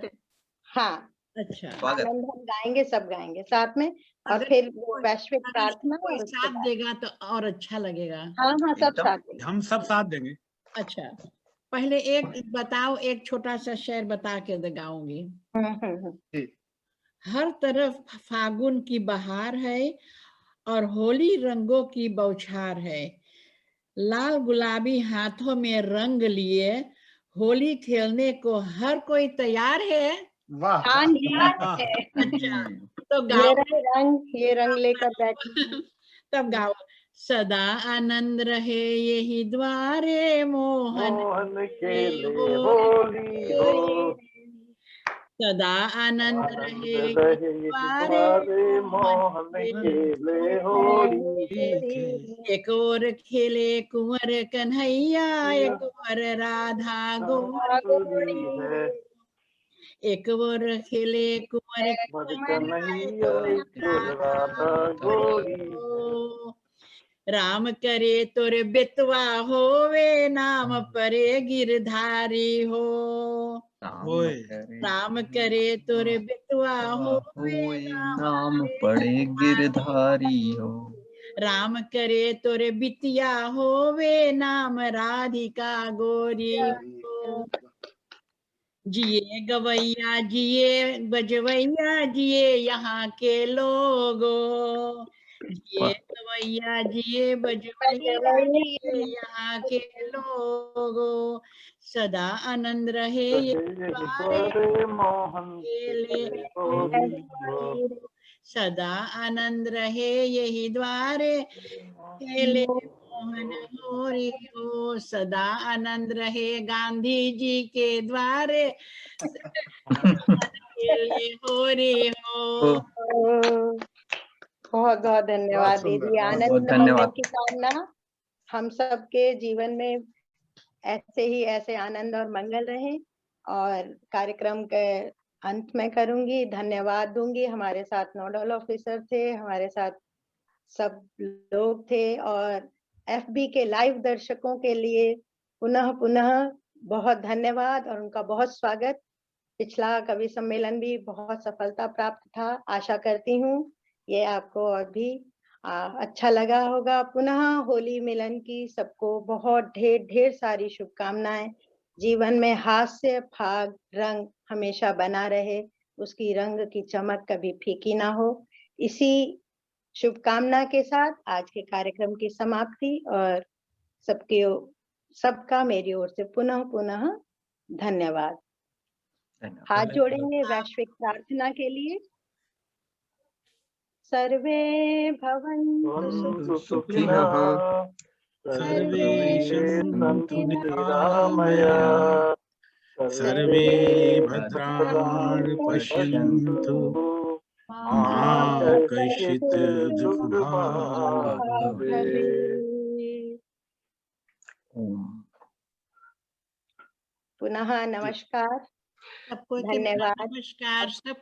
हाँ, अच्छा, आनंद हम गाएंगे, सब गाएंगे साथ में, और फिर वो वैश्विक प्रार्थना, कोई और उसके साथ बाद देगा तो और अच्छा लगेगा। हाँ हाँ, सब साथ देंगे। हम सब साथ देंगे। अच्छा, पहले एक बताओ, एक छोटा सा शेर बता के गाऊंगी। हर तरफ फागुन की बहार है और होली रंगों की बौछार है, लाल गुलाबी हाथों में रंग लिए होली खेलने को हर कोई तैयार है। वाह, हाँ जी। अच्छा, तो गाओ, ये रंग लेकर बैठे। तब गाओ। सदा आनंद रहे यही द्वारे, मोहन खेले होली हो, सदा आनंद रहे यही द्वारे, मोहन खेले होली। एक और खेले कुंवर कन्हैया, एक और राधा गोरी, एक और खेले कुंवर कन्हैया, राधा गोरी। राम करे तोरे बेतवा होवे, नाम परे गिरधारी हो। राम करे तोरे बेतवा होवे, नाम पड़े गिरधारी हो। राम करे तोरे बिटिया होवे, नाम राधिका गोरी हो। जिए गवैया जिए बजवैया, जिए यहाँ के लोगो, जिए गवैया जिए बजवैया, जिए यहाँ के लोगो, सदा आनंद रहे ये द्वारे, मोहन खेले सदा आनंद रहे यही द्वारे, खेले मोहन होरी हो। सदा आनंद रहे गांधी जी के द्वारे, खेले होरी हो। बहुत बहुत धन्यवाद दीदी, आनंद मंगल की कामना हम सबके जीवन में ऐसे आनंद और मंगल रहे। और कार्यक्रम के अंत में करूंगी, धन्यवाद दूंगी। हमारे साथ नोडल ऑफिसर थे, हमारे साथ सब लोग थे, और एफबी के लाइव दर्शकों के लिए पुनः बहुत धन्यवाद और उनका बहुत स्वागत। पिछला कवि सम्मेलन भी बहुत सफलता प्राप्त था। आशा करती हूँ ये आपको और भी अच्छा लगा होगा। पुनः होली मिलन की सबको बहुत ढेर सारी शुभकामनाएं। जीवन में हास्य, फाग, रंग हमेशा बना रहे, उसकी रंग की चमक कभी फीकी ना हो। इसी शुभकामना के साथ आज के कार्यक्रम की समाप्ति, और सबका मेरी ओर से पुनः धन्यवाद। हाथ जोड़ेंगे वैश्विक प्रार्थना के लिए। सर्वे भवन्तु सुखिनः, सर्वे सन्तु निरामयाः, सर्वे भद्राणि पश्यन्तु, मा कश्चित् दुर्भाग् भवेत्। पुनः नमस्कार, सबको धन्यवाद। नमस्कार सब।